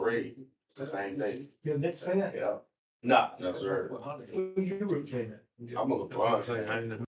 free, the same day. Your next fan? Yeah. Nah, no, sir. Who's your root fan? I'm a LeBron fan.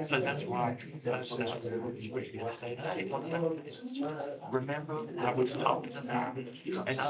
So that's why remember I was talking about it and I was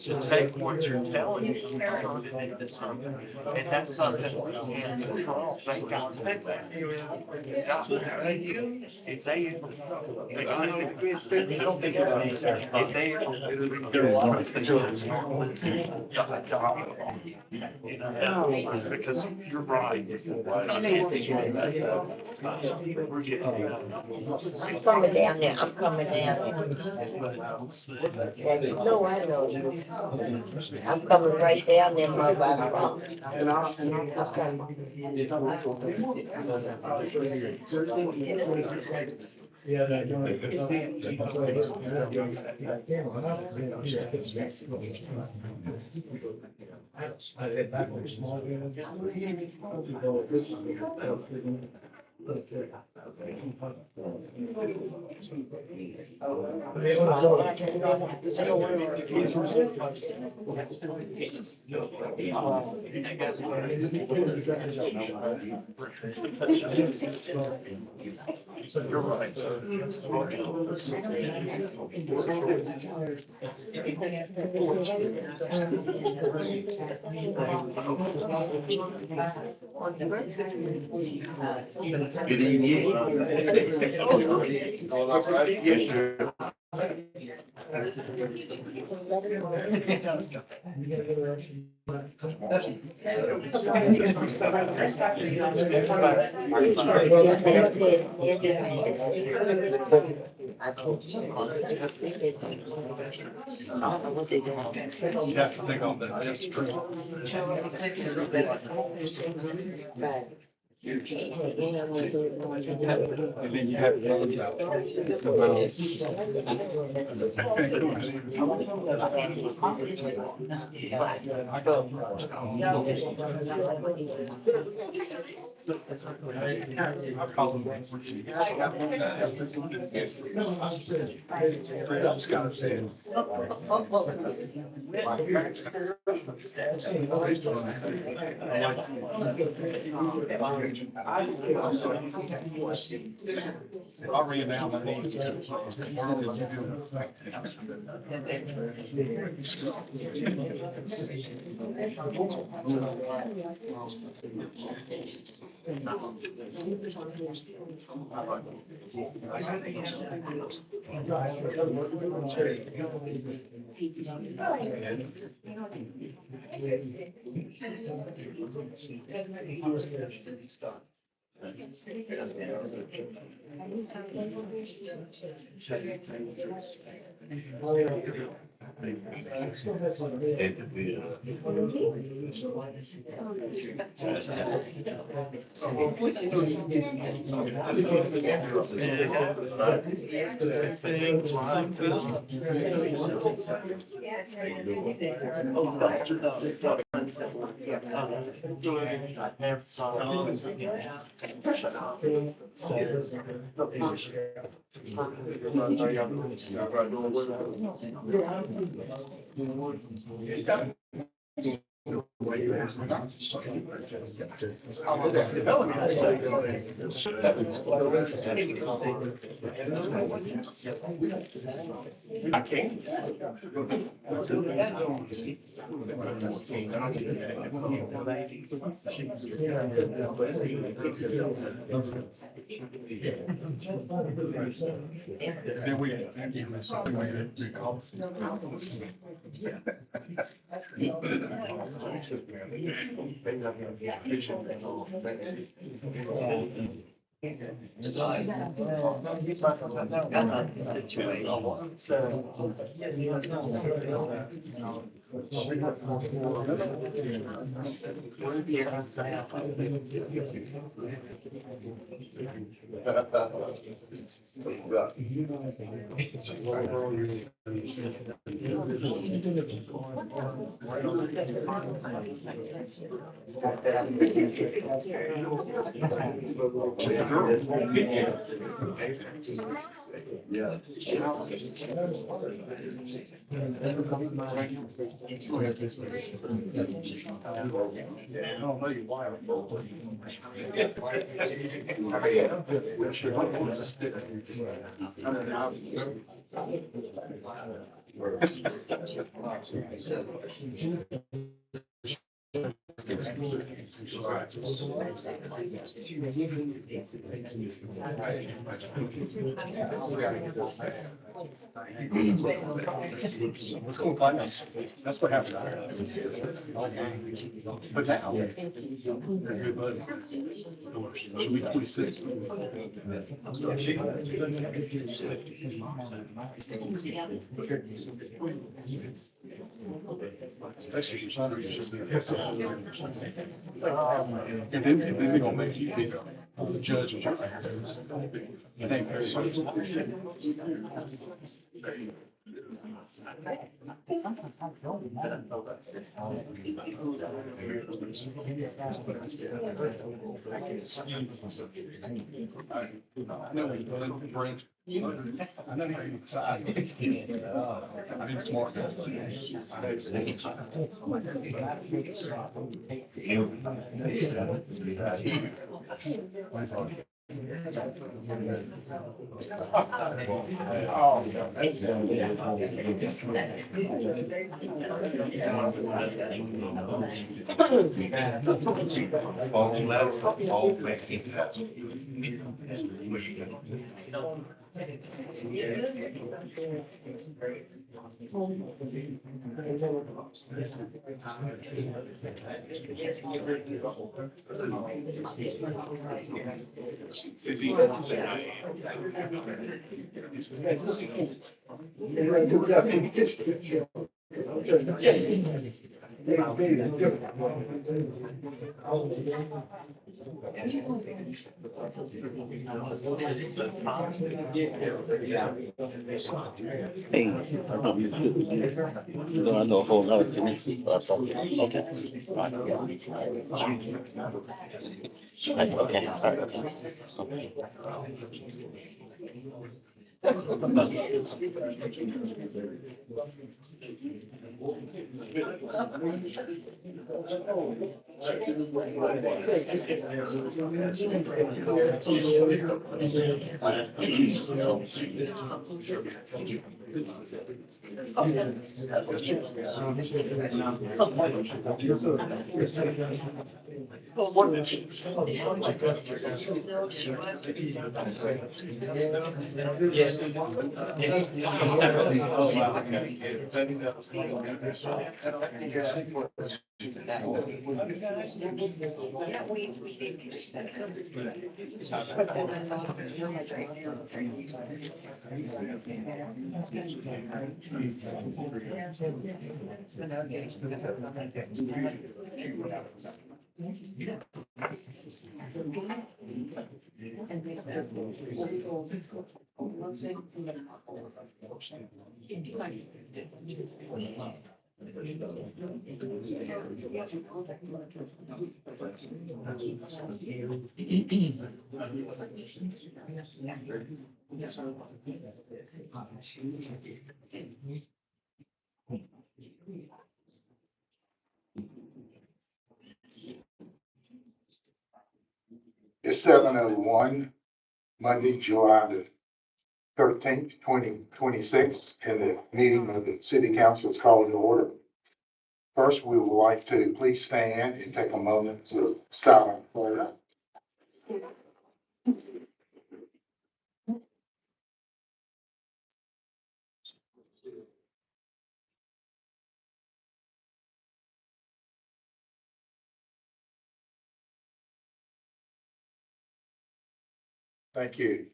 to take what you're telling me and turn it into something. And that's something we can't control. They got to. If they, if because you're right. I'm coming down there, I'm coming down there. Yeah, you know I know you. I'm coming right down there, mother, I promise. I'm coming. Yeah, that. I did back when small. You're right. Good evening. I told you. I don't know what they doing. You have to think on that, yes. Right. And then you have I ran out of these. I can't. Then we give them something we call. She's a girl. Yeah. I don't know you why. Let's go find us. That's what happened. But now, they're good buddies. She'll be 26. Especially if you're you should be. And then they're gonna make you be the judge and jury. It ain't very serious. I know when you go in, Brent. I know you're excited. I didn't smart. All left, all vacuum. Hey, I know you good. You know, I know a whole lot of things. Okay. Right. Right, okay, all right, okay. It's 7:01, Monday, July the 13th, 2026, and the meeting of the city council is called to order. First, we would like to please stand and take a moment of silent prayer. Thank you.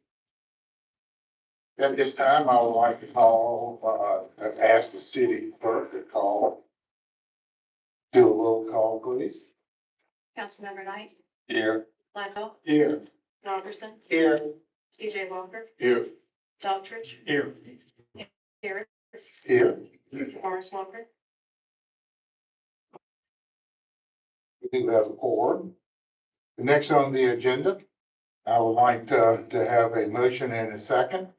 At this time, I would like to ask the city clerk to do a roll call, please. Councilmember Knight, Here. Blackwell, Here. Robertson, Here. TJ Walker, Here. Daughtridge. Here. Harris, Here. Morris Walker. We do have a quorum. The next on the agenda, I would like to have a motion and a second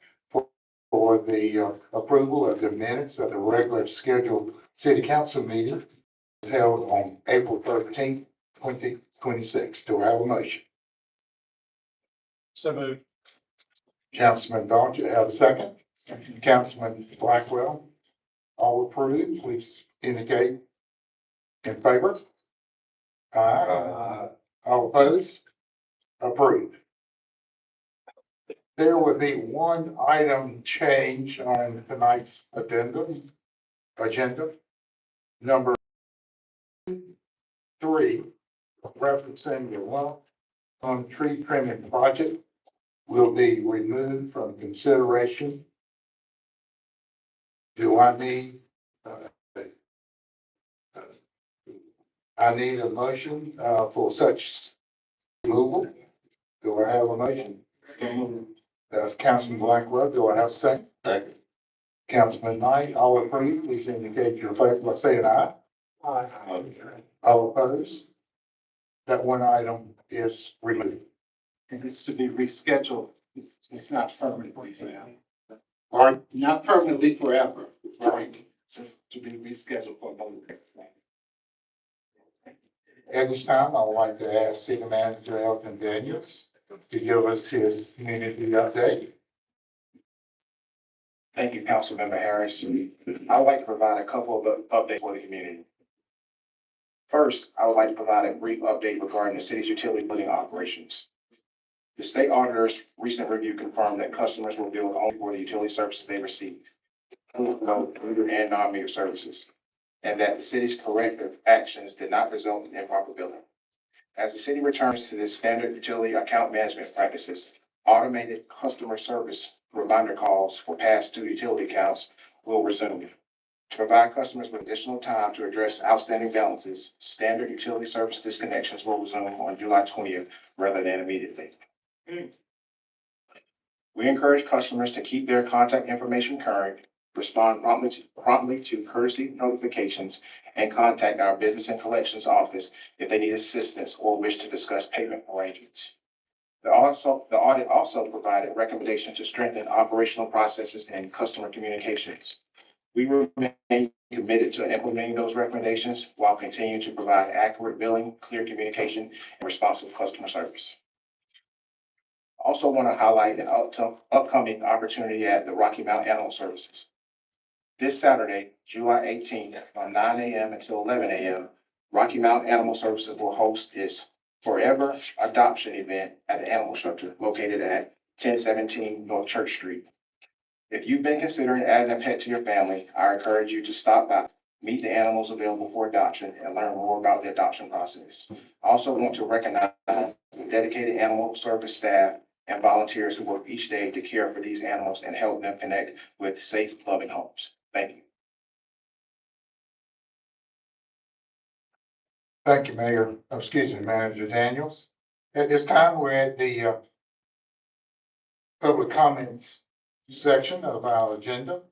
for the approval of the minutes of the regular scheduled city council meeting held on April 13th, 2026. Do I have a motion? So moved. Councilman Dodd, you have a second? Councilman Blackwell, all approved, please indicate in favor. Aye. All opposed? Approved. There will be one item change on tonight's agenda. Number 3, referencing the one on tree trimming project will be removed from consideration. Do I need, I need a motion, for such removal? Do I have a motion? That's Councilman Blackwell. Do I have a second? Second. Councilman Knight, all approved, please indicate your favor by saying aye. Aye. All opposed? That one item is removed. And it's to be rescheduled. It's not permanently forever. Pardon? Not permanently forever, right? Just to be rescheduled for another next night. At this time, I would like to ask City Manager Elton Daniels to give us his community update. Thank you, Councilmember Harris. I would like to provide a couple of updates for the community. First, I would like to provide a brief update regarding the city's utility billing operations. The state auditor's recent review confirmed that customers were billed only for the utility services they received, both meter and non-meter services, and that the city's corrective actions did not result in improper billing. As the city returns to this standard utility account management practices, automated customer service reminder calls for past due utility accounts will resume. To provide customers with additional time to address outstanding balances, standard utility service disconnections will resume on July 20th rather than immediately. We encourage customers to keep their contact information current, respond promptly to courtesy notifications, and contact our Business and Collections Office if they need assistance or wish to discuss payment arrangements. The audit also provided recommendations to strengthen operational processes and customer communications. We remain committed to implementing those recommendations while continuing to provide accurate billing, clear communication, and responsive customer service. Also want to highlight an upcoming opportunity at the Rocky Mountain Animal Services. This Saturday, July 18th, from 9 a.m. until 11 a.m., Rocky Mountain Animal Services will host its Forever Adoption event at the animal shelter located at 1017 North Church Street. If you've been considering adding a pet to your family, I encourage you to stop by, meet the animals available for adoption, and learn more about the adoption process. I also want to recognize the dedicated animal service staff and volunteers who work each day to care for these animals and help them connect with safe, loving homes. Thank you. Thank you, Manager Daniels. At this time, we're at the public comments section of our agenda.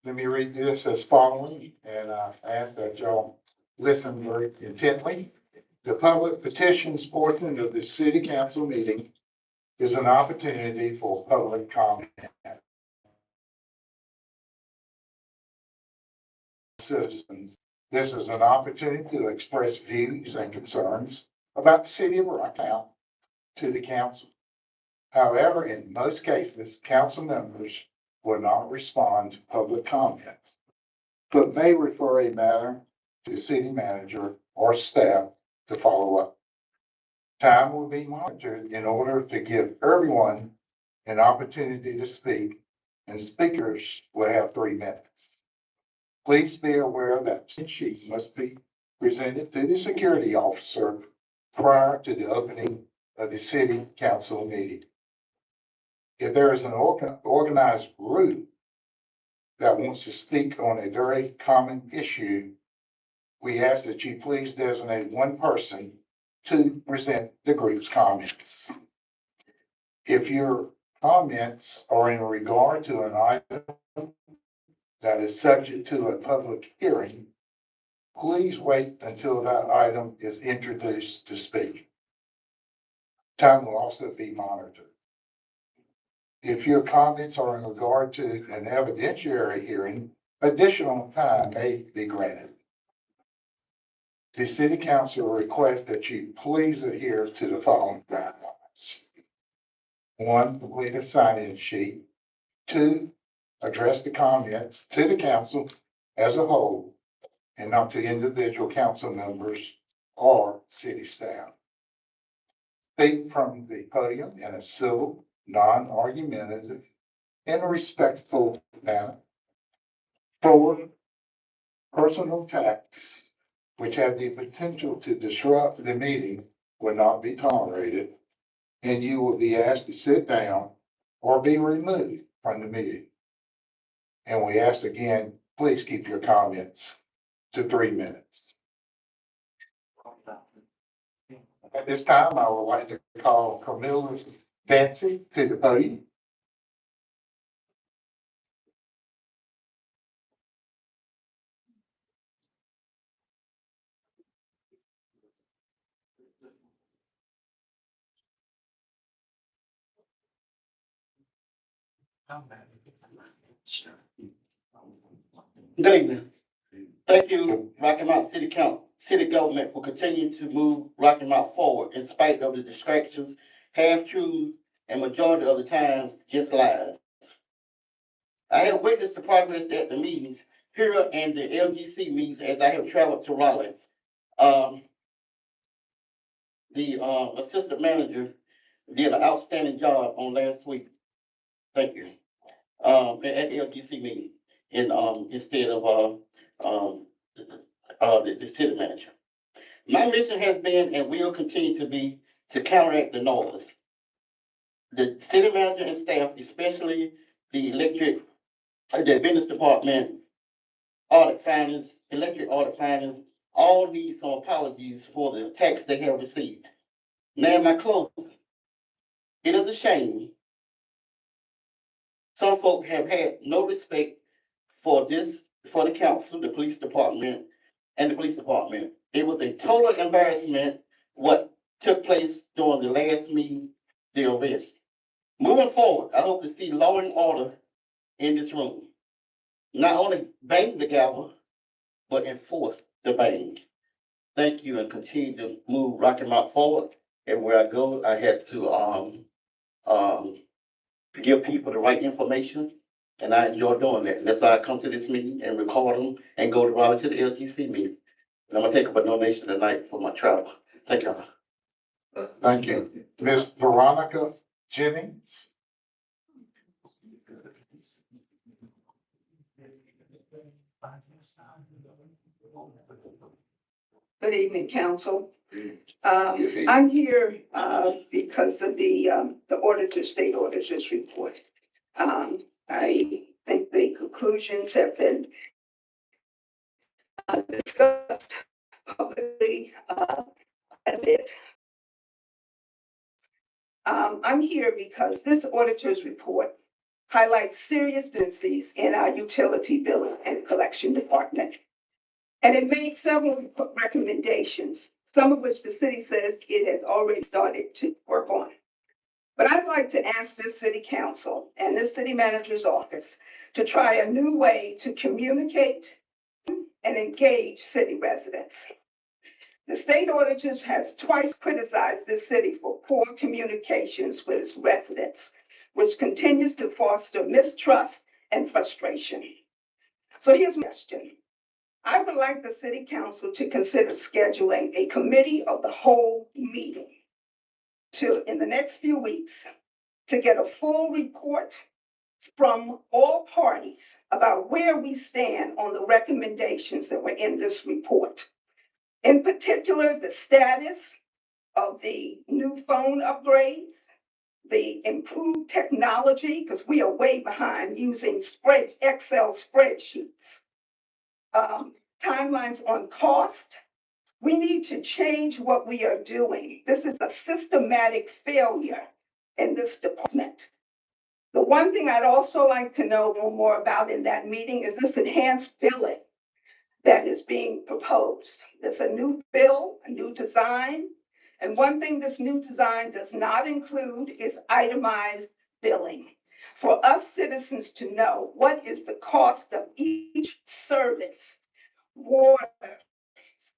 Let me read this as following, and I ask that y'all listen very intently. The public petitions portion of the city council meeting is an opportunity for public comment. Citizens, this is an opportunity to express views and concerns about the city of Rocky Mount to the council. However, in most cases, council members will not respond to public comments, but may refer a matter to the city manager or staff to follow up. Time will be monitored in order to give everyone an opportunity to speak, and speakers will have 3 minutes. Please be aware that the sheet must be presented to the security officer prior to the opening of the city council meeting. If there is an organized group that wants to speak on a very common issue, we ask that you please designate one person to present the group's comments. If your comments are in regard to an item that is subject to a public hearing, please wait until that item is introduced to speak. Time will also be monitored. If your comments are in regard to an evidentiary hearing, additional time may be granted. The city council requests that you please adhere to the following guidelines. 1, complete a sign-in sheet. 2, address the comments to the council as a whole and not to individual council members or city staff. Speak from the podium in a civil, non-argumentative, and respectful manner. 4, personal attacks which have the potential to disrupt the meeting will not be tolerated, and you will be asked to sit down or be removed from the meeting. And we ask again, please keep your comments to 3 minutes. At this time, I would like to call Camilla Dancy to the podium. Good evening. Thank you, Rocky Mount City Government for continuing to move Rocky Mount forward in spite of the distractions, half-truths, and majority of the times just lies. I have witnessed the progress at the meetings here and the LGC meetings as I have traveled to Raleigh. The assistant manager did an outstanding job on last week. Thank you. At the LGC meeting instead of the city manager. My mission has been and will continue to be to counteract the noise. The city manager and staff, especially the business department, audit findings, electric audit findings, all need some apologies for the attacks they have received. Now, in my closing, it is a shame some folk have had no respect for the council, the police department, and the police department. It was a total embarrassment what took place during the last meeting, the arrest. Moving forward, I hope to see law and order in this room. Not only bang the gavel, but enforce the bang. Thank you, and continue to move Rocky Mount forward. And where I go, I had to give people the right information, and I enjoy doing that. That's why I come to this meeting and record them and go to Raleigh to the LGC meeting. And I'm gonna take up a donation tonight for my travel. Thank you. Thank you. Ms. Veronica Jennings? Good evening, council. I'm here, because of the state auditor's report. I think the conclusions have been discussed publicly, a bit. I'm here because this auditor's report highlights serious deficiencies in our utility billing and collection department. And it made several recommendations, some of which the city says it has already started to work on. But I'd like to ask this city council and this city manager's office to try a new way to communicate and engage city residents. The state auditors has twice criticized this city for poor communications with its residents, which continues to foster mistrust and frustration. So here's my question. I would like the city council to consider scheduling a committee of the whole meeting in the next few weeks to get a full report from all parties about where we stand on the recommendations that were in this report. In particular, the status of the new phone upgrades, the improved technology, because we are way behind using Excel spreadsheets. Timelines on cost. We need to change what we are doing. This is a systematic failure in this department. The one thing I'd also like to know more about in that meeting is this enhanced billing that is being proposed. There's a new bill, a new design. And one thing this new design does not include is itemized billing. For us citizens to know what is the cost of each service, water,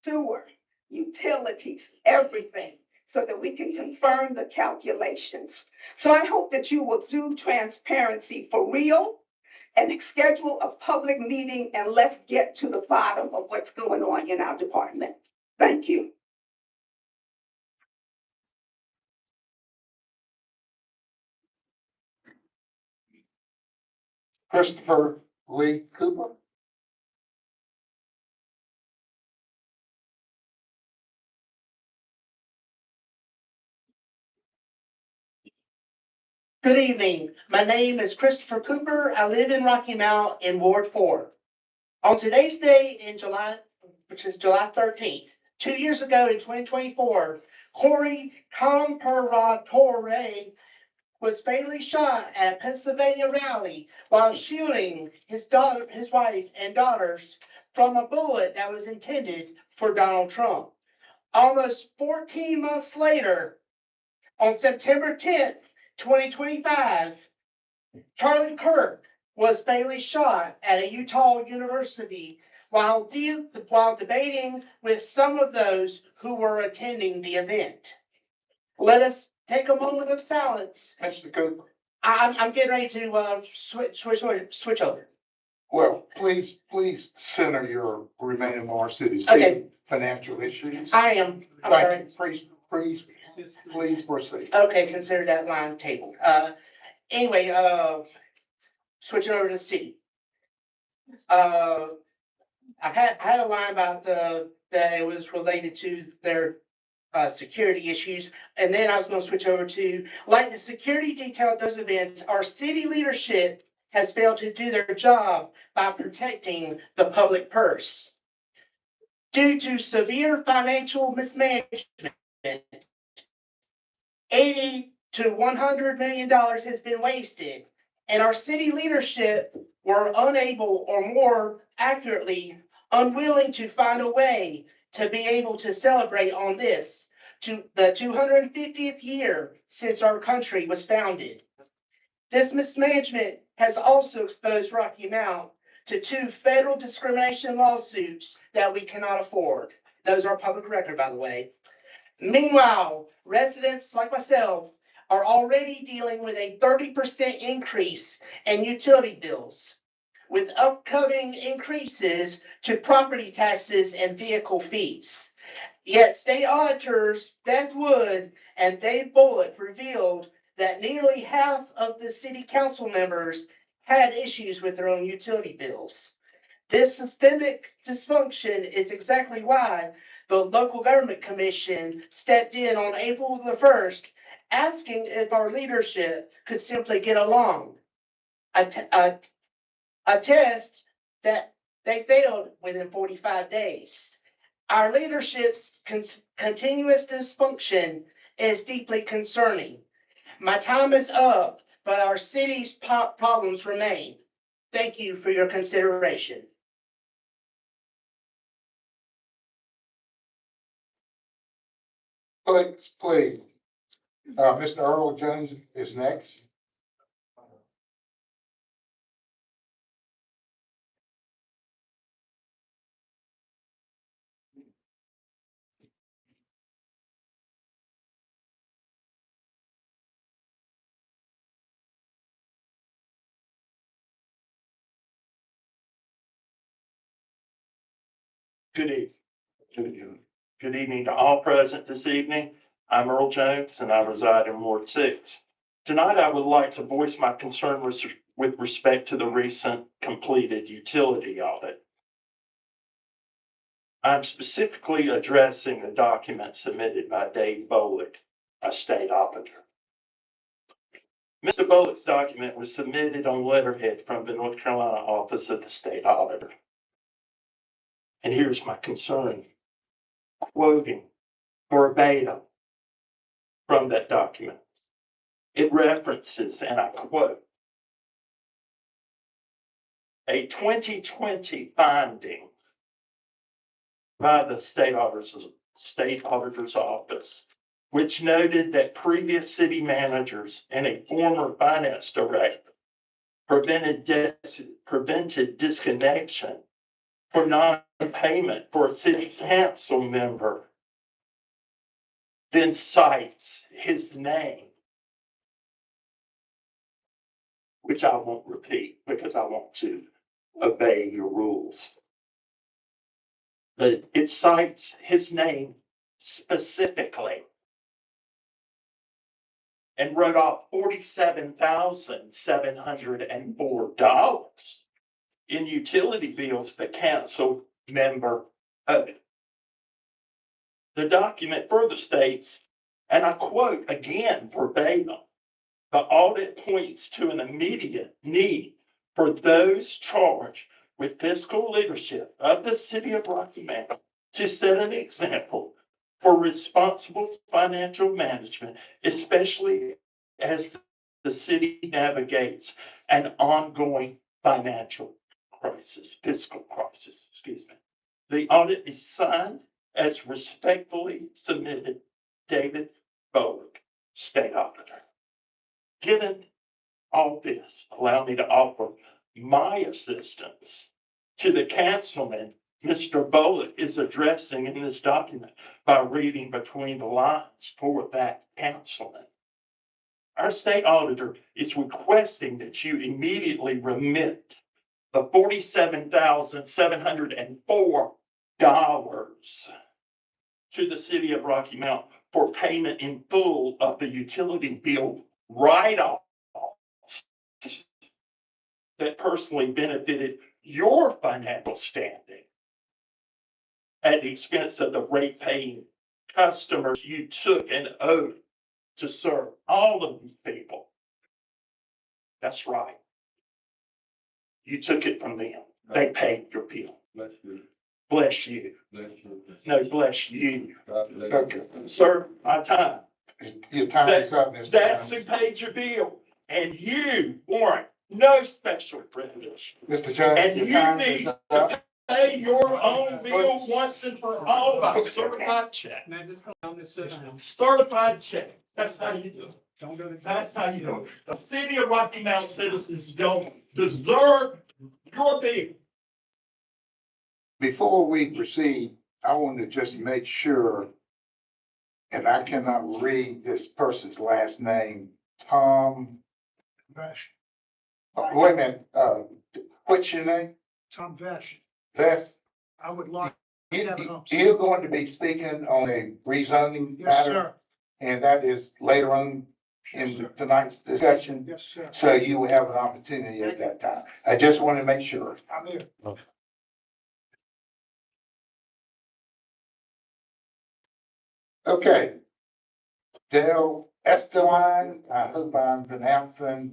sewer, utilities, everything, so that we can confirm the calculations. So I hope that you will do transparency for real and schedule a public meeting, and let's get to the bottom of what's going on in our department. Thank you. Christopher Lee Cooper? Good evening. My name is Christopher Cooper. I live in Rocky Mount in Ward 4. On today's day in July, which is July 13th, 2 years ago in 2024, Corey Comparatore was fatally shot at Pennsylvania Rally while shielding his wife and daughters from a bullet that was intended for Donald Trump. Almost 14 months later, on September 10th, 2025, Charlie Kirk was fatally shot at a Utah university while debating with some of those who were attending the event. Let us take a moment of silence. Mr. Cooper? I'm getting ready to switch over. Well, please center your remaining remarks to the Okay. city financial issues. I am. I'm sorry. Thank you. Please proceed. Okay, consider that line tabled. Anyway, switching over to the city. I had a line about that it was related to their security issues, and then I was going to switch over to, like the security detail at those events, our city leadership has failed to do their job by protecting the public purse. Due to severe financial mismanagement, $80 to $100 million has been wasted, and our city leadership were unable, or more accurately, unwilling to find a way to be able to celebrate on this, to the 250th year since our country was founded. This mismanagement has also exposed Rocky Mount to 2 federal discrimination lawsuits that we cannot afford. Those are public record, by the way. Meanwhile, residents like myself are already dealing with a 30% increase in utility bills, with upcoming increases to property taxes and vehicle fees. Yet state auditors Beth Wood and Dave Bullock revealed that nearly half of the city council members had issues with their own utility bills. This systemic dysfunction is exactly why the local government commission stepped in on April the 1st, asking if our leadership could simply get along. A test that they failed within 45 days. Our leadership's continuous dysfunction is deeply concerning. My time is up, but our city's problems remain. Thank you for your consideration. Please. Mr. Earl Jones is next. Good evening. Good evening to all present this evening. I'm Earl Jones and I reside in Ward 6. Tonight, I would like to voice my concern with respect to the recent completed utility audit. I'm specifically addressing the document submitted by Dave Bullock, a state auditor. Mr. Bullock's document was submitted on letterhead from the North Carolina Office of the State Auditor. And here's my concern, quoting verbatim from that document. It references, and I quote, a 2020 finding by the State Auditor's Office, which noted that previous city managers and a former finance director prevented disconnection for non-payment for a city council member, then cites his name, which I won't repeat because I want to obey your rules. But it cites his name specifically and wrote off $47,704 in utility bills the council member owed. The document further states, and I quote again verbatim, the audit points to an immediate need for those charged with fiscal leadership of the city of Rocky Mount to set an example for responsible financial management, especially as the city navigates an ongoing financial crisis, fiscal crisis, excuse me. The audit is signed as respectfully submitted, David Bullock, State Auditor. Given all this, allow me to offer my assistance to the councilman Mr. Bullock is addressing in this document by reading between the lines for that councilman. Our state auditor is requesting that you immediately remit the $47,704 to the city of Rocky Mount for payment in full of the utility bill write-off that personally benefited your financial standing at the expense of the rate-paying customers you took an oath to serve all of these people. That's right. You took it from them. They paid your bill. Bless you. Bless you. Bless you. No, bless you. God bless Okay, you. Sir, my time. your time is up, Mr. That's Jones. who paid your bill. And you warrant no special privilege. Mr. Jones, And your you time is need up. to pay your own bill once and for all by certified check. Now just tell them to sit down. Certified check. That's how you do it. Don't go to. That's how you do it. The city of Rocky Mount citizens don't deserve your bill. Before we proceed, I want to just make sure, and I cannot read this person's last name, Tom. Wait a minute, what's your name? Tom Vesh, That's, I would like, you're going to be speaking on a rezoning yes, matter, sir, and that is later on in tonight's discussion. yes, sir, So you will have an opportunity at that time. I just want to make sure. I'm here. Okay. Dale Esteline, I hope I'm pronouncing.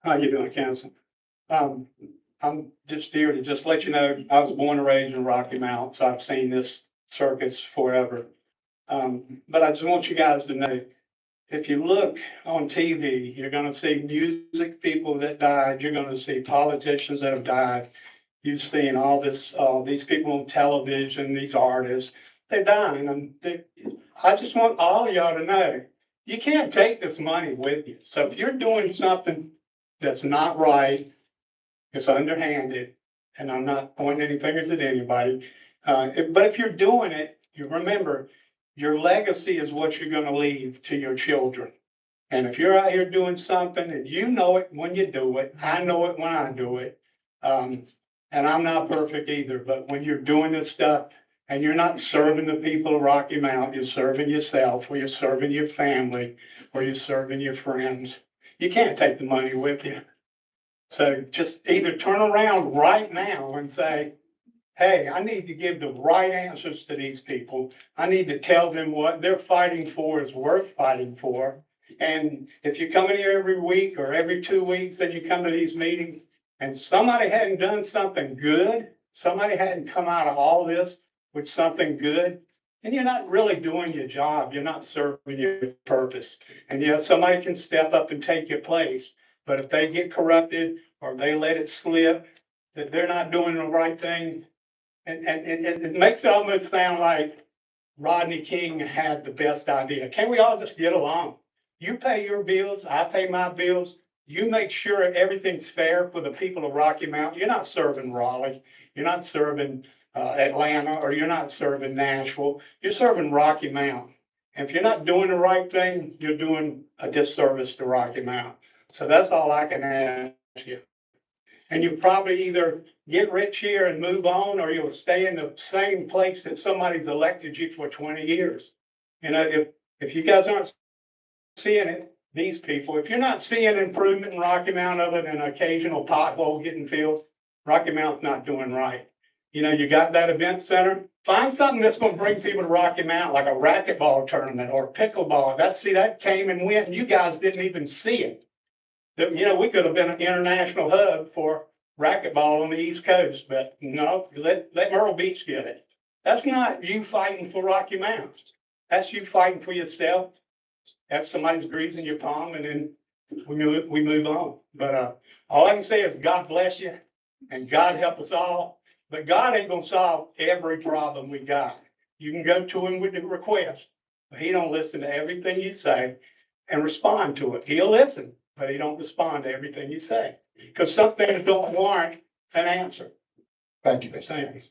How you doing, Council? I'm just here to just let you know, I was born and raised in Rocky Mount, so I've seen this circus forever. But I just want you guys to know, if you look on TV, you're gonna see music people that died, you're gonna see politicians that have died. You've seen all this, these people on television, these artists, they're dying, and I just want all of y'all to know, you can't take this money with you. So if you're doing something that's not right, it's underhanded, and I'm not pointing any fingers at anybody. But if you're doing it, you remember, your legacy is what you're gonna leave to your children. And if you're out here doing something and you know it when you do it, I know it when I do it. And I'm not perfect either, but when you're doing this stuff and you're not serving the people of Rocky Mount, you're serving yourself, or you're serving your family, or you're serving your friends, you can't take the money with you. So just either turn around right now and say, hey, I need to give the right answers to these people. I need to tell them what they're fighting for is worth fighting for. And if you come in here every week or every 2 weeks, then you come to these meetings and somebody hadn't done something good, somebody hadn't come out of all this with something good, and you're not really doing your job. You're not serving your purpose. And yet somebody can step up and take your place. But if they get corrupted or they let it slip, that they're not doing the right thing, and it makes it almost sound like Rodney King had the best idea. Can't we all just get along? You pay your bills, I pay my bills. You make sure everything's fair for the people of Rocky Mount. You're not serving Raleigh. You're not serving Atlanta, or you're not serving Nashville. You're serving Rocky Mount. And if you're not doing the right thing, you're doing a disservice to Rocky Mount. So that's all I can ask you. And you probably either get rich here and move on, or you'll stay in the same place that somebody's elected you for 20 years. You know, if you guys aren't seeing it, these people, if you're not seeing improvement in Rocky Mount other than an occasional pothole getting filled, Rocky Mount's not doing right. You know, you got that event center, find something that's gonna bring people to Rocky Mount, like a racquetball tournament or pickleball. That came and went, and you guys didn't even see it. You know, we could have been an international hub for racquetball on the East Coast, but no, let Myrtle Beach get it. That's not you fighting for Rocky Mount. That's you fighting for yourself. Have somebody's greasing your palm, and then we move on. But all I can say is God bless you and God help us all. But God ain't gonna solve every problem we got. You can go to him with the request, but he don't listen to everything you say and respond to it. He'll listen, but he don't respond to everything you say, because some things don't warrant an answer. Thank you, Mr. Thank you.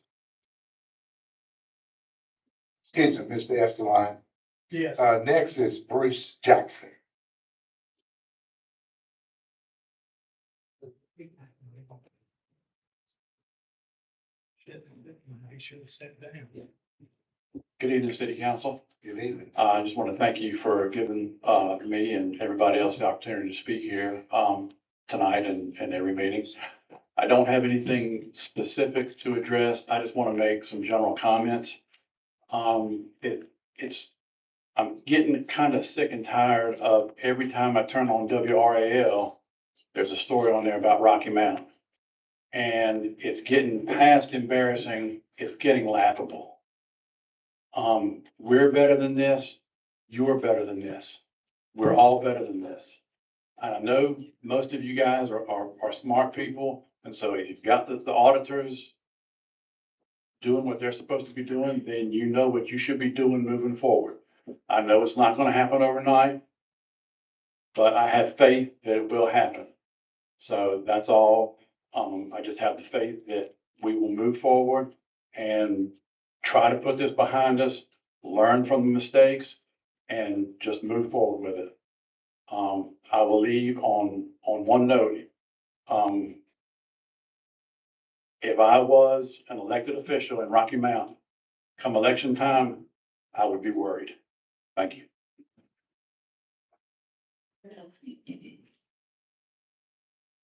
Excuse me, Mr. Esteline. Yes. Next is Bruce Jackson. Should have sat down. Good evening, City Council. Good evening. I just want to thank you for giving me and everybody else the opportunity to speak here tonight and every meeting. I don't have anything specific to address. I just want to make some general comments. I'm getting kind of sick and tired of every time I turn on WRAL, there's a story on there about Rocky Mountain. And it's getting past embarrassing, it's getting laughable. We're better than this. You're better than this. We're all better than this. And I know most of you guys are smart people. And so if you've got the auditors doing what they're supposed to be doing, then you know what you should be doing moving forward. I know it's not going to happen overnight, but I have faith that it will happen. So that's all. I just have the faith that we will move forward and try to put this behind us, learn from the mistakes, and just move forward with it. I will leave on one note. If I was an elected official in Rocky Mountain, come election time, I would be worried. Thank you.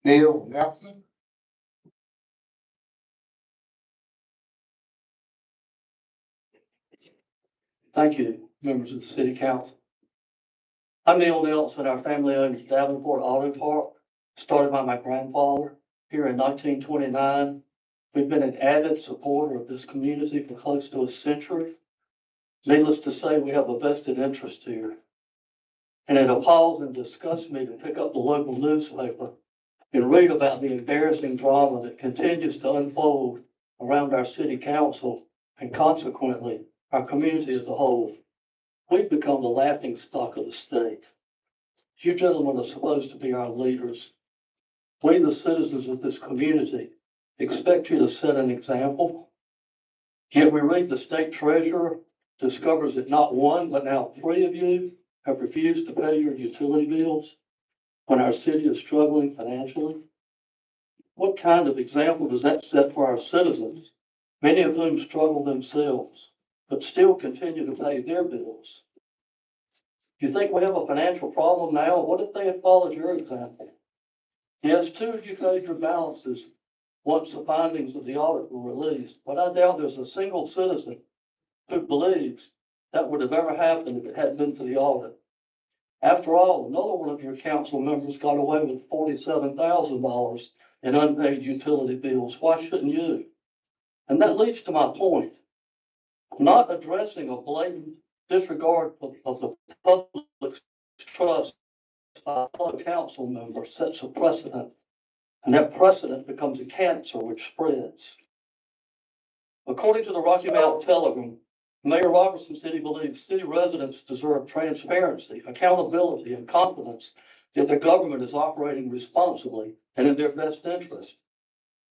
Neil Nelson? Thank you, members of the city council. I'm Neil Nelson. Our family owns Davenport Auto Park, started by my grandfather here in 1929. We've been an avid supporter of this community for close to a century. Needless to say, we have a vested interest here. And it appalls and disgusts me to pick up the local newspaper and read about the embarrassing drama that continues to unfold around our city council and consequently our community as a whole. We've become the laughing stock of the state. You gentlemen are supposed to be our leaders. We, the citizens of this community, expect you to set an example. Yet we read the state treasurer discovers that not one, but now 3 of you have refused to pay your utility bills when our city is struggling financially. What kind of example does that set for our citizens, many of whom struggle themselves, but still continue to pay their bills? You think we have a financial problem now? What if they had followed your example? Yes, 2 of you paid your balances once the findings of the audit were released, but I doubt there's a single citizen who believes that would have ever happened if it hadn't been for the audit. After all, another one of your council members got away with $47,000 in unpaid utility bills. Why shouldn't you? And that leads to my point. Not addressing a blatant disregard of the public's trust by a fellow council member sets a precedent, and that precedent becomes a cancer which spreads. According to the Rocky Mountain Telegram, Mayor Robertson City believes city residents deserve transparency, accountability, and confidence that the government is operating responsibly and in their best interest.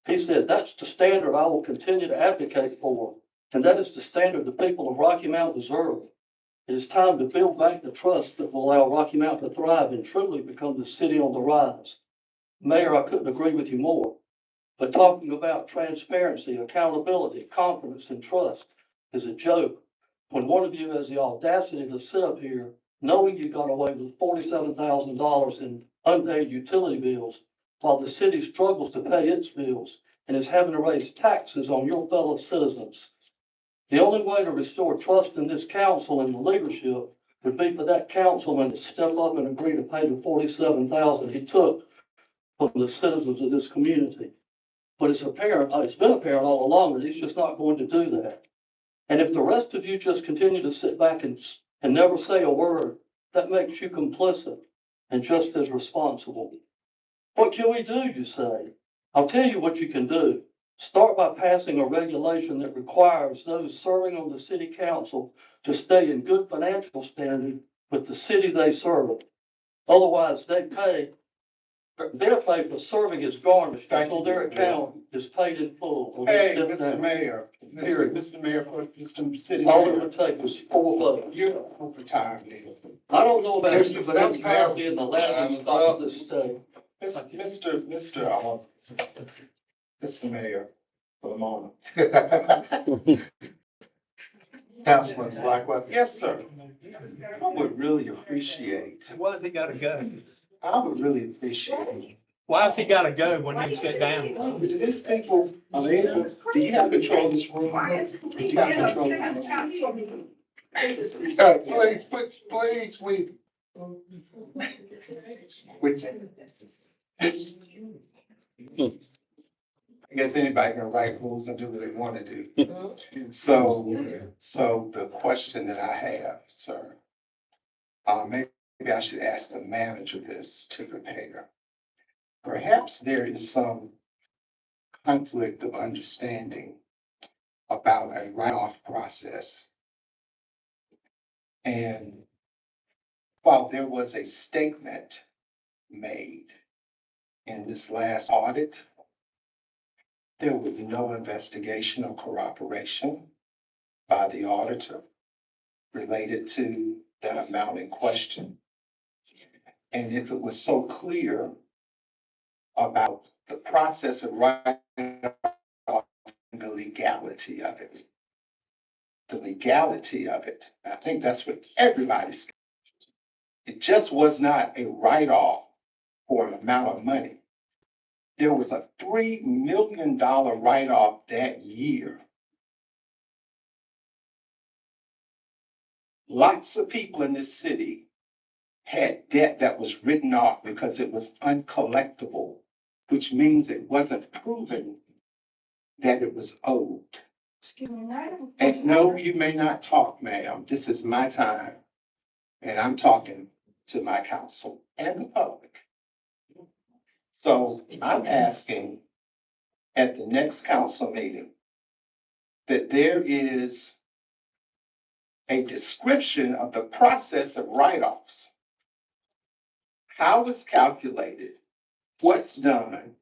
He said, that's the standard I will continue to advocate for, and that is the standard the people of Rocky Mountain deserve. It is time to build back the trust that will allow Rocky Mountain to thrive and truly become the city on the rise. Mayor, I couldn't agree with you more, but talking about transparency, accountability, confidence, and trust is a joke when one of you has the audacity to sit up here knowing you got away with $47,000 in unpaid utility bills while the city struggles to pay its bills and is having to raise taxes on your fellow citizens. The only way to restore trust in this council and the leadership would be for that councilman to step up and agree to pay the $47,000 he took from the citizens of this community. But it's been apparent all along that he's just not going to do that. And if the rest of you just continue to sit back and never say a word, that makes you complicit and just as responsible. What can we do, you say? I'll tell you what you can do. Start by passing a regulation that requires those serving on the city council to stay in good financial standing with the city they serve. Otherwise, their pay for serving is garnished until their account is paid in full. Hey, Mr. Mayor, Mr. Mayor, Mr. City All it Mayor, would take was 4 votes. you're overtime, Neil. I don't know about you, but I'm tired of being the laughing stock of this state. Mr. Mayor, for a moment. Councilman Blackwell? Yes, sir. I would really appreciate, Why's he gotta go? I would really appreciate Why's he gotta go when he can sit down? Is this people, are they, do you have control of this room? Do you have control? Please, we. I guess anybody can write rules and do what they want to do. So the question that I have, sir, maybe I should ask the manager this to prepare. Perhaps there is some conflict of understanding about a write-off process. And while there was a statement made in this last audit, there was no investigation or corroboration by the auditor related to that amount in question. And if it was so clear about the process of writing off and the legality of it, I think that's what everybody's. It just was not a write-off for an amount of money. There was a $3 million write-off that year. Lots of people in this city had debt that was written off because it was uncollectible, which means it wasn't proven that it was owed. And no, you may not talk, ma'am. This is my time. And I'm talking to my counsel and the public. So I'm asking at the next council meeting that there is a description of the process of write-offs. How it's calculated, what's done.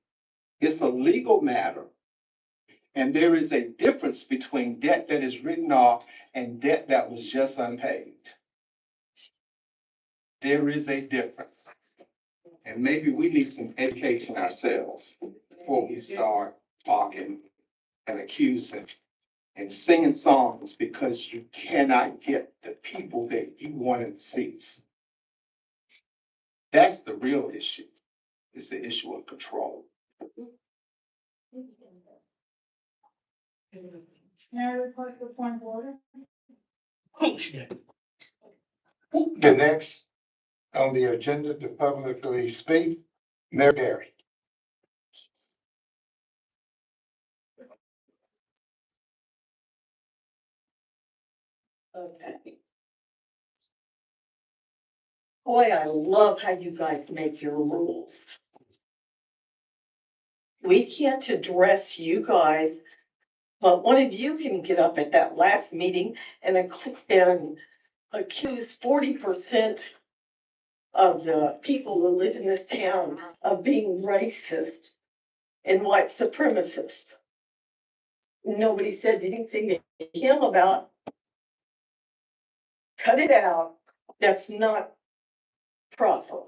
It's a legal matter. And there is a difference between debt that is written off and debt that was just unpaid. There is a difference. And maybe we need some education ourselves before we start talking and accusing and singing songs because you cannot get the people that you want in seats. That's the real issue. It's the issue of control. May I request a point of order? The next on the agenda to publicly speak, Mayor Derry. Okay. Boy, I love how you guys make your rules. We can't address you guys, but one of you can get up at that last meeting and accuse 40% of the people who live in this town of being racist and white supremacist. Nobody said anything to him about. Cut it out. That's not proper.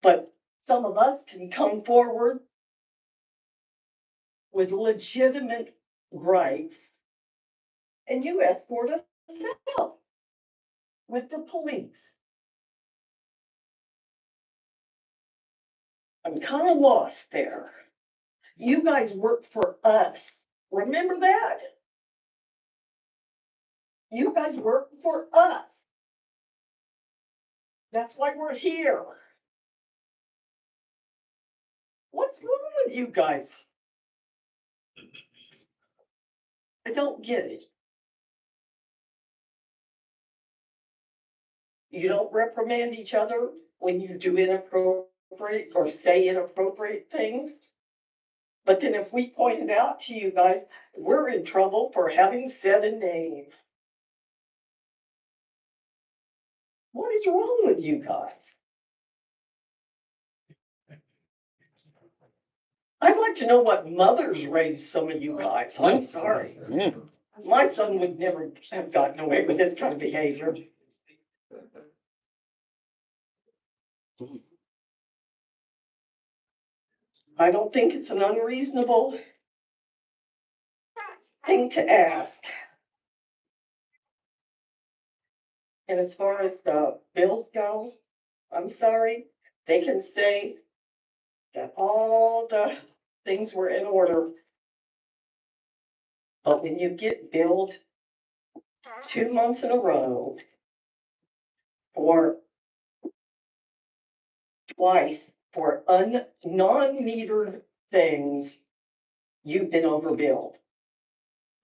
But some of us can come forward with legitimate rights, and you escort us out with the police. I'm kind of lost there. You guys work for us. Remember that? You guys work for us. That's why we're here. What's wrong with you guys? I don't get it. You don't reprimand each other when you do inappropriate or say inappropriate things. But then if we point it out to you guys, we're in trouble for having said a name. What is wrong with you guys? I'd like to know what mothers raised some of you guys. I'm sorry. My son would never have gotten away with this kind of behavior. I don't think it's an unreasonable thing to ask. And as far as the bills go, I'm sorry, They can say that all the things were in order. But when you get billed 2 months in a row for twice for non-metered things, you've been overbilled.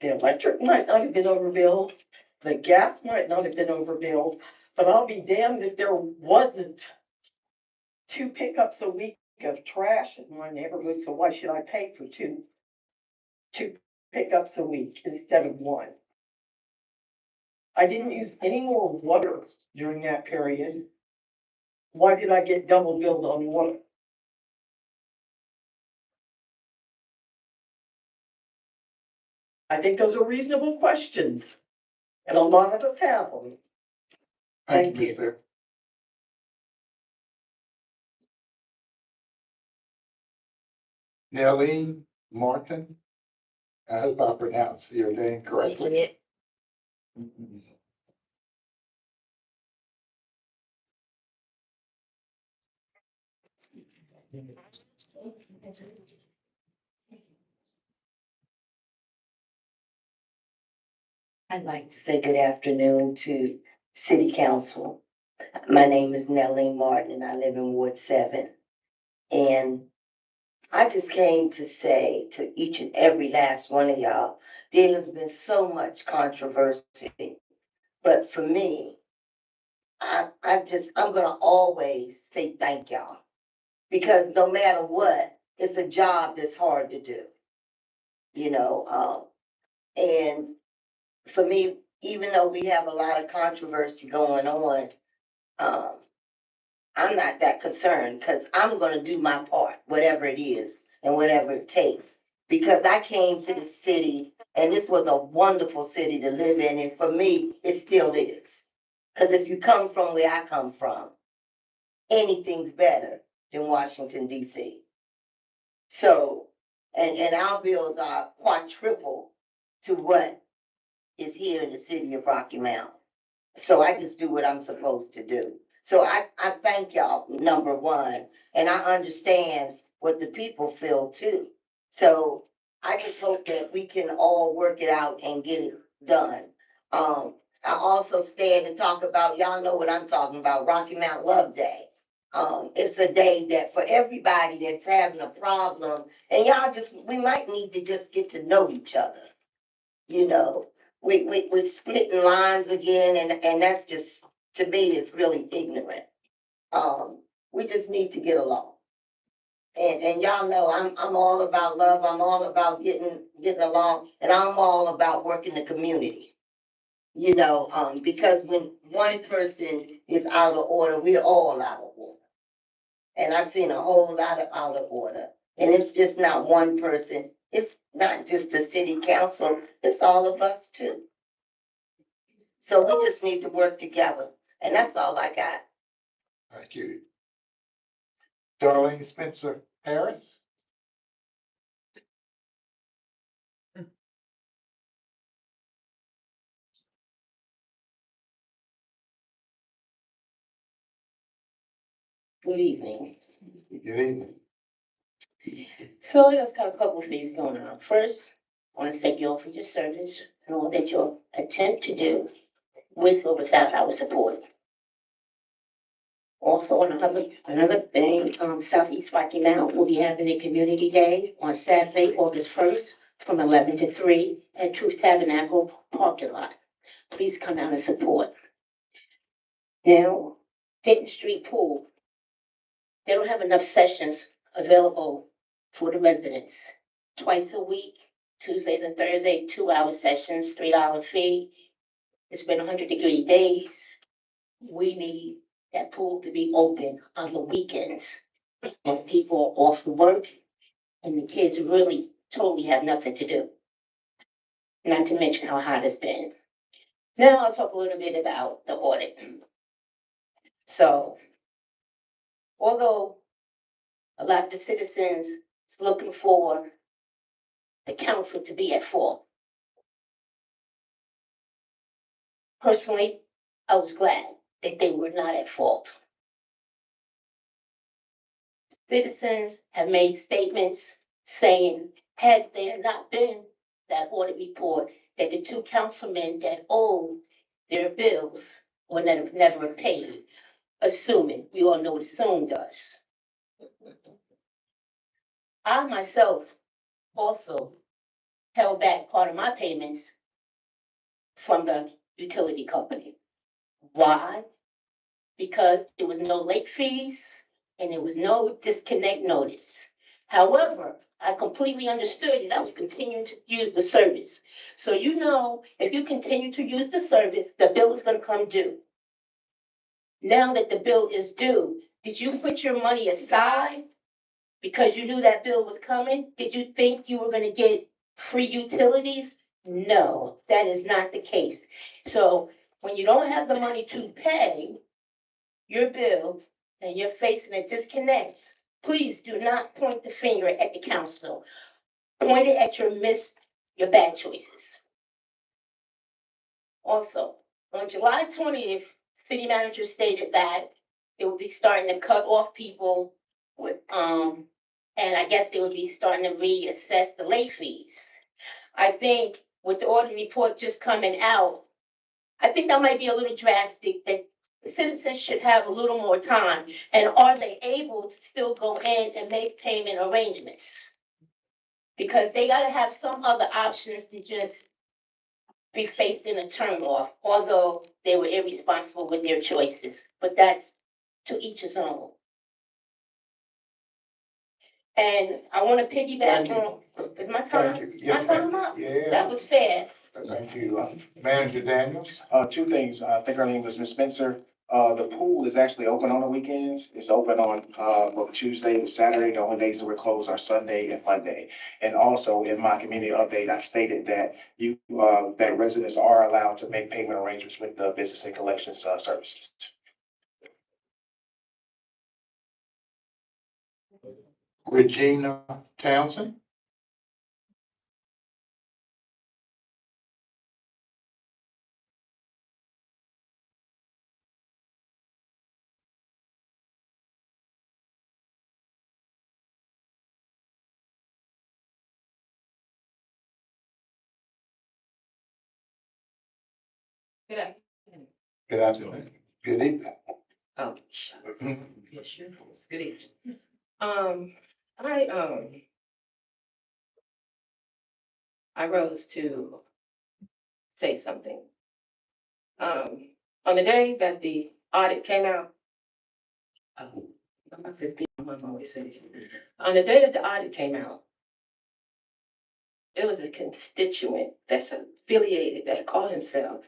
The electric might not have been overbilled, the gas might not have been overbilled, but I'll be damned if there wasn't 2 pickups a week of trash in my neighborhood, so why should I pay for two pickups a week instead of 1? I didn't use any more water during that period. Why did I get double billed on water? I think those are reasonable questions, and a lot of us have them. Thank you. Ms. Fair. Nellie Martin. I hope I pronounced your name correctly. I'd like to say good afternoon to City Council. My name is Nellie Martin and I live in Ward 7. And I just came to say to each and every last one of y'all, there has been so much controversy. But for me, I'm gonna always say thank y'all. Because no matter what, it's a job that's hard to do. You know, and for me, even though we have a lot of controversy going on, I'm not that concerned because I'm going to do my part, whatever it is and whatever it takes. Because I came to the city and this was a wonderful city to live in. And for me, it still is. Because if you come from where I come from, anything's better than Washington, D.C. So, and our bills are quadruple to what is here in the city of Rocky Mount. So I just do what I'm supposed to do. So I thank y'all, number one, and I understand what the people feel too. So I just hope that we can all work it out and get it done. I also stand to talk about, y'all know what I'm talking about, Rocky Mount Love Day. It's a day that for everybody that's having a problem, and we might need to just get to know each other. You know, we're splitting lines again, and that's just, to me, is really ignorant. We just need to get along. And y'all know I'm all about love, I'm all about getting along, and I'm all about working the community. You know, because when one person is out of order, we're all out of order. And I've seen a whole lot of out of order. And it's just not one person. It's not just the city council, it's all of us too. So we just need to work together. And that's all I got. Thank you. Darlene Spencer Harris. Good evening. Good evening. So I just got a couple of things going on. First, I want to thank you all for your service and all that you'll attempt to do with or without our support. Also, another thing, Southeast Rocky Mount will be having a community day on Saturday, August 1st, from 11 to 3 at Truth Tabernacle parking lot. Please come out and support. Now, Dayton Street Pool, they don't have enough sessions available for the residents. Twice a week, Tuesdays and Thursdays, 2-hour sessions, $3 fee. It's been 100-degree days. We need that pool to be open on the weekends when people are off work and the kids really totally have nothing to do. Not to mention how hot it's been. Now I'll talk a little bit about the audit. So, although a lot of the citizens is looking for the council to be at fault, personally, I was glad that they were not at fault. Citizens have made statements saying, had there not been that audit report, that the two councilmen that owe their bills were never paid, assuming, we all know what assume does. I myself also held back part of my payments from the utility company. Why? Because there was no late fees and there was no disconnect notice. However, I completely understood that I was continuing to use the service. So you know, if you continue to use the service, the bill is gonna come due. Now that the bill is due, did you put your money aside because you knew that bill was coming? Did you think you were gonna get free utilities? No, that is not the case. So when you don't have the money to pay your bill and you're facing a disconnect, please do not point the finger at the council. Point it at your bad choices. Also, on July 20th, city manager stated that they will be starting to cut off people with, and I guess they will be starting to reassess the late fees. I think with the audit report just coming out, I think that might be a little drastic, that citizens should have a little more time. And are they able to still go in and make payment arrangements? Because they gotta have some other options to just be facing a turn off, although they were irresponsible with their choices. But that's to each his own. And I wanna piggyback on, is my time, Thank you. Yes, my time ma'am. up? Yeah. That was fast. Thank you. Manager Daniels? Two things. I think her name was Ms. Spencer. The pool is actually open on the weekends. It's open on, both Tuesday and Saturday. The only days that we're closed are Sunday and Monday. And also in my community update, I stated that that residents are allowed to make payment arrangements with the business and collections, services. Regina Townsend? Good afternoon. Good afternoon. Good evening. Oh, yeah, sure. Good evening. I rose to say something. On the day that the audit came out, I'm not 15, I'm always saying. On the day that the audit came out, it was a constituent that's affiliated, that called himself,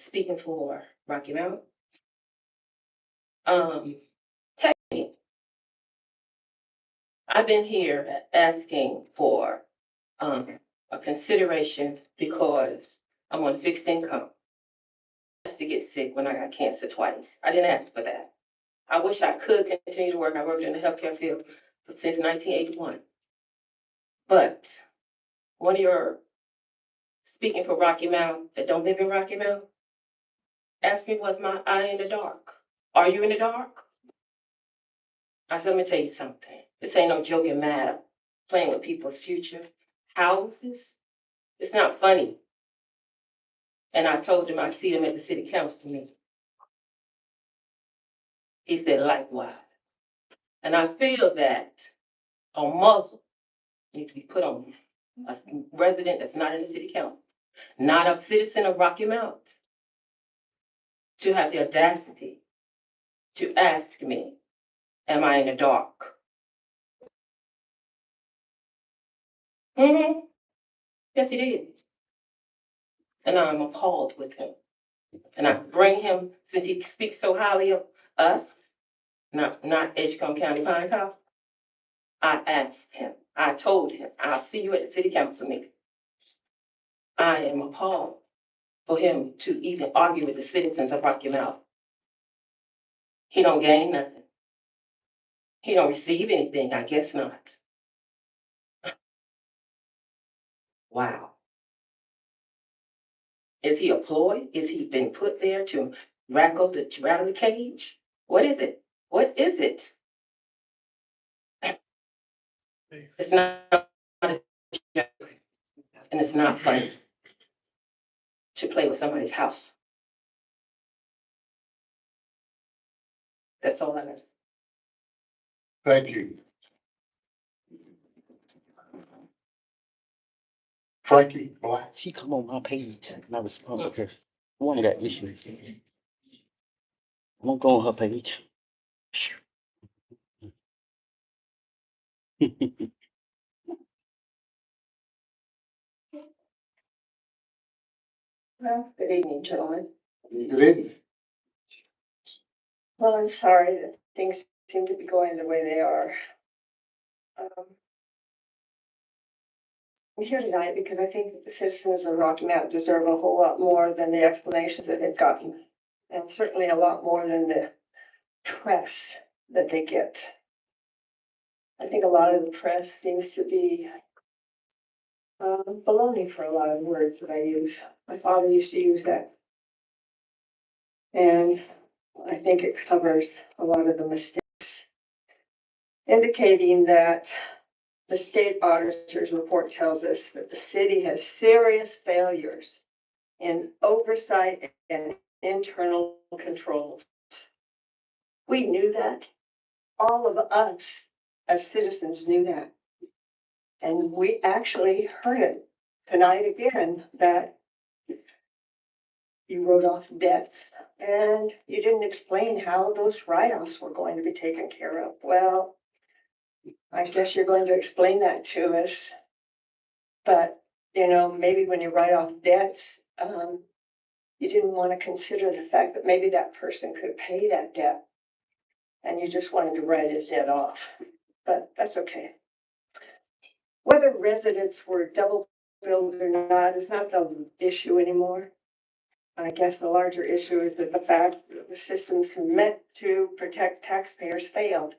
speaking for Rocky Mount. Text me. I've been here asking for a consideration because I'm on fixed income. I used to get sick when I got cancer twice. I didn't ask for that. I wish I could continue to work. I worked in the healthcare field since 1981. But one of your speaking for Rocky Mount that don't live in Rocky Mount asked me, was my eye in the dark? Are you in the dark? I said, let me tell you something. This ain't no joking matter. Playing with people's future. Houses. It's not funny. And I told him I'd see him at the city council meeting. He said, likewise. And I feel that a muzzle needs to be put on a resident that's not in the city council, not a citizen of Rocky Mount, to have the audacity to ask me, am I in the dark? Yes, he did. And I'm appalled with him. And I bring him, since he speaks so highly of us, not Edgecombe County Pine Top, I asked him, I told him, I'll see you at the city council meeting. I am appalled for him to even argue with the citizens of Rocky Mount. He don't gain nothing. He don't receive anything, I guess not. Wow. Is he a ploy? Is he been put there to rattle the cage? What is it? What is it? It's not a joke, and it's not funny to play with somebody's house. That's all I know. Thank you. Frankie Black. She come on my page and I respond to her. One got issues. I'm gonna go on her page. Well, good evening, gentlemen. Good evening. Well, I'm sorry that things seem to be going the way they are. I'm here tonight because I think that the citizens of Rocky Mount deserve a whole lot more than the explanations that they've gotten, and certainly a lot more than the press that they get. I think a lot of the press seems to be baloney for a lot of words that I use. My father used to use that. And I think it covers a lot of the mistakes, indicating that the state auditor's report tells us that the city has serious failures in oversight and internal controls. We knew that. All of us as citizens knew that. And we actually heard it tonight again, that you wrote off debts and you didn't explain how those write-offs were going to be taken care of. Well, I guess you're going to explain that to us. But, you know, maybe when you write off debts, you didn't want to consider the fact that maybe that person could pay that debt. And you just wanted to write his debt off. But that's okay. Whether residents were double billed or not is not the issue anymore. I guess the larger issue is that the fact that the systems meant to protect taxpayers failed.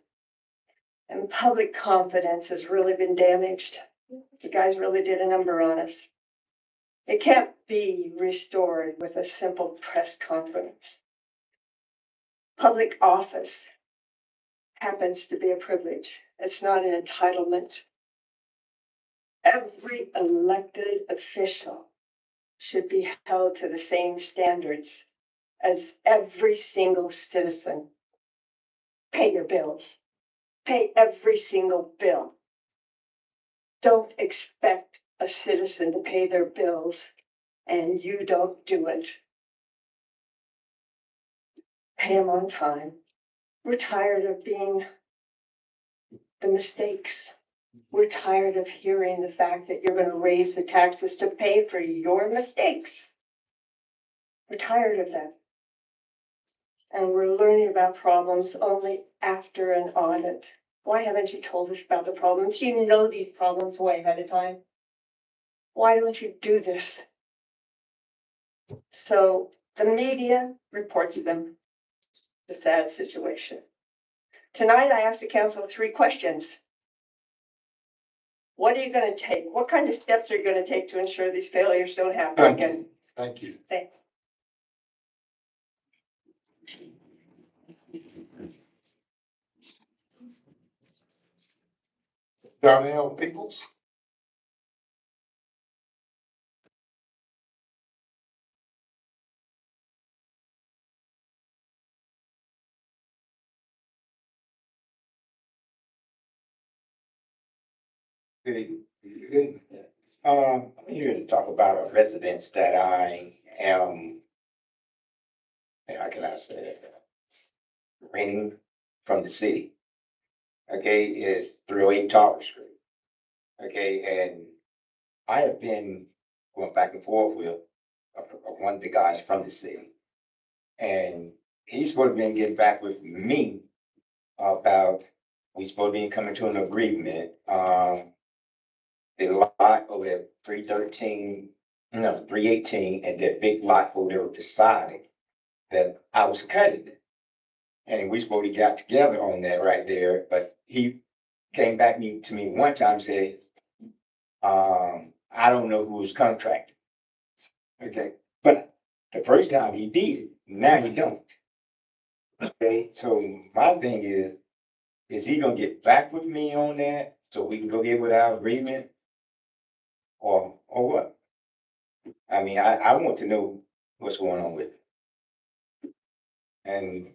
And public confidence has really been damaged. You guys really did a number on us. It can't be restored with a simple press conference. Public office happens to be a privilege. It's not an entitlement. Every elected official should be held to the same standards as every single citizen. Pay your bills. Pay every single bill. Don't expect a citizen to pay their bills and you don't do it. Pay them on time. We're tired of being the mistakes. We're tired of hearing the fact that you're going to raise the taxes to pay for your mistakes. We're tired of that. And we're learning about problems only after an audit. Why haven't you told us about the problems? You know these problems way ahead of time. Why don't you do this? So the media reports them. It's a sad situation. Tonight I asked the council 3 questions. What are you going to take? What kind of steps are you going to take to ensure these failures don't happen again? Thank you. Thanks. Darnell Peoples. Good evening. I'm here to talk about a residence that I am, how can I say it? Renting from the city. Okay, it's 308 Tower Street. Okay, and I have been going back and forth with one of the guys from the city. And he's supposed to be getting back with me about, we supposed to be coming to an agreement. The lot over there, 318, no, 318, and that big lot over there decided that I was cutting it. And we supposed to got together on that right there, but he came back to me one time and said, I don't know who was contracted. Okay, but the first time he did, now he don't. Okay, so my thing is he gonna get back with me on that? so we can go get with our agreement? Or what? I mean, I want to know what's going on with it. And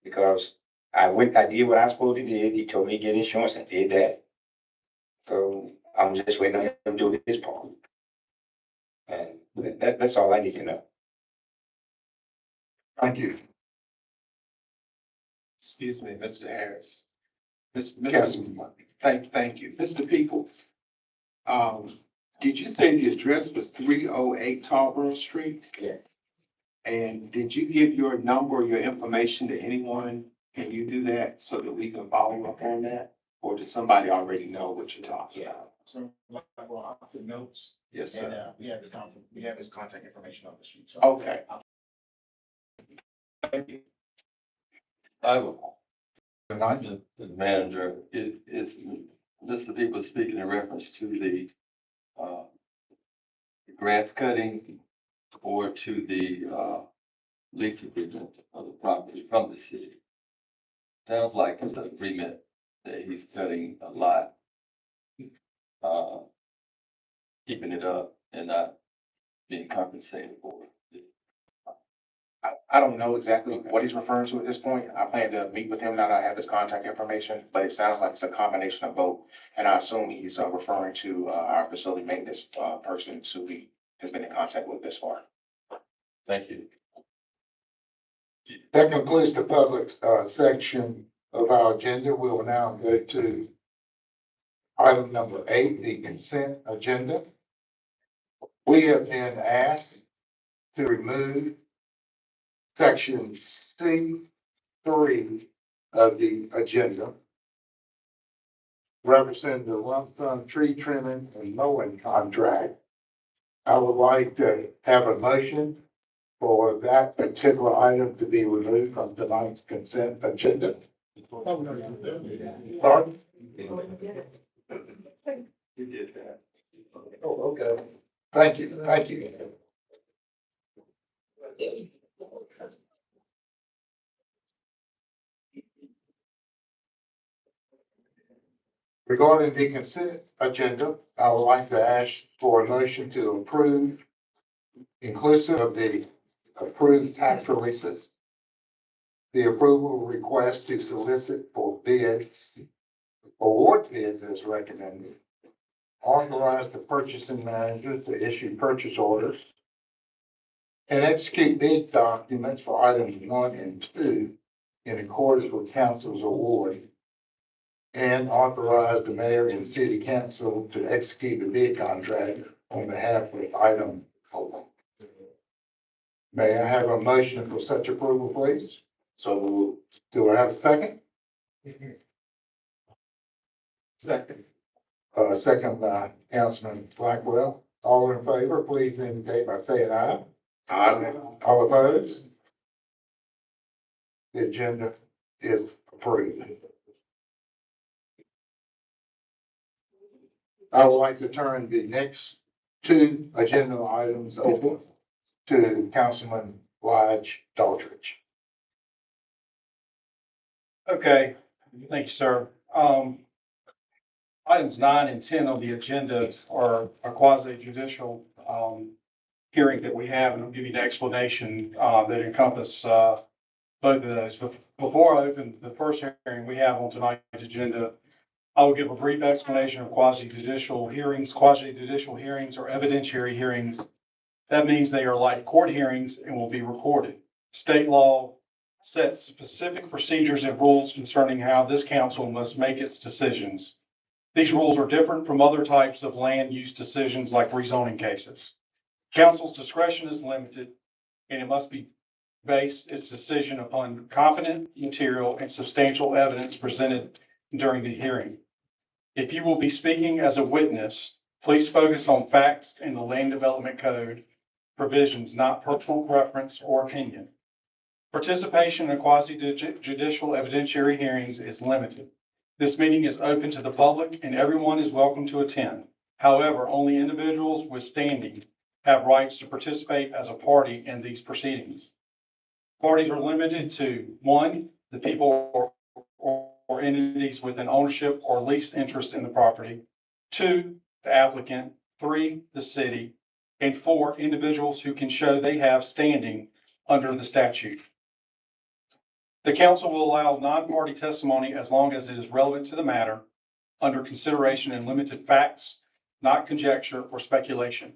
because I did what I was supposed to do. He told me to get insurance, I did that. So I'm just waiting on him to do his part. And that's all I need to know. Thank you. Excuse me, Mr. Harris. Yes. Thank you. Mr. Peoples. Did you say the address was 308 Tarboro Street? Yeah. And did you give your number or your information to anyone? Can you do that so that we can follow up on that? Or does somebody already know what you're talking about? So, well, I'll put notes. Yes, And, sir. we have his contact information on the sheet. So Okay. Thank you. The manager, Mr. People speaking in reference to the grass cutting or to the lease agreement of the property from the city. Sounds like it's an agreement that he's cutting a lot, keeping it up and not being compensated for it. I don't know exactly what he's referring to at this point. I plan to meet with him now that I have his contact information, but it sounds like it's a combination of both. And I assume he's referring to our facility maintenance person who he has been in contact with this far. Thank you. That concludes the public section of our agenda. We will now go to item number 8, the consent agenda. We have been asked to remove section C3 of the agenda, representing the lump sum tree trimming and mowing contract. I would like to have a motion for that particular item to be removed from tonight's consent agenda. Pardon? You did that. Oh, okay. Thank you, thank you. Regarding the consent agenda, I would like to ask for a motion to approve, inclusive of the approved tax releases, the approval request to solicit for bids, award bids as recommended, authorize the purchasing manager to issue purchase orders, and execute bid documents for items 1 and 2 in accordance with council's award, and authorize the mayor and city council to execute the bid contract on behalf of item 4. May I have a motion for such approval, please? So Do I have a second? Second. Second by Councilman Blackwell. All in favor, please indicate by saying aye. Aye. All opposed? The agenda is approved. I would like to turn the next 2 agenda items over to Councilman Lige Daltrich. Okay, thank you, sir. Items 9 and 10 on the agenda are a quasi judicial hearing that we have, and I'll give you the explanation that encompass both of those. Before I open the first hearing we have on tonight's agenda, I will give a brief explanation of quasi judicial hearings. Quasi judicial hearings are evidentiary hearings. That means they are like court hearings and will be recorded. State law sets specific procedures and rules concerning how this council must make its decisions. These rules are different from other types of land use decisions like rezoning cases. Council's discretion is limited, and it must be based its decision upon confident material and substantial evidence presented during the hearing. If you will be speaking as a witness, please focus on facts in the Land Development Code provisions, not personal preference or opinion. Participation in quasi-judicial evidentiary hearings is limited. This meeting is open to the public and everyone is welcome to attend. However, only individuals with standing have rights to participate as a party in these proceedings. Parties are limited to 1, the people or or entities with an ownership or leased interest in the property. 2, the applicant. 3, the city. And 4, individuals who can show they have standing under the statute. The council will allow non-party testimony as long as it is relevant to the matter, under consideration and limited facts, not conjecture or speculation.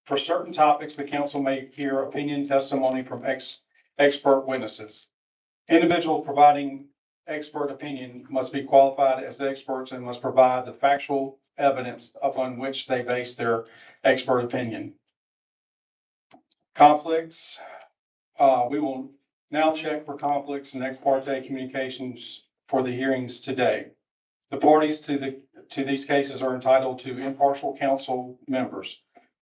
For certain topics, the council may hear opinion testimony from expert witnesses. Individuals providing expert opinion must be qualified as experts and must provide the factual evidence upon which they base their expert opinion. Conflicts, we will now check for conflicts and ex parte communications for the hearings today. The parties to these cases are entitled to impartial council members.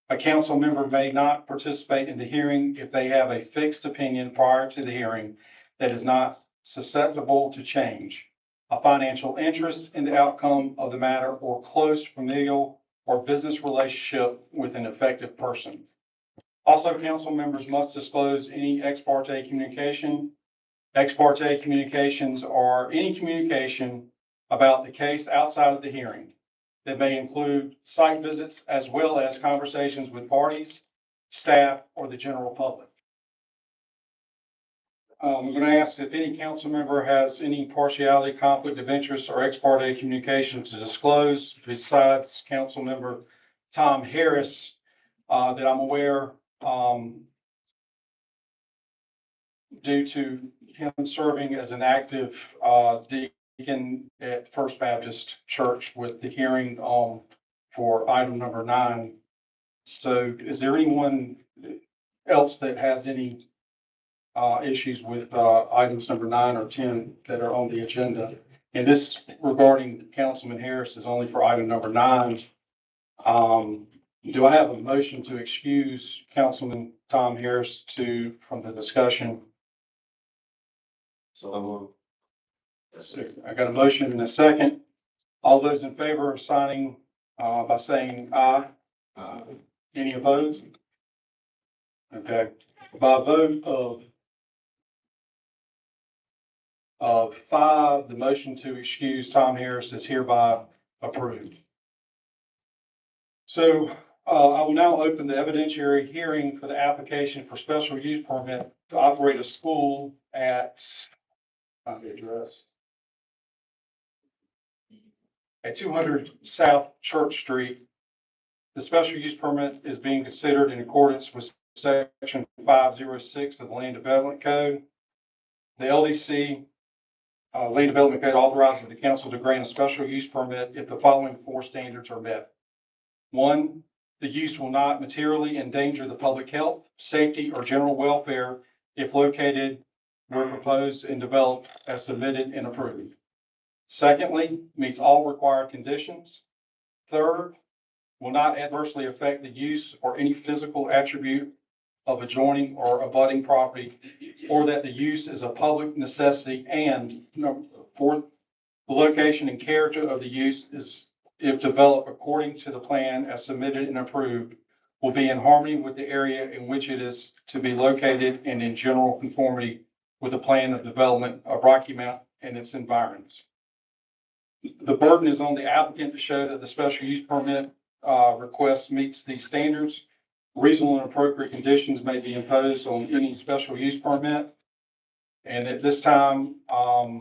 A council member may not participate in the hearing if they have a fixed opinion prior to the hearing that is not susceptible to change, a financial interest in the outcome of the matter, or close familial or business relationship with an affected person. Also, council members must disclose any ex parte communication. Ex parte communications are any communication about the case outside of the hearing that may include site visits as well as conversations with parties, staff, or the general public. I'm going to ask if any council member has any partiality, conflict of interest, or ex parte communication to disclose besides council member Tom Harris, that I'm aware, due to him serving as an active deacon at First Baptist Church with the hearing for item number 9. So is there anyone else that has any issues with items number 9 or 10 that are on the agenda? And this regarding Councilman Harris is only for item number 9. Do I have a motion to excuse Councilman Tom Harris from the discussion? So I got a motion and a second. All those in favor of signing by saying aye. Any opposed? Okay. By a vote of 5, the motion to excuse Tom Harris is hereby approved. So I will now open the evidentiary hearing for the application for special use permit to operate a school at, find the address, at 200 South Church Street. The special use permit is being considered in accordance with section 506 of the Land Development Code. The LDC Land Development Code authorizes the council to grant a special use permit if the following 4 standards are met. 1, the use will not materially endanger the public health, safety, or general welfare if located where proposed and developed as submitted and approved. Secondly, meets all required conditions. 3rd, will not adversely affect the use or any physical attribute of adjoining or abutting property, or that the use is a public necessity. And 4th, the location and character of the use is, if developed according to the plan as submitted and approved, will be in harmony with the area in which it is to be located and in general conformity with the plan of development of Rocky Mount and its environs. The burden is on the applicant to show that the special use permit request meets these standards. Reasonable and appropriate conditions may be imposed on any special use permit. And at this time, I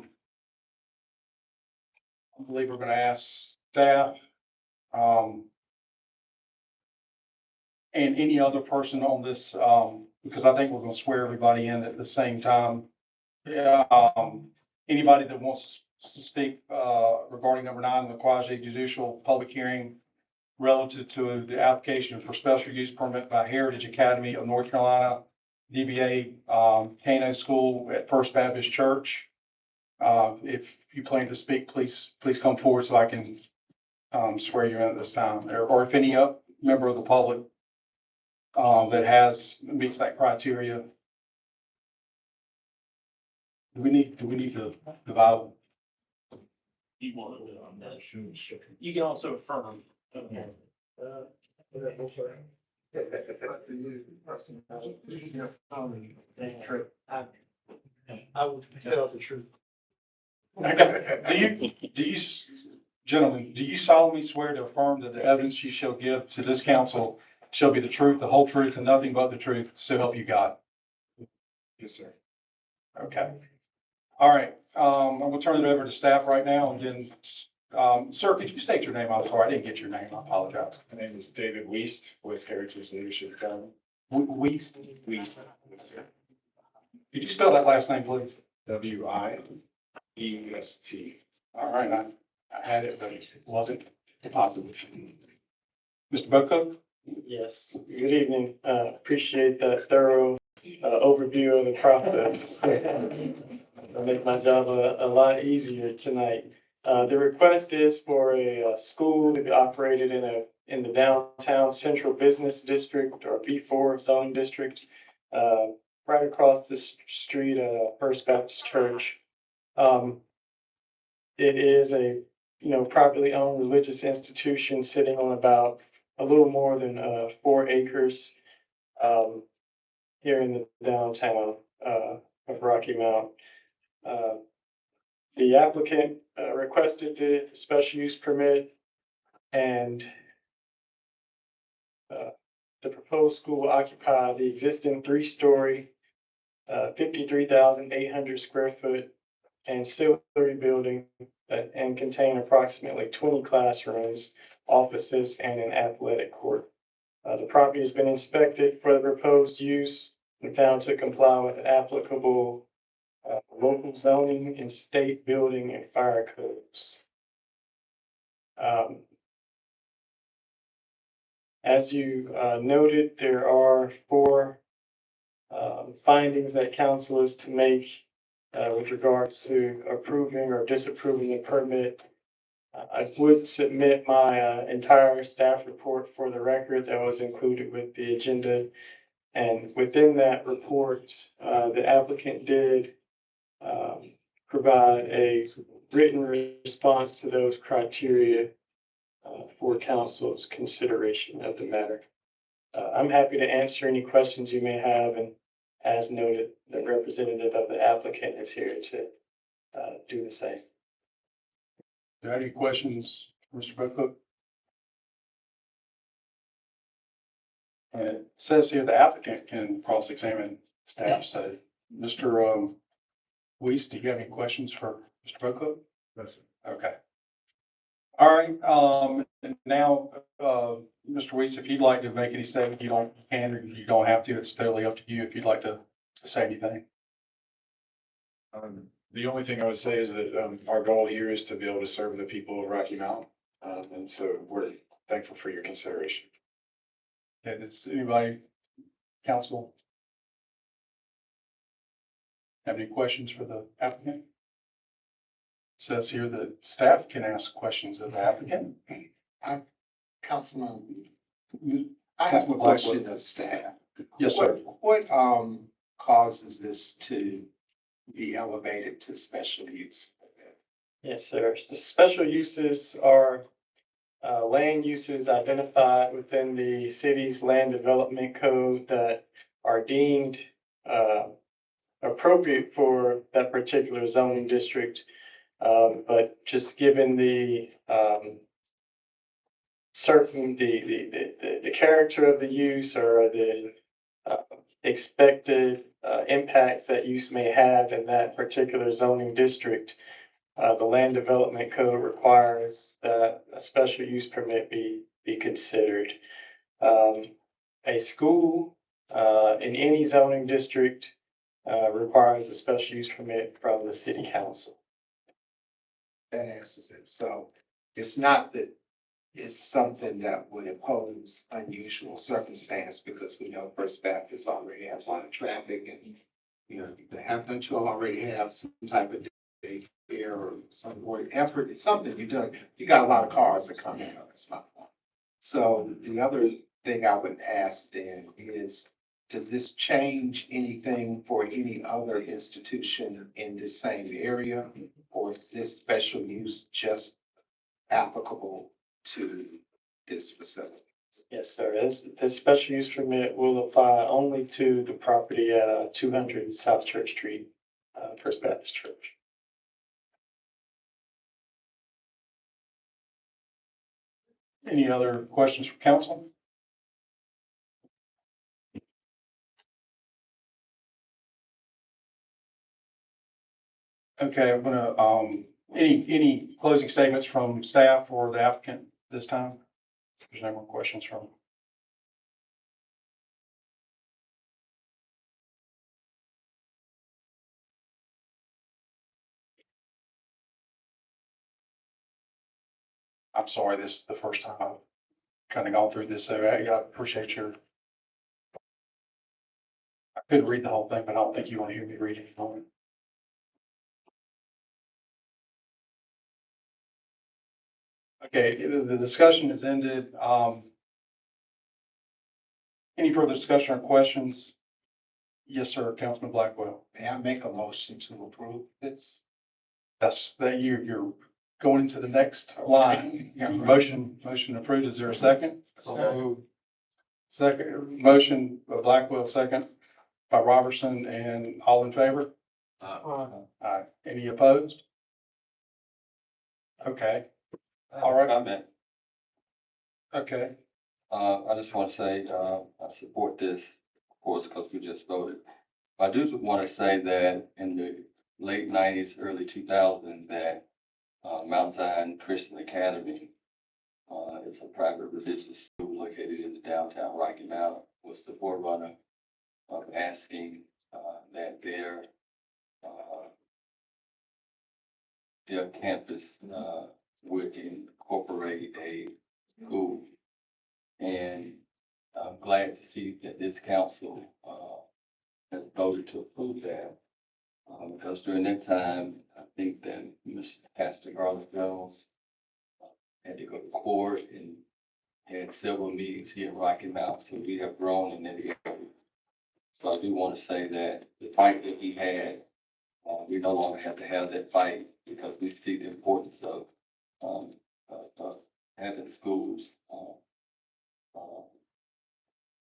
believe we're going to ask staff and any other person on this, because I think we're going to swear everybody in at the same time. Anybody that wants to speak regarding number 9, the quasi judicial public hearing relative to the application for special use permit by Heritage Academy of North Carolina, DBA Kano School at First Baptist Church. If you plan to speak, please come forward so I can swear you in at this time. Or if any member of the public that meets that criteria. Do we need to divide? You want to do on that? You can also affirm. I will tell the truth. Gentlemen, do you solemnly swear to affirm that the evidence you shall give to this council shall be the truth, the whole truth, and nothing but the truth, so help you God? Yes, sir. Okay. All right, I'm gonna turn it over to staff right now, and then, sir, could you state your name? I'm sorry, I didn't get your name. I apologize. My name is David Weist with Heritage Leadership Academy. Weist? Weist. Could you spell that last name, please? WIEST. All right, I had it, but it wasn't positive. Mr. Boco? Yes, good evening. Appreciate that thorough overview of the process. It'll make my job a lot easier tonight. The request is for a school to be operated in the downtown central business district or B4 zone district, right across the street, First Baptist Church. It is a, privately owned religious institution sitting on about a little more than 4 acres here in the downtown of Rocky Mount. The applicant requested the special use permit, and the proposed school will occupy the existing 3-story, 53,800 square foot ancillary building and contain approximately 20 classrooms, offices, and an athletic court. The property has been inspected for the proposed use and found to comply with applicable local zoning and state building and fire codes. As you noted, there are 4 findings that council is to make with regards to approving or disapproving a permit. I would submit my entire staff report for the record that was included with the agenda. And within that report, the applicant did provide a written response to those criteria for council's consideration of the matter. I'm happy to answer any questions you may have, and as noted, the representative of the applicant is here to do the same. Do you have any questions, Mr. Boco? And it says here the applicant can cross-examine staff, so Mr. Weiss, do you have any questions for Mr. Boco? Yes, sir. Okay. All right, and now, Mr. Weiss, if you'd like to make any statement, you can or you don't have to. It's totally up to you if you'd like to say anything. The only thing I would say is that our goal here is to be able to serve the people of Rocky Mount. And so we're thankful for your consideration. Okay, does anybody, council, have any questions for the applicant? It says here that staff can ask questions of the applicant. Councilman, I have a Councilman question Blackwood. of staff. Yes, sir. What causes this to be elevated to special use? Yes, sir. So special uses are land uses identified within the city's land development code that are deemed appropriate for that particular zoning district. But just given the certain the character of the use or the expected impacts that use may have in that particular zoning district, the land development code requires that a special use permit be considered. A school in any zoning district requires a special use permit from the city council. That answers it. So it's not that it's something that would impose unusual circumstance because we know First Baptist already has a lot of traffic and, don't you already have some type of day fair or some more effort? It's something you got a lot of cars that come in. That's my point. So the other thing I would ask then is, does this change anything for any other institution in this same area? Or is this special use just applicable to this facility? Yes, sir. This special use permit will apply only to the property at 200 South Church Street, First Baptist Church. Any other questions from council? Okay, I'm gonna, any closing statements from staff or the applicant this time? If there's no more questions from. I'm sorry, this is the first time I've kind of gone through this, so I appreciate your. I couldn't read the whole thing, but I don't think you want to hear me read it. Okay, the discussion is ended. Any further discussion or questions? Yes, sir, Councilman Blackwell. May I make a motion to approve this? That's that you're going into the next line. Motion approved. Is there a second? Second, motion by Blackwell, second by Robertson, and all in favor? Aye. Any opposed? Okay. All right. Comment. Okay. I just want to say, I support this, of course, because we just voted. I do want to say that in the late nineties, early 2000s, that Mount Zion Christian Academy is a private religious school located in the downtown Rocky Mount, was the forerunner of asking that their campus would incorporate a school. And I'm glad to see that this council has voted to approve that. Because during that time, I think that Mr. Pastor Garland Jones had to go to court and had several meetings here in Rocky Mount. So we have grown in that area. So I do want to say that the fight that he had, we no longer have to have that fight because we see the importance of having schools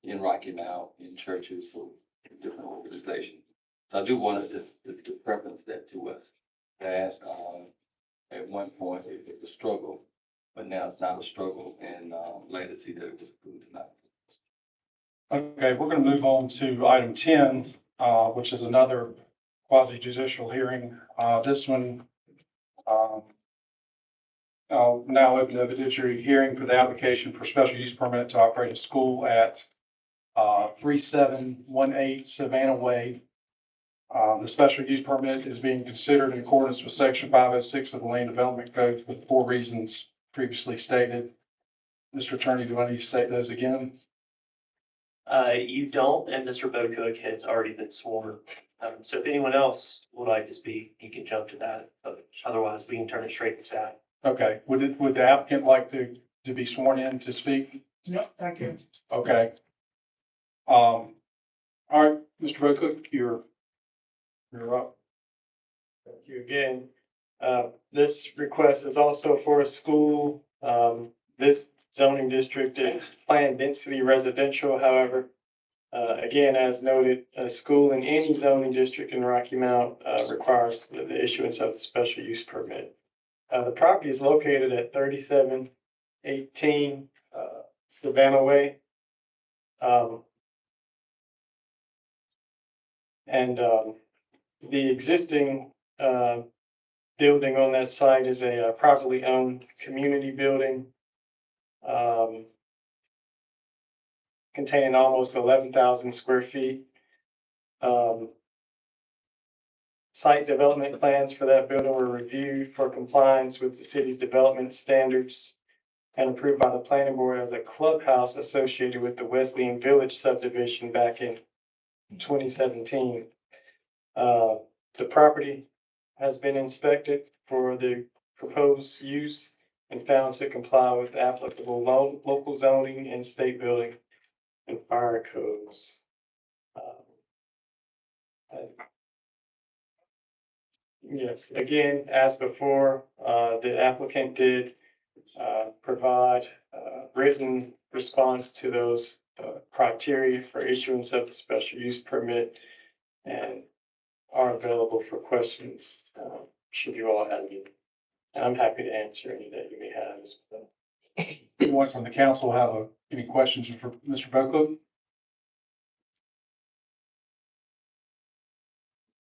in Rocky Mount, in churches, or in different organizations. So I do want to just preference that to us, that at one point it was a struggle, but now it's not a struggle, and glad to see that it was approved tonight. Okay, we're going to move on to item 10, which is another quasi judicial hearing. This one, I'll now open the evidentiary hearing for the application for special use permit to operate a school at 3718 Savannah Way. The special use permit is being considered in accordance with section 506 of the Land Development Code for the 4 reasons previously stated. Mr. Attorney, do I need to state those again? You don't, and Mr. Bocook has already been sworn. So if anyone else would like to speak, you can jump to that, but otherwise we can turn it straight to staff. Okay, would the applicant like to be sworn in to speak? No, thank you. Okay. All right, Mr. Bocook, you're up. Thank you again. This request is also for a school. This zoning district is planned density residential, however. Again, as noted, a school in any zoning district in Rocky Mount requires the issuance of the special use permit. The property is located at 3718 Savannah Way. The existing building on that site is a privately owned community building containing almost 11,000 square feet. Site development plans for that building were reviewed for compliance with the city's development standards and approved by the planning board as a clubhouse associated with the Wesleyan Village subdivision back in 2017. The property has been inspected for the proposed use and found to comply with applicable local zoning and state building and fire codes. Yes, again, as before, the applicant did provide written response to those criteria for issuance of the special use permit and are available for questions should you all have any. I'm happy to answer any that you may have as well. anyone from the council have any questions for Mr. Boco?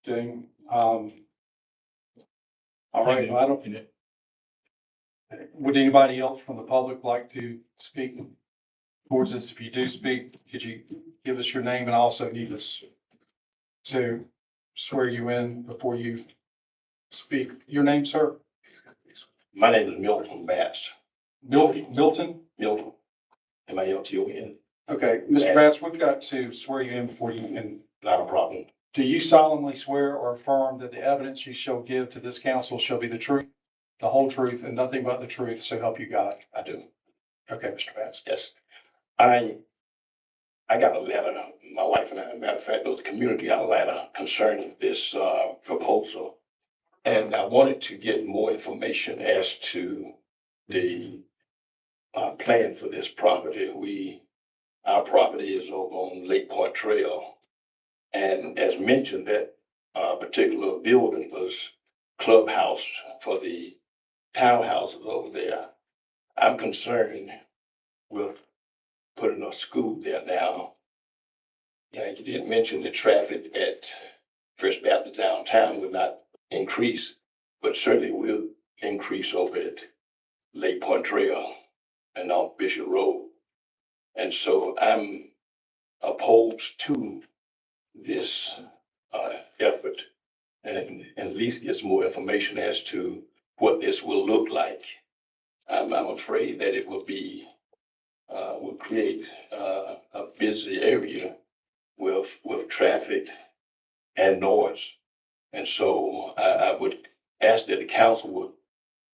Doing, all right, well, I don't. Would anybody else from the public like to speak towards this? If you do speak, could you give us your name and also need us to swear you in before you speak? Your name, sir? My name is Milton Bass. Milton? Milton. M-I-L-T-O-N. Okay, Mr. Bass, we've got to swear you in before you can. Not a problem. Do you solemnly swear or affirm that the evidence you shall give to this council shall be the truth, the whole truth, and nothing but the truth, so help you God? I do. Okay, Mr. Bass. Yes. I got a letter, my wife and I, as a matter of fact, those community got a letter concerning this, proposal. And I wanted to get more information as to the, plan for this property. Our property is over on Lake Point Trail. And as mentioned, that, particular building was clubhouse for the townhouses over there. I'm concerned with putting a school there now. Yeah, you didn't mention the traffic at First Baptist downtown will not increase, but certainly will increase over at Lake Point Trail and off Bishop Road. And so I'm opposed to this effort and at least get some more information as to what this will look like. I'm afraid that it will be will create a busy area with traffic and noise. And so I would ask that the council would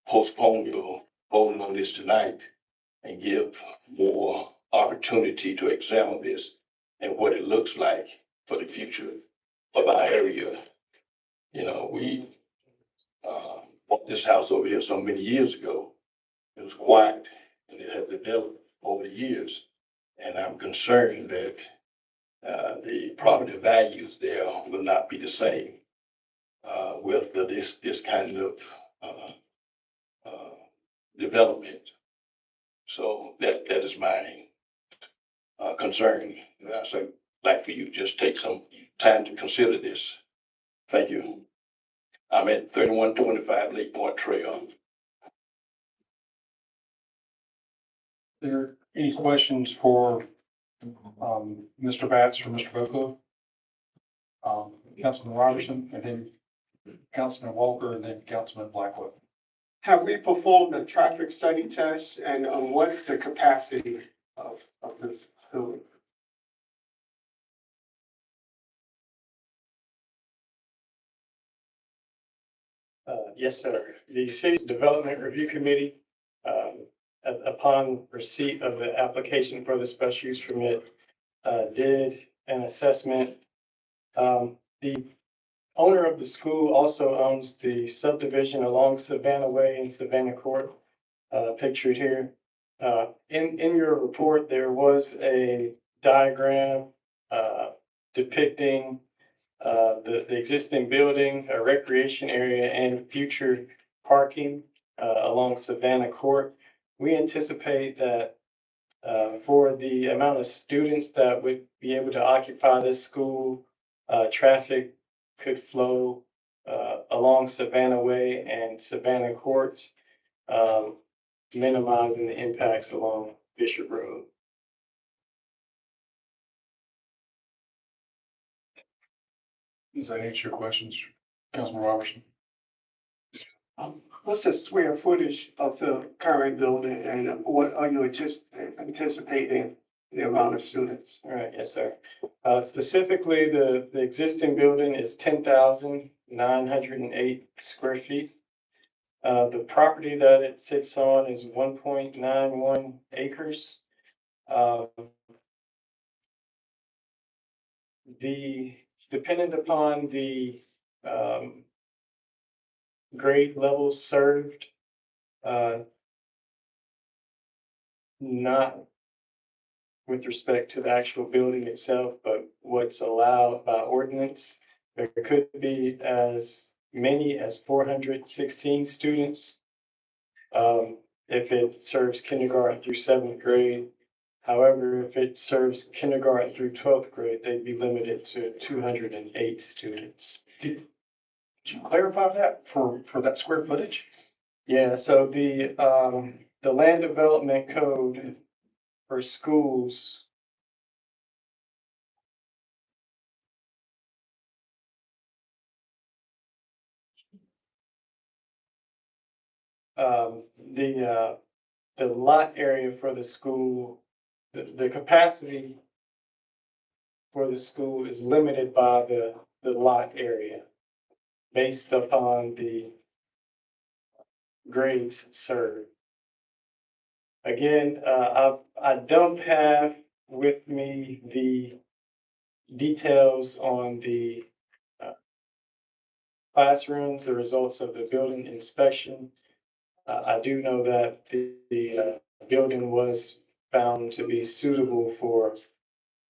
postpone your voting on this tonight and give more opportunity to examine this and what it looks like for the future of our area. You know, we bought this house over here so many years ago. It was quiet and it has developed over the years. And I'm concerned that the property values there will not be the same with this kind of development. So that is my concern. And I say, like for you, just take some time to consider this. Thank you. I'm at 3125 Lake Point Trail. There any questions for Mr. Batts or Mr. Boco? Councilman Robertson, and then Councilman Walker, and then Councilman Blackwood. Have we performed a traffic study test, and what's the capacity of this building? Yes, sir. The city's development review committee, upon receipt of the application for the special use permit, did an assessment. The owner of the school also owns the subdivision along Savannah Way and Savannah Court, pictured here. In your report, there was a diagram depicting the existing building, a recreation area, and future parking along Savannah Court. We anticipate that for the amount of students that would be able to occupy this school, traffic could flow along Savannah Way and Savannah Court, minimizing the impacts along Bishop Road. Does that answer your questions, Councilman Robertson? What's the square footage of the current building, and what are you anticipating the amount of students? All right, yes, sir. Specifically, the existing building is 10,908 square feet. The property that it sits on is 1.91 acres. Dependent upon the grade levels served, not with respect to the actual building itself, but what's allowed by ordinance, there could be as many as 416 students. if it serves kindergarten through seventh grade. However, if it serves kindergarten through 12th grade, they'd be limited to 208 students. Could you clarify that for that square footage? Yeah, so the land development code for schools. Um, the lot area for the school, the capacity for the school is limited by the lot area based upon the grades served. Again, I don't have with me the details on the classrooms, the results of the building inspection. I do know that the building was found to be suitable for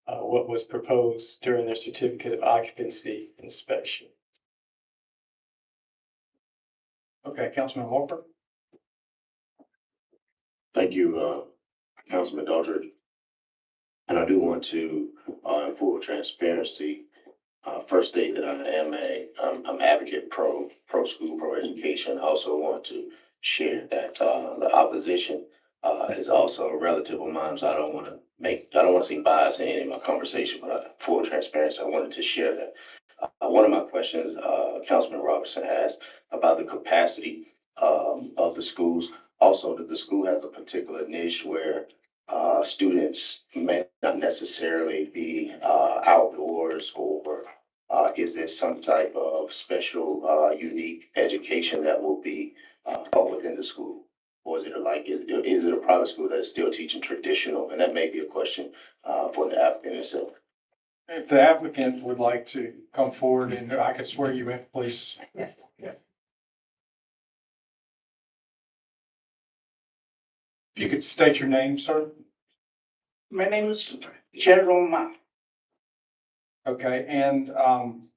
what was proposed during their certificate of occupancy inspection. Okay, Councilman Walker. Thank you, Councilman Doddridge. And I do want to, in full transparency, first state that I'm advocate pro school, pro education. I also want to share that, the opposition, is also a relative of mine, so I don't want to seem biased in any of my conversation, but full transparency, I wanted to share that. One of my questions, Councilman Robertson asked about the capacity, of the schools. Also, that the school has a particular niche where students may not necessarily be outdoors, or is there some type of special unique education that will be taught within the school? Or is it a private school that is still teaching traditional? And that may be a question for the applicant itself. If the applicant would like to come forward and I could swear you in, please. Yes. Yeah. If you could state your name, sir. My name is Jerome Ma. Okay, and I'm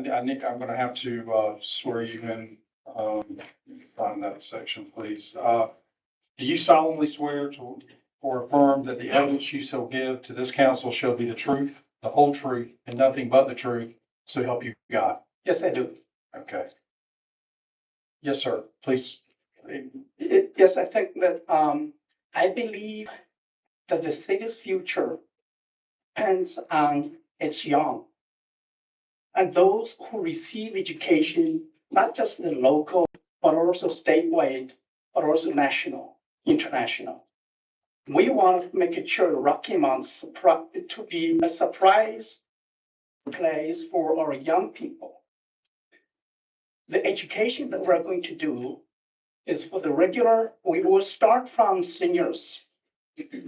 gonna have to swear you in, find that section, please. Do you solemnly swear to or affirm that the evidence you shall give to this council shall be the truth, the whole truth, and nothing but the truth, so help you God? Yes, I do. Okay. Yes, sir, please. Yes, I think that, I believe that the city's future depends on its young. And those who receive education, not just the local, but also statewide, but also national, international. We want to make sure Rocky Mount to be a surprise place for our young people. The education that we're going to do is for the regular, we will start from seniors.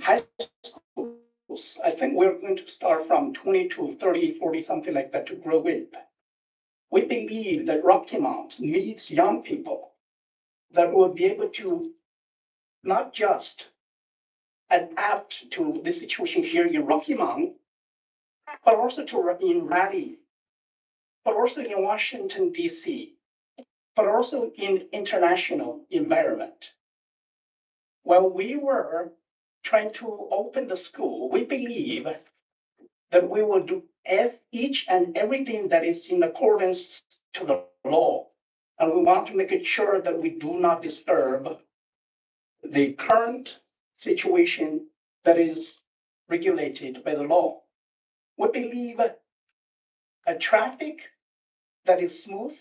High schools, I think we're going to start from 20 to 30, 40, something like that to grow with. We believe that Rocky Mount needs young people that will be able to not just adapt to the situation here in Rocky Mount, but also in Raleigh, but also in Washington, DC, but also in international environment. While we were trying to open the school, we believe that we will do each and everything that is in accordance to the law. And we want to make sure that we do not disturb the current situation that is regulated by the law. We believe a traffic that is smooth,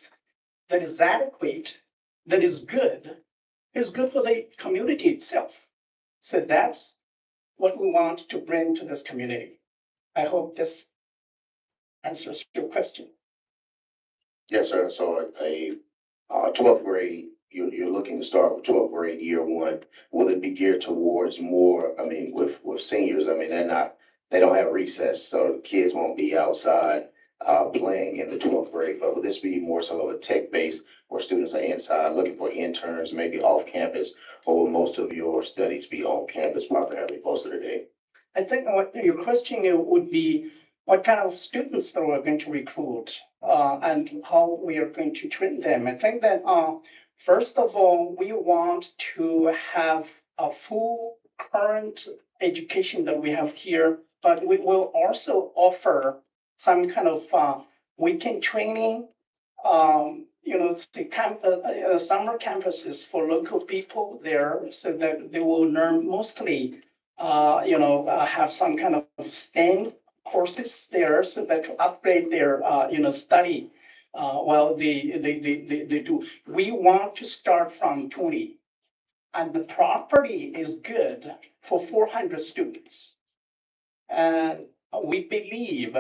that is adequate, that is good for the community itself. So that's what we want to bring to this community. I hope this answers your question. Yes, sir. So a 12th grade, you're looking to start with 12th grade year one. Will it be geared towards more, with seniors? They don't have recess, so the kids won't be outside playing in the 12th grade. But will this be more so of a tech base where students are inside looking for interns, maybe off campus, or will most of your studies be on campus primarily most of the day? I think what your question would be what kind of students that we're going to recruit and how we are going to train them. I think that First of all, we want to have a full current education that we have here, but we will also offer some kind of weekend training, the summer campuses for local people there so that they will learn mostly, have some kind of STEM courses there so that to upgrade their, study while they do. We want to start from 20. And the property is good for 400 students. And we believe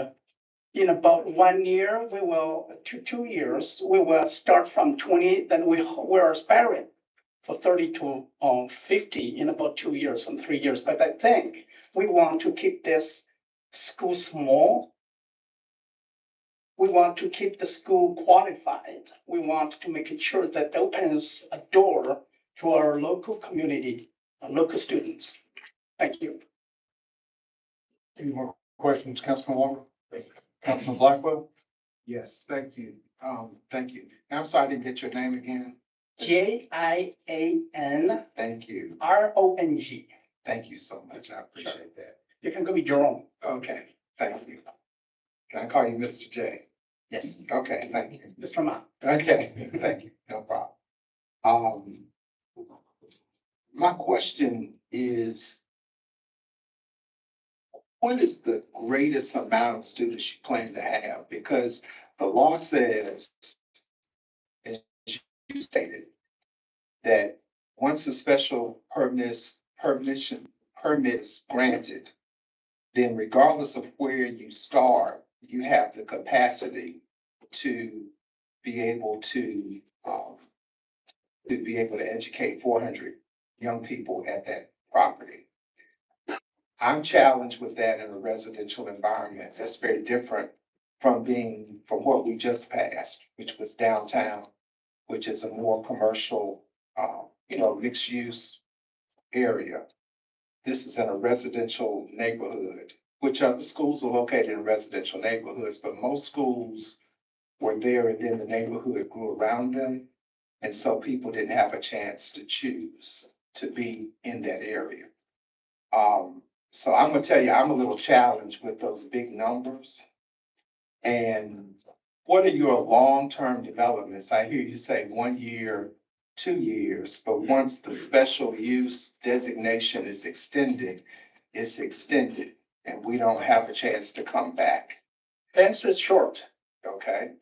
in about 1 year, we will, to 2 years, we will start from 20, then we are aspiring for 30 to 50 in about 2 years and 3 years. But I think we want to keep this school small. We want to keep the school qualified. We want to make sure that opens a door to our local community, local students. Thank you. Any more questions, Councilman Walker? Councilman Blackwell? Yes, thank you. Thank you. I'm sorry, I didn't get your name again. JIAN. Thank you. RONG. Thank you so much. I appreciate that. You can call me Jerome. Okay, thank you. Can I call you Mr. J? Yes. Okay, thank you. Mr. Ma. Okay, thank you. No problem. My question is, what is the greatest amount of students you plan to have? Because the law says, as you stated, that once a special permit is granted, then regardless of where you start, you have the capacity to be able to educate 400 young people at that property. I'm challenged with that in a residential environment. That's very different from what we just passed, which was downtown, which is a more commercial, mixed use area. This is in a residential neighborhood, which other schools are located in residential neighborhoods, but most schools were there and then the neighborhood grew around them. And so people didn't have a chance to choose to be in that area. So I'm gonna tell you, I'm a little challenged with those big numbers. And what are your long-term developments? I hear you say 1 year, 2 years, but once the special use designation is extended, it's extended, and we don't have a chance to come back. The answer is short. Okay,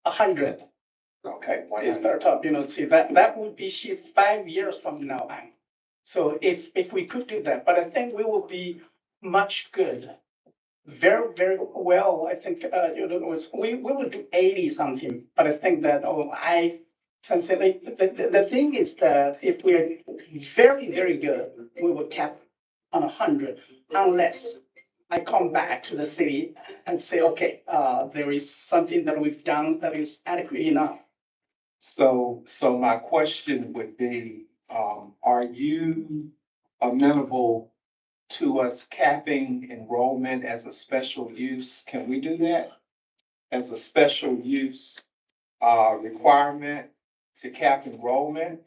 100 okay. is our top, see, that would be shift 5 years from now on. So if we could do that, but I think we will be much good. Very, very well. I think, we will do 80 something, but I think that, something like, the thing is that if we're very, very good, we will cap on 100 unless I come back to the city and say, okay, there is something that we've done that is adequate enough. So my question would be, are you amenable to us capping enrollment as a special use? Can we do that? As a special use, requirement to cap enrollment?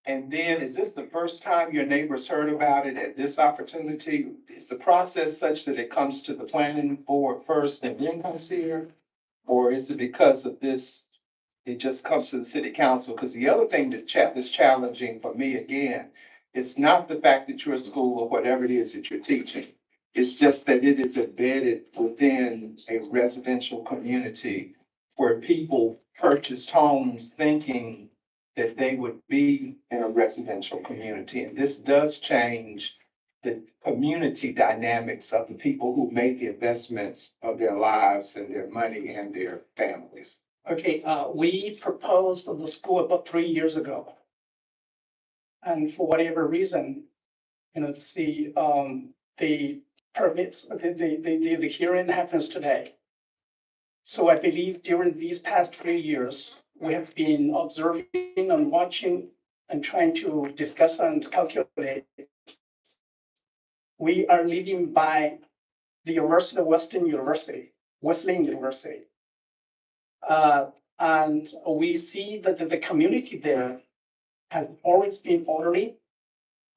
And then is this the first time your neighbors heard about it at this opportunity? Is the process such that it comes to the planning board first and then comes here? Or is it because of this, it just comes to the city council? Because the other thing that's challenging for me again, it's not the fact that you're a school or whatever it is that you're teaching. It's just that it is embedded within a residential community where people purchased homes thinking that they would be in a residential community. And this does change the community dynamics of the people who made the investments of their lives and their money and their families. Okay, we proposed the school about 3 years ago. And for whatever reason, the permits, the hearing happens today. So I believe during these past 3 years, we have been observing and watching and trying to discuss and calculate. We are living by the University of Wesleyan University. And we see that the community there has always been orderly.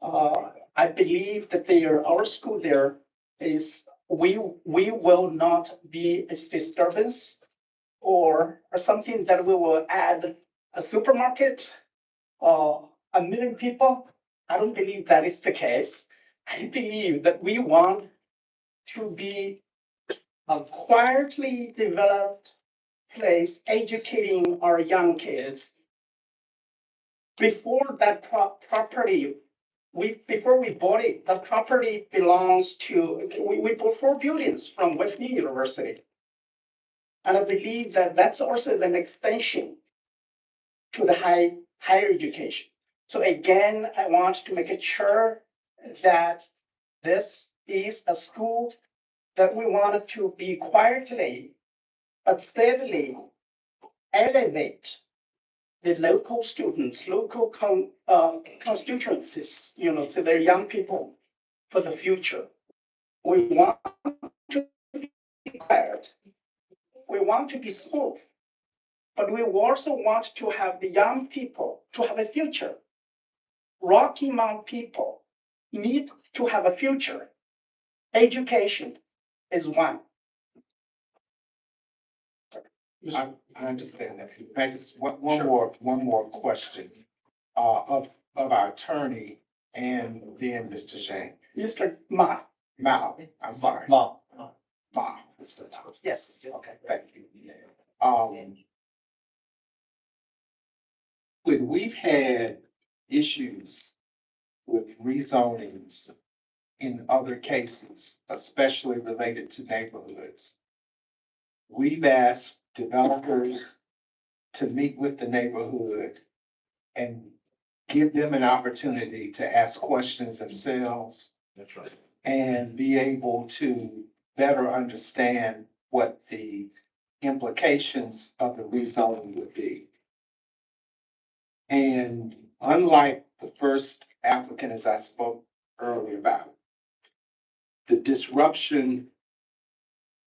I believe that our school there is, we will not be a disturbance or something that we will add a supermarket or 1 million people. I don't believe that is the case. I believe that we want to be a quietly developed place educating our young kids. Before that property, before we bought it, the property belongs to, we bought 4 buildings from Wesleyan University. And I believe that that's also an extension to the higher education. So again, I want to make it sure that this is a school that we wanted to be quietly but steadily elevate the local students, local constituencies, so they're young people for the future. We want to be quiet. We want to be smooth, but we also want to have the young people to have a future. Rocky Mount people need to have a future. Education is one. I understand that. I just, one more question, of our attorney and then Mr. Shane. Mr. Ma. Mao, I'm sorry. Ma. Mr. Mao. Yes. Okay, thank you. When we've had issues with rezonings in other cases, especially related to neighborhoods, we've asked developers to meet with the neighborhood and give them an opportunity to ask questions themselves. That's right. And be able to better understand what the implications of the rezoning would be. And unlike the first applicant, as I spoke earlier about, the disruption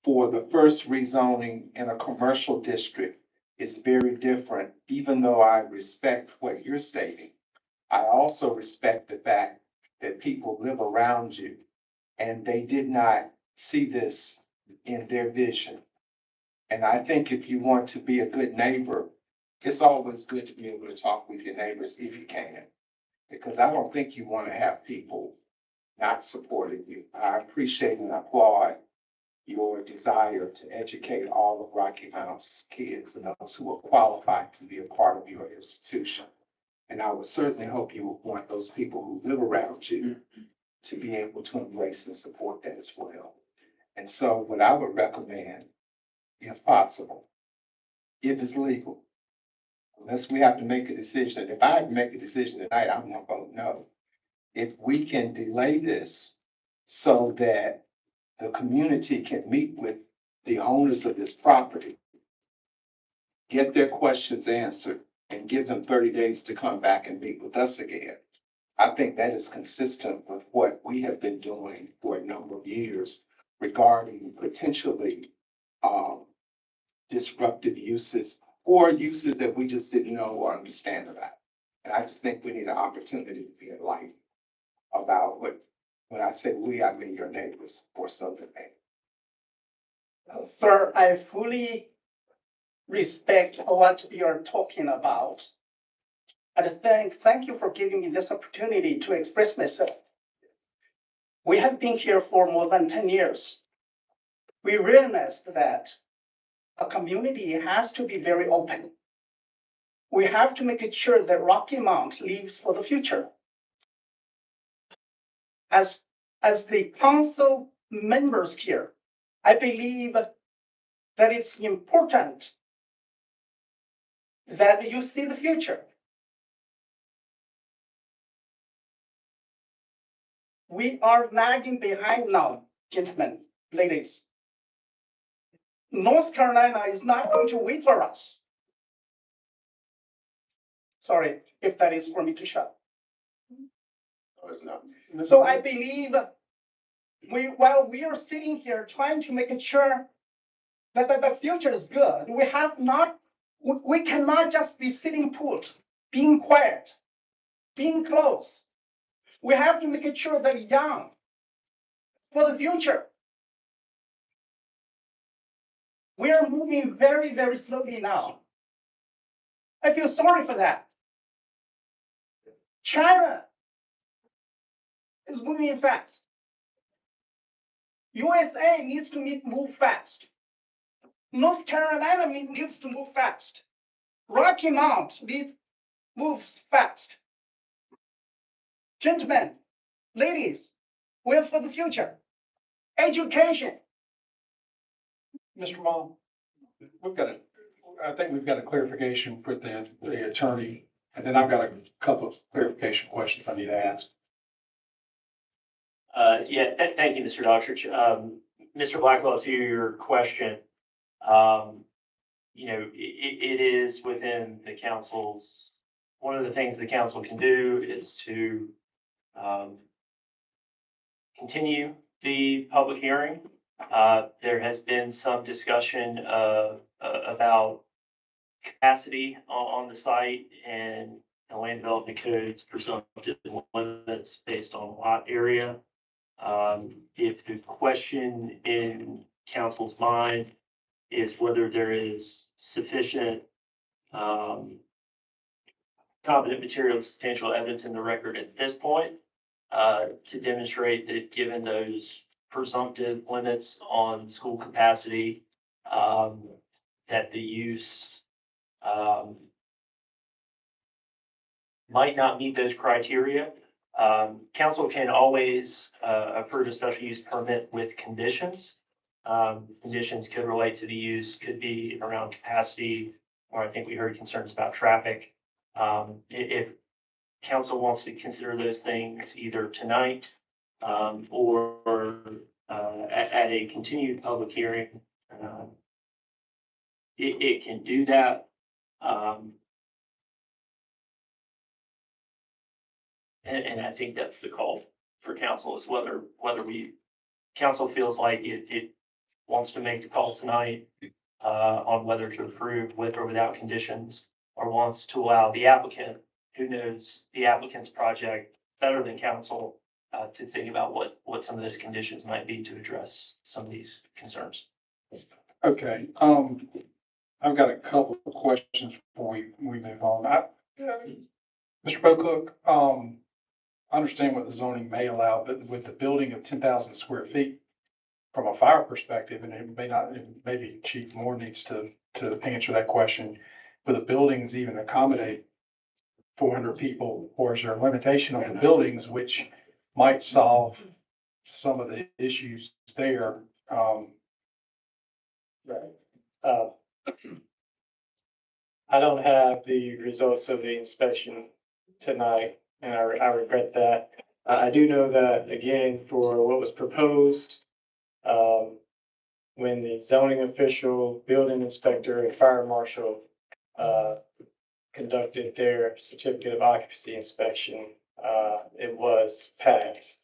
for the first rezoning in a commercial district is very different, even though I respect what you're stating. I also respect the fact that people live around you and they did not see this in their vision. And I think if you want to be a good neighbor, it's always good to be able to talk with your neighbors if you can. Because I don't think you want to have people not supporting you. I appreciate and applaud your desire to educate all of Rocky Mount's kids and those who are qualified to be a part of your institution. And I would certainly hope you would want those people who live around you to be able to embrace and support that as well. And so what I would recommend, if possible, if it's legal, unless we have to make a decision, if I have to make a decision tonight, I'm gonna vote no. If we can delay this so that the community can meet with the owners of this property, get their questions answered, and give them 30 days to come back and meet with us again. I think that is consistent with what we have been doing for a number of years regarding potentially disruptive uses or uses that we just didn't know or understand about. And I just think we need an opportunity to be enlightened about what, when I say we, I mean your neighbors or something. Sir, I fully respect what you're talking about. And thank you for giving me this opportunity to express myself. We have been here for more than 10 years. We realized that a community has to be very open. We have to make it sure that Rocky Mount lives for the future. As the council members here, I believe that it's important that you see the future. We are lagging behind now, gentlemen, ladies. North Carolina is not going to wait for us. Sorry if that is for me to shut. So I believe while we are sitting here trying to make sure that the future is good, we have not We cannot just be sitting put, being quiet, being close. We have to make sure that young for the future. We are moving very, very slowly now. I feel sorry for that. China is moving fast. USA needs to move fast. North Carolina needs to move fast. Rocky Mount moves fast. Gentlemen, ladies, we're for the future. Education. Mr. Long, I think we've got a clarification with the attorney, and then I've got a couple of clarification questions I need to ask. Thank you, Mr. Doddridge. Mr. Blackwell, to your question, it is within the council's, one of the things the council can do is to continue the public hearing. There has been some discussion about capacity on the site, and the land development codes presumptive limits based on lot area. If the question in council's mind is whether there is sufficient competent material, substantial evidence in the record at this point to demonstrate that given those presumptive limits on school capacity, that the use might not meet those criteria. Council can always approve a special use permit with conditions. Conditions could relate to the use, could be around capacity, or I think we heard concerns about traffic. If council wants to consider those things either tonight or at a continued public hearing, it can do that. And I think that's the call for council, is whether council feels like it wants to make the call tonight on whether to approve with or without conditions, or wants to allow the applicant, who knows the applicant's project better than council, to think about what some of those conditions might be to address some of these concerns. Okay, I've got a couple of questions before we move on. Mr. Bocook, I understand what the zoning may allow, but with the building of 10,000 square feet, from a fire perspective, and maybe Chief Moore needs to answer that question, will the buildings even accommodate 400 people, or is there a limitation on the buildings which might solve some of the issues there? I don't have the results of the inspection tonight, and I regret that. I do know that, again, for what was proposed, when the zoning official, building inspector, and fire marshal conducted their certificate of occupancy inspection, it was passed.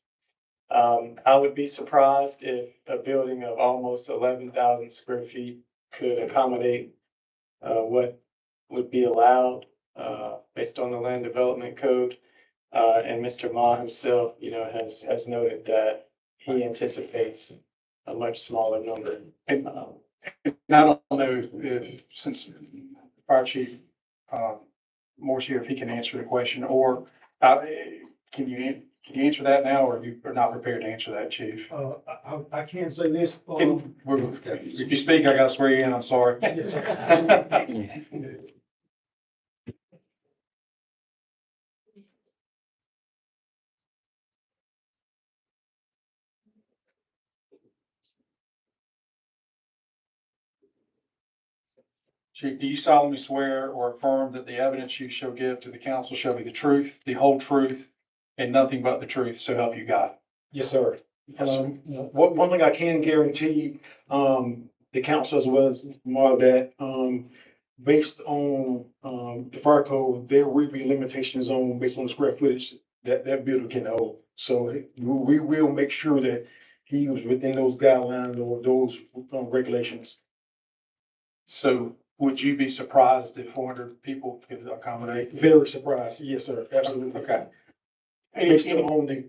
I would be surprised if a building of almost 11,000 square feet could accommodate what would be allowed based on the land development code. And Mr. Ma himself, has noted that he anticipates a much smaller number. And I don't know if since Fire Chief Moore's here, if he can answer the question, or can you answer that now, or you are not prepared to answer that, Chief? I can say this. If you speak, I gotta swear you in, I'm sorry. Chief, do you solemnly swear or affirm that the evidence you shall give to the council shall be the truth, the whole truth, and nothing but the truth, so help you God? Yes, sir. One thing I can guarantee, the council as well as more that, based on, the fire code, there will be limitations on, based on the square footage that building can hold. So we will make sure that he was within those guidelines or those regulations. So would you be surprised if 400 people could accommodate? Very surprised. Yes, sir. Absolutely. Okay. Based on the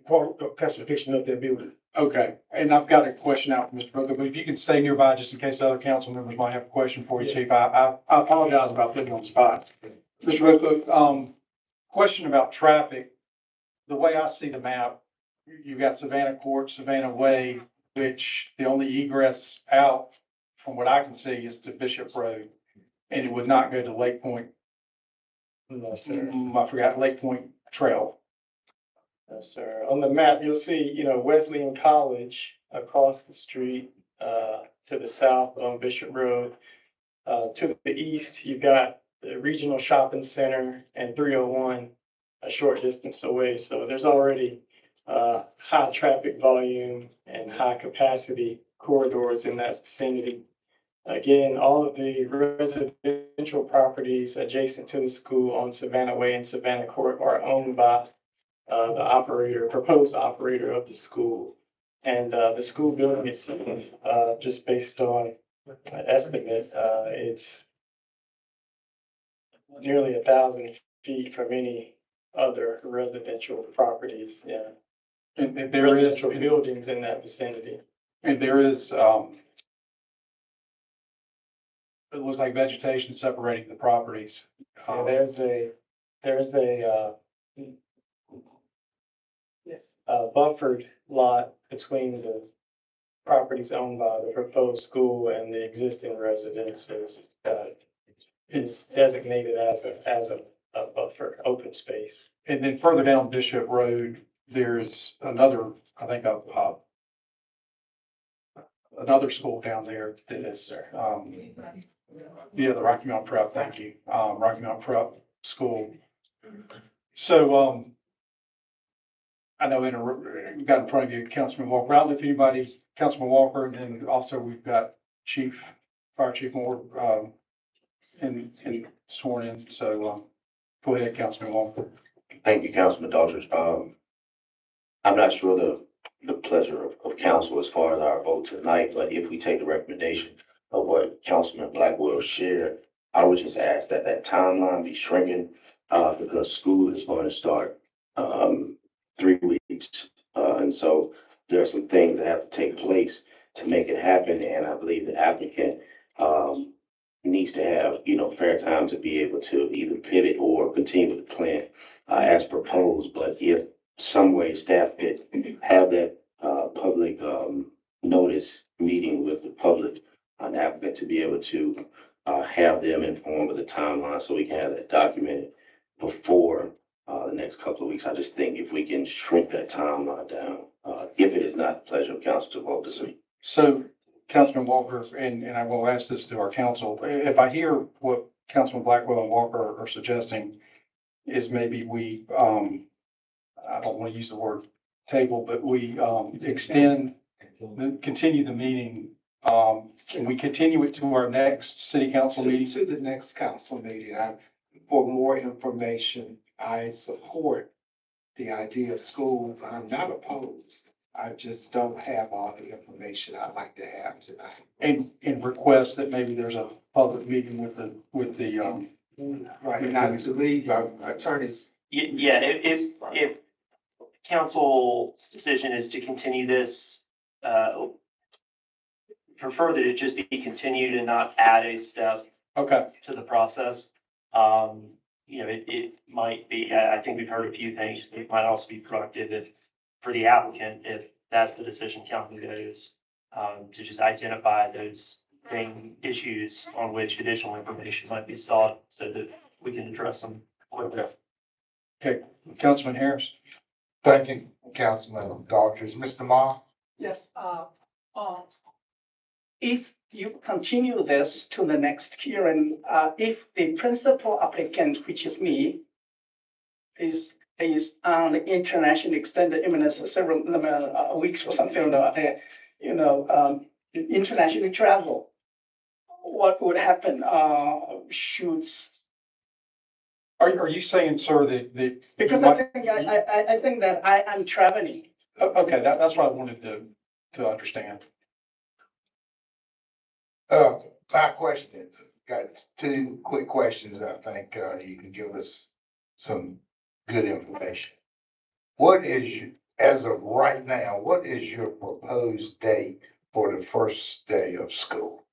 classification of that building. Okay, and I've got a question out from Mr. Booker, but if you can stay nearby, just in case other council members might have a question for you, Chief. I apologize about putting you on the spot. Mr. Booker, question about traffic. The way I see the map, you've got Savannah Court, Savannah Way, which the only egress out, from what I can see, is to Bishop Road. And it would not go to Lake Point. No, sir. I forgot, Lake Point Trail. No, sir. On the map, you'll see, Wesleyan College across the street, to the south on Bishop Road. To the east, you've got the Regional Shopping Center and 301 a short distance away. So there's already, high traffic volume and high capacity corridors in that vicinity. Again, all of the residential properties adjacent to the school on Savannah Way and Savannah Court are owned by the proposed operator of the school. And the school building itself, just based on an estimate, it's nearly 1,000 feet from any other residential properties, yeah. And there is, Residential buildings in that vicinity. and there is, it looks like vegetation separating the properties. Yeah, there's a buffered lot between the properties owned by the proposed school and the existing residences, is designated as a buffer, open space. And then further down Bishop Road, there's another, I think, another school down there that is, the Rocky Mountain Prep, thank you, Rocky Mountain Prep School. So, I know we've got in front of you, Councilman Walker. I don't know if anybody, Councilman Walker, and then also we've got Fire Chief Moore, and sworn in. So, go ahead, Councilman Walker. Thank you, Councilman Daughtry. I'm not sure the pleasure of council as far as our vote tonight, but if we take the recommendation of what Councilman Blackwell shared, I would just ask that that timeline be shrinking, because school is going to start, 3 weeks. And so there are some things that have to take place to make it happen. And I believe the applicant, needs to have, fair time to be able to either pivot or continue with the plan, as proposed. But if some way staff could have that, public, notice meeting with the public, an applicant to be able to, have them informed of the timeline so we can have that documented before, the next couple of weeks. I just think if we can shrink that timeline down, if it is not the pleasure of council to vote this week. So, Councilman Walker, and I will ask this to our council, if I hear what Councilman Blackwell and Walker are suggesting, is maybe we, I don't want to use the word table, but we, continue the meeting. Can we continue it to our next city council meeting? To the next council meeting. For more information, I support the idea of schools. I'm not opposed. I just don't have all the information I'd like to have tonight. And request that maybe there's a public meeting with the, Right, and I believe our attorneys. Yeah, if council's decision is to continue this, prefer that it just be continued and not add a step okay to the process. It might be, I think we've heard a few things. It might also be productive if, for the applicant, if that's the decision council goes, to just identify those issues on which additional information might be sought so that we can address them quickly. Okay, Councilman Harris. Thank you, Councilman Daughtry. Mr. Ma? Yes, if you continue this to the next hearing, if the principal applicant, which is me, is on the international extended imminent several weeks or something, international travel, what would happen? Are you saying, sir, that because I think that I am traveling. Okay, that's what I wanted to understand. My question, got two quick questions. I think, you can give us some good information. What is, as of right now, what is your proposed date for the first day of school?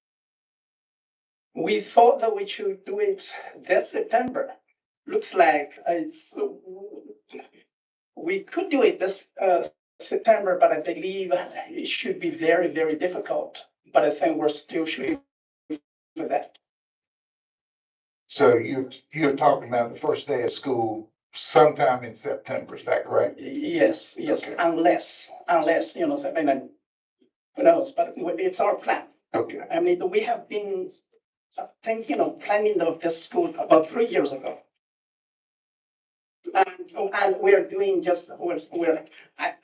We thought that we should do it this September. Looks like we could do it this September, but I believe it should be very, very difficult. But I think we're still shooting for that. So you're talking about the first day of school sometime in September, is that correct? Yes, unless, you know, I mean, who knows, but it's our plan. Okay. I mean, we have been thinking of planning this school about 3 years ago. And we're doing just,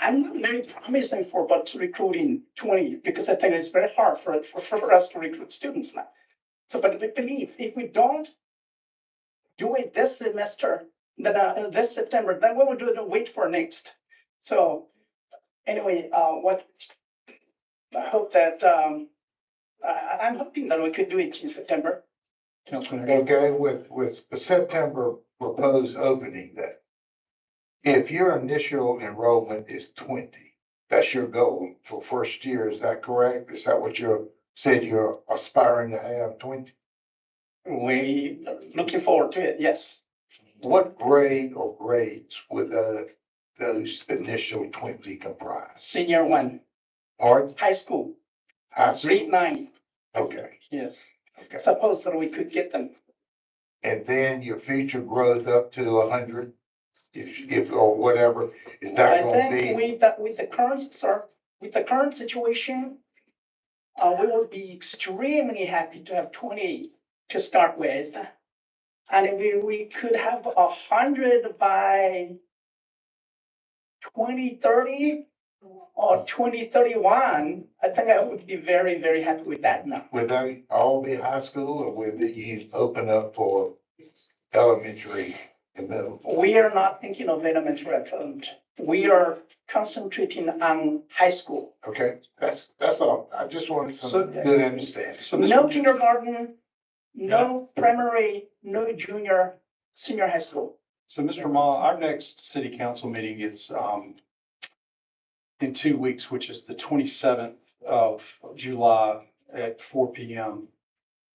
I'm not very promising for about recruiting 20, because I think it's very hard for us to recruit students now. So, but we believe if we don't do it this semester, then this September, then we will do it, wait for next. So anyway, I hope that, I'm hoping that we could do it in September. Okay, with the September proposed opening then. If your initial enrollment is 20, that's your goal for first year, is that correct? Is that what you said you're aspiring to have, 20? We looking forward to it, yes. What grade or grades would those initial 20 comprise? Senior one. Pardon? High school. High school? Grade 9. Okay. Yes. Okay. Suppose that we could get them. And then your future growth up to 100, if or whatever, is that I gonna think be? with the current situation, we would be extremely happy to have 20 to start with. And if we could have 100 by 2030 or 2031, I think I would be very, very happy with that now. Would they all be high school or would you open up for elementary and middle? We are not thinking of elementary at present. We are concentrating on high school. Okay, that's all. I just wanted some good understanding. No kindergarten, no primary, no junior, senior high school. So, Mr. Ma, our next city council meeting is, in 2 weeks, which is the 27th of July at 4 p.m.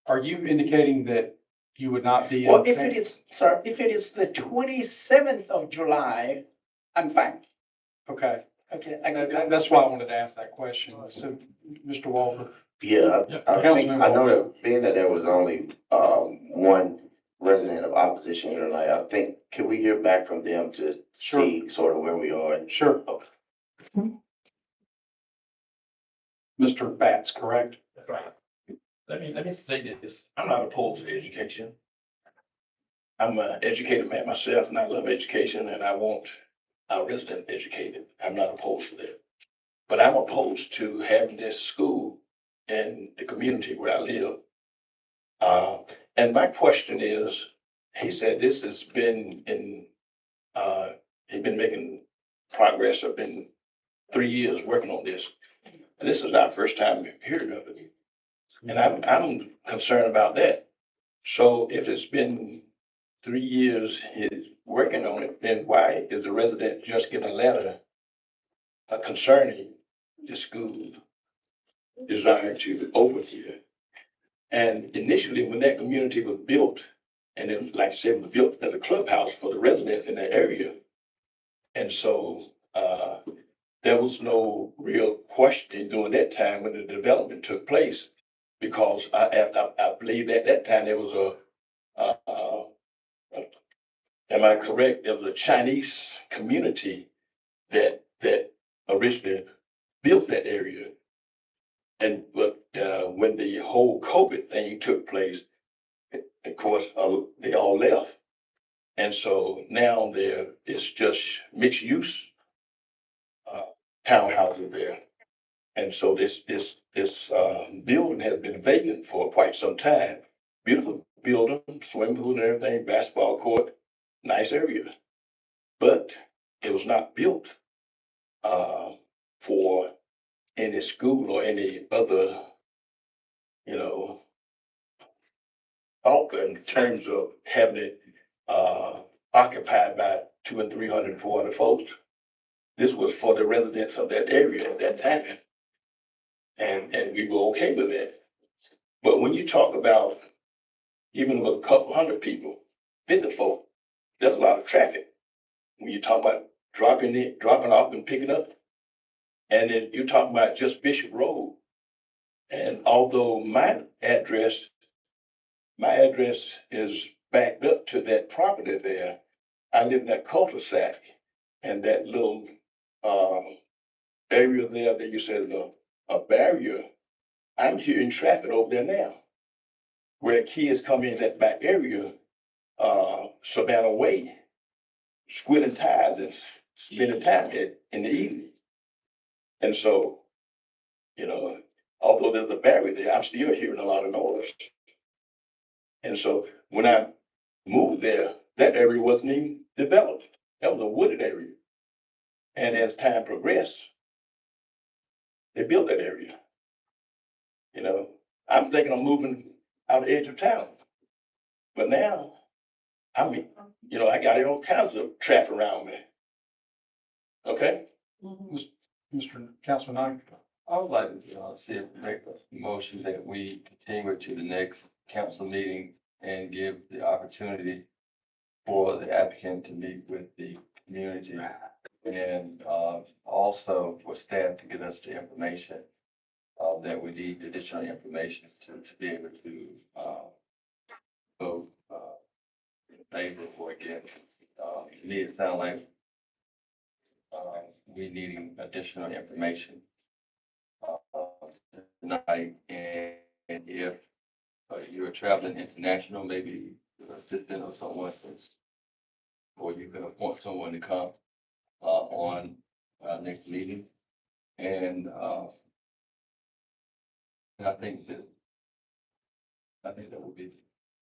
Are you indicating that you would not be? Well, if it is, sir, if it is the 27th of July, I'm fine. Okay. Okay. That's why I wanted to ask that question. So, Mr. Walker. Yeah, I think, I know that being that there was only, one resident of opposition here tonight, I think, can we hear back from them to see sort of where we are? Sure. Okay. Mr. Batts, correct? That's right. Let me say this. I'm not opposed to education. I'm an educated man myself and I love education and I want our residents educated. I'm not opposed to that. But I'm opposed to having this school in the community where I live. And my question is, he said this has been in, he's been making progress, or been 3 years working on this. And this is our first time hearing of it. And I'm concerned about that. So if it's been 3 years he's working on it, then why is the resident just getting a letter concerning the school desiring to open here? And initially, when that community was built, and it, like I said, was built as a clubhouse for the residents in that area. And so there was no real question during that time when the development took place, because I believe at that time there was am I correct? There was a Chinese community that originally built that area. And but when the whole COVID thing took place, of course, they all left. And so now there is just mixed use townhouses there. And so this building has been vacant for quite some time. Beautiful building, swimming pool and everything, basketball court, nice area. But it was not built for any school or any other, thought in terms of having it, occupied by 200 and 300 and 400 folks. This was for the residents of that area at that time. And we were okay with that. But when you talk about even with a couple hundred people, 50 folk, there's a lot of traffic. When you talk about dropping off and picking up, and then you talk about just Bishop Road. And although my address is backed up to that property there, I live in that cul-de-sac and that little, area there that you said is a barrier. I'm hearing traffic over there now. Where kids come in that back area, Savannah Way, squealing tires and spending time in the evening. And so, you know, although there's a barrier there, I'm still hearing a lot of noise. And so when I moved there, that area wasn't even developed. That was a wooded area. And as time progressed, they built that area. You know, I'm thinking of moving out of the edge of town. But now, I mean, you know, I got all kinds of traffic around me. Okay? Mr. Councilman Knight. I would like to see if make a motion that we continue to the next council meeting and give the opportunity for the applicant to meet with the community and also for staff to get us the information that we need, additional information to be able to vote in favor or against. To me, it sounds like we needing additional information tonight, and if you're traveling international, maybe your assistant or someone, or you can appoint someone to come on our next meeting, and I think that would be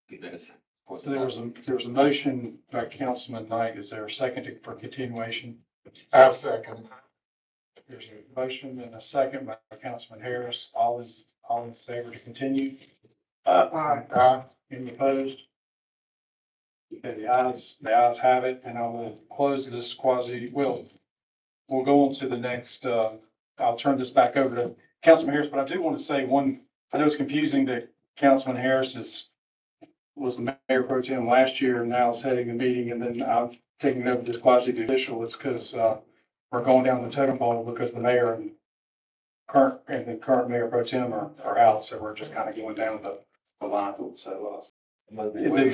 the best. So there was a motion by Councilman Knight. Is there a second for continuation? I'll second. There's a motion and a second by Councilman Harris. All in favor to continue? Aye. Any opposed? Okay, the ayes have it, and I will close this we'll go on to the next, I'll turn this back over to Councilman Harris, but I do want to say I know it's confusing that Councilman Harris was the mayor pro tem last year and now is heading the meeting, and then I'm taking over this quasi judicial. It's because, we're going down the totem pole because the mayor and the current mayor pro tem are out, so we're just kind of going down the line. So, the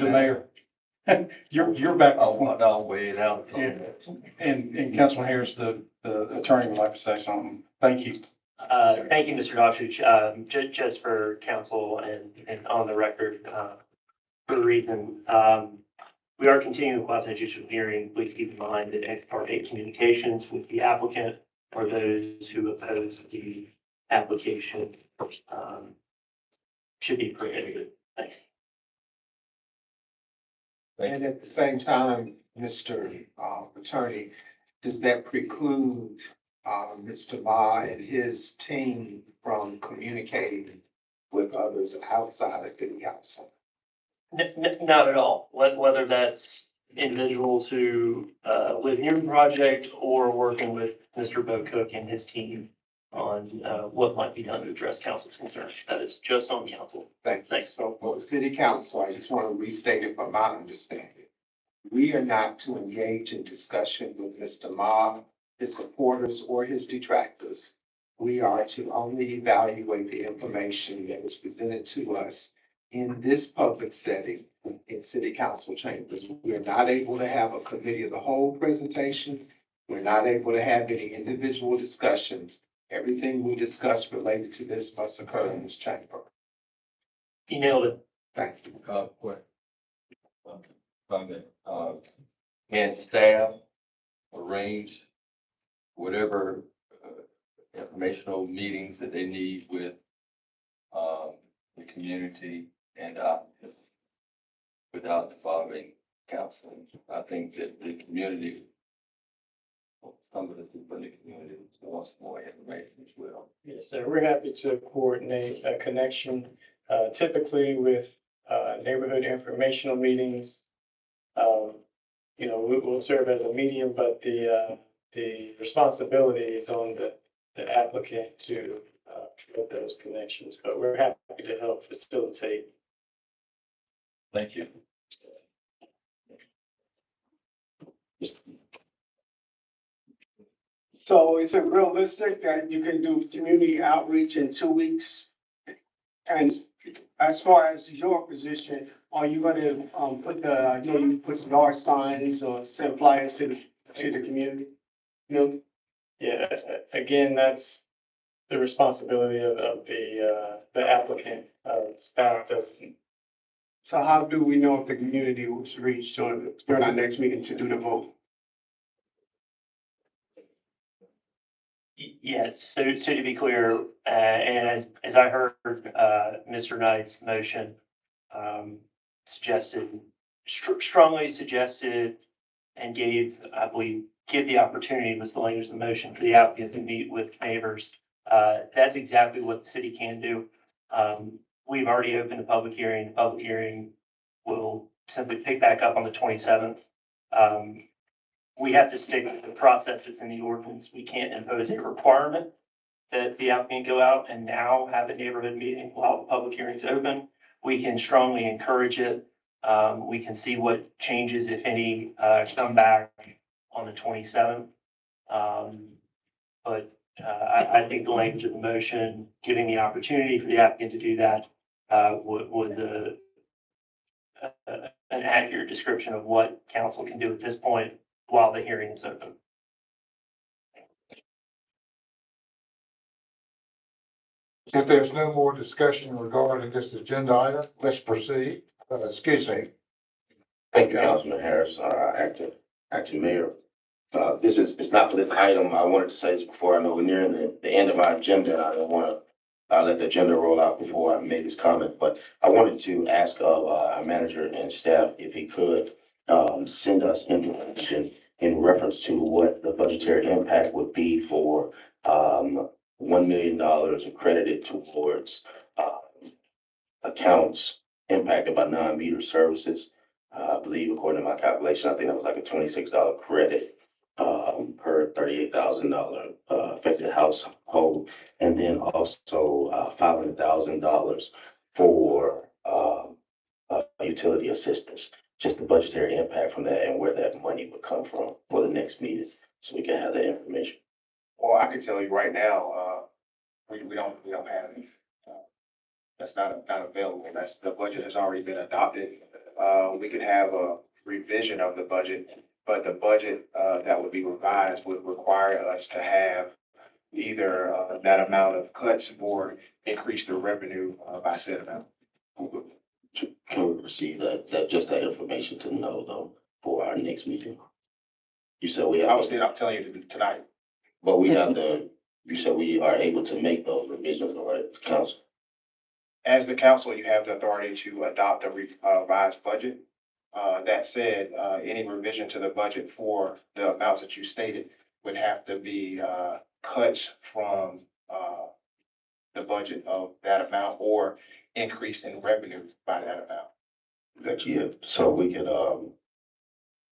mayor, you're back. I'll wait it out. And Councilman Harris, the attorney would like to say something. Thank you. Thank you, Mr. Doxey. Just for council and on the record, for a reason, we are continuing the quasi-judicial hearing. Please keep in mind that ex parte communications with the applicant or those who oppose the application should be prohibited. Thanks. And at the same time, Mr. Attorney, does that preclude Mr. Ma and his team from communicating with others outside of city council? Not at all. Whether that's individuals who live near the project or working with Mr. Bo Cook and his team on what might be done to address council's concerns. That is just on council. Thank you. So for the city council, I just want to restate it from my understanding. We are not to engage in discussion with Mr. Ma, his supporters, or his detractors. We are to only evaluate the information that was presented to us in this public setting in city council chambers. We are not able to have a committee of the whole presentation. We're not able to have any individual discussions. Everything we discuss related to this must occur in this chamber. You nailed it. Thank you. Quick. Can staff arrange whatever informational meetings that they need with the community and without involving council? I think that the community, some of the people in the community wants more information as well. Yes, sir. We're happy to coordinate a connection, typically with neighborhood informational meetings. We'll serve as a medium, but the responsibility is on the applicant to build those connections, but we're happy to help facilitate. Thank you. So is it realistic that you can do community outreach in 2 weeks? And as far as your position, are you gonna, put yard signs or send flyers to the community? No? Yeah, again, that's the responsibility of the applicant, staff doesn't. So how do we know if the community was reached during our next meeting to do the vote? Yes, so to be clear, and as I heard, Mr. Knight's motion, strongly suggested and gave, I believe, give the opportunity was the language of the motion for the applicant to meet with neighbors. That's exactly what the city can do. We've already opened a public hearing. The public hearing will simply pick back up on the 27th. We have to stick with the process that's in the ordinance. We can't impose a requirement that the applicant go out and now have a neighborhood meeting while the public hearing is open. We can strongly encourage it. We can see what changes, if any, come back on the 27th. But I think the language of the motion, giving the opportunity for the applicant to do that, was an accurate description of what council can do at this point while the hearing is open. If there's no more discussion regarding this agenda item, let's proceed. Excuse me. Thank you, Councilman Harris, acting mayor. It's not for this item. I wanted to say this before. I know we're nearing the end of our agenda. I don't want to let the agenda roll out before I made this comment, but I wanted to ask of our manager and staff if he could send us information in reference to what the budgetary impact would be for $1 million accredited towards accounts impacted by non-meter services. I believe, according to my calculation, I think that was like a $26 credit per $38,000 affected household, and then also $500,000 for utility assistance. Just the budgetary impact from that and where that money would come from for the next meeting, so we can have that information. Well, I can tell you right now, we don't have any. That's not available. The budget has already been adopted. We could have a revision of the budget, but the budget that would be revised would require us to have either that amount of cuts or increase the revenue by said amount. Can we receive just that information to know though for our next meeting? You said we have. I'm telling you tonight. But we have you said we are able to make those revisions, all right, council? As the council, you have the authority to adopt a revised budget. That said, any revision to the budget for the amounts that you stated would have to be cuts from the budget of that amount or increase in revenue by that amount. Yeah, so we could,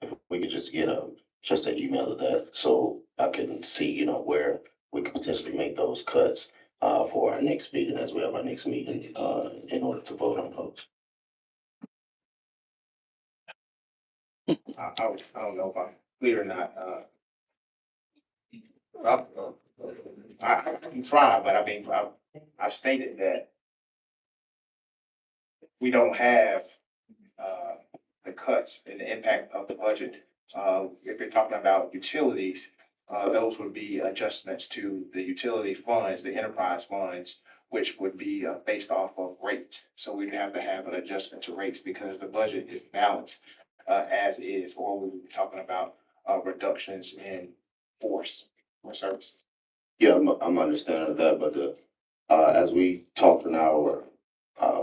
if we could just get just an email of that, so I can see, where we could potentially make those cuts for our next meeting, as we have our next meeting, in order to vote on those. I don't know if I'm clear or not. I can try, but I mean, I've stated that we don't have the cuts and the impact of the budget. If you're talking about utilities, those would be adjustments to the utility funds, the enterprise funds, which would be based off of rates. So we'd have to have an adjustment to rates because the budget is balanced as is, or we would be talking about reductions in force or services. Yeah, I'm understanding that, but as we talked in our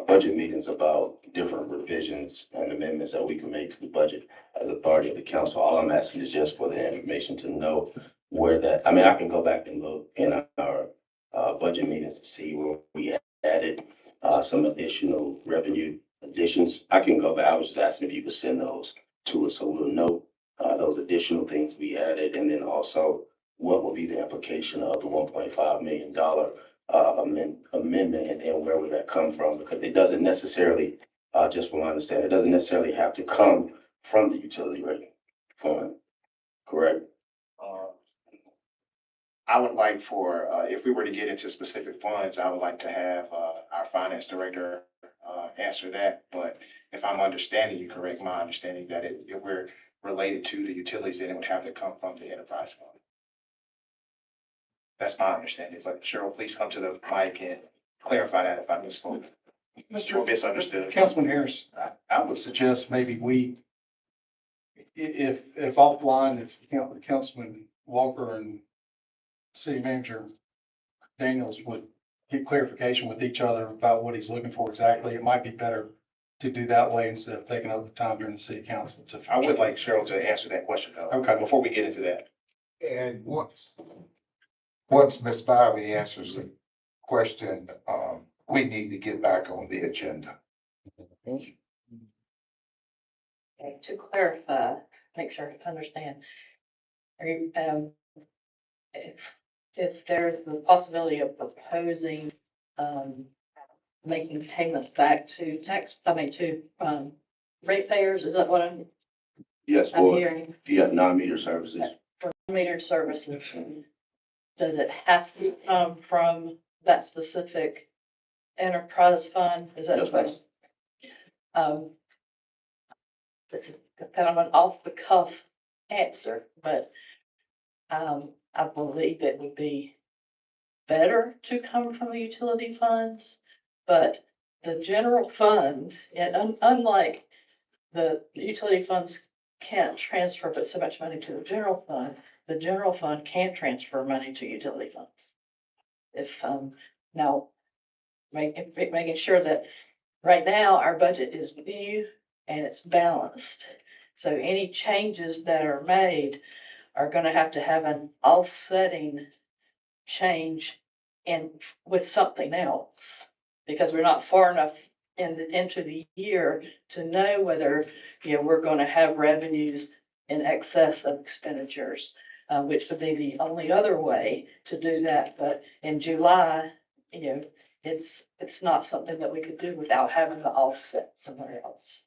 budget meetings about different revisions and amendments that we can make to the budget as authority of the council, all I'm asking is just for the information to know where that, I can go back and look in our budget meetings to see where we added some additional revenue additions, I can go back. I was just asking if you could send those to us so we'll know, those additional things we added. And then also what will be the implication of the $1.5 million amendment, and then where would that come from? Because it doesn't necessarily, just from my understanding, it doesn't necessarily have to come from the utility rate fund, correct? I would like for, if we were to get into specific funds, I would like to have, our finance director, answer that. But if I'm understanding you correct, my understanding that if we're related to the utilities, then it would have to come from the enterprise fund. That's my understanding, but Cheryl, please come to the mic and clarify that if I misspoke or misunderstood. Councilman Harris, I would suggest maybe we, if offline, if Councilman Walker and City Manager Daniels would get clarification with each other about what he's looking for exactly, it might be better to do that way instead of taking up the time during the city council to. I would like Cheryl to answer that question though. Okay. Before we get into that. And once Ms. Bobby answers the question, we need to get back on the agenda. Okay, to clarify, make sure I understand. Are you, if there's the possibility of proposing, making payments back to ratepayers, is that what I'm Yes, I'm or, hearing? yeah, non-meter services. For meter services, does it have to come from that specific enterprise fund? Is that the Yes, ma'am. question? This is kind of an off-the-cuff answer, but, I believe it would be better to come from the utility funds, but the general fund, and unlike the utility funds can't transfer but so much money to the general fund can transfer money to utility funds. If, now, making sure that right now our budget is new and it's balanced. So any changes that are made are gonna have to have an offsetting change with something else. Because we're not far enough into the year to know whether, we're gonna have revenues in excess of expenditures, which would be the only other way to do that. But in July, it's not something that we could do without having to offset somewhere else.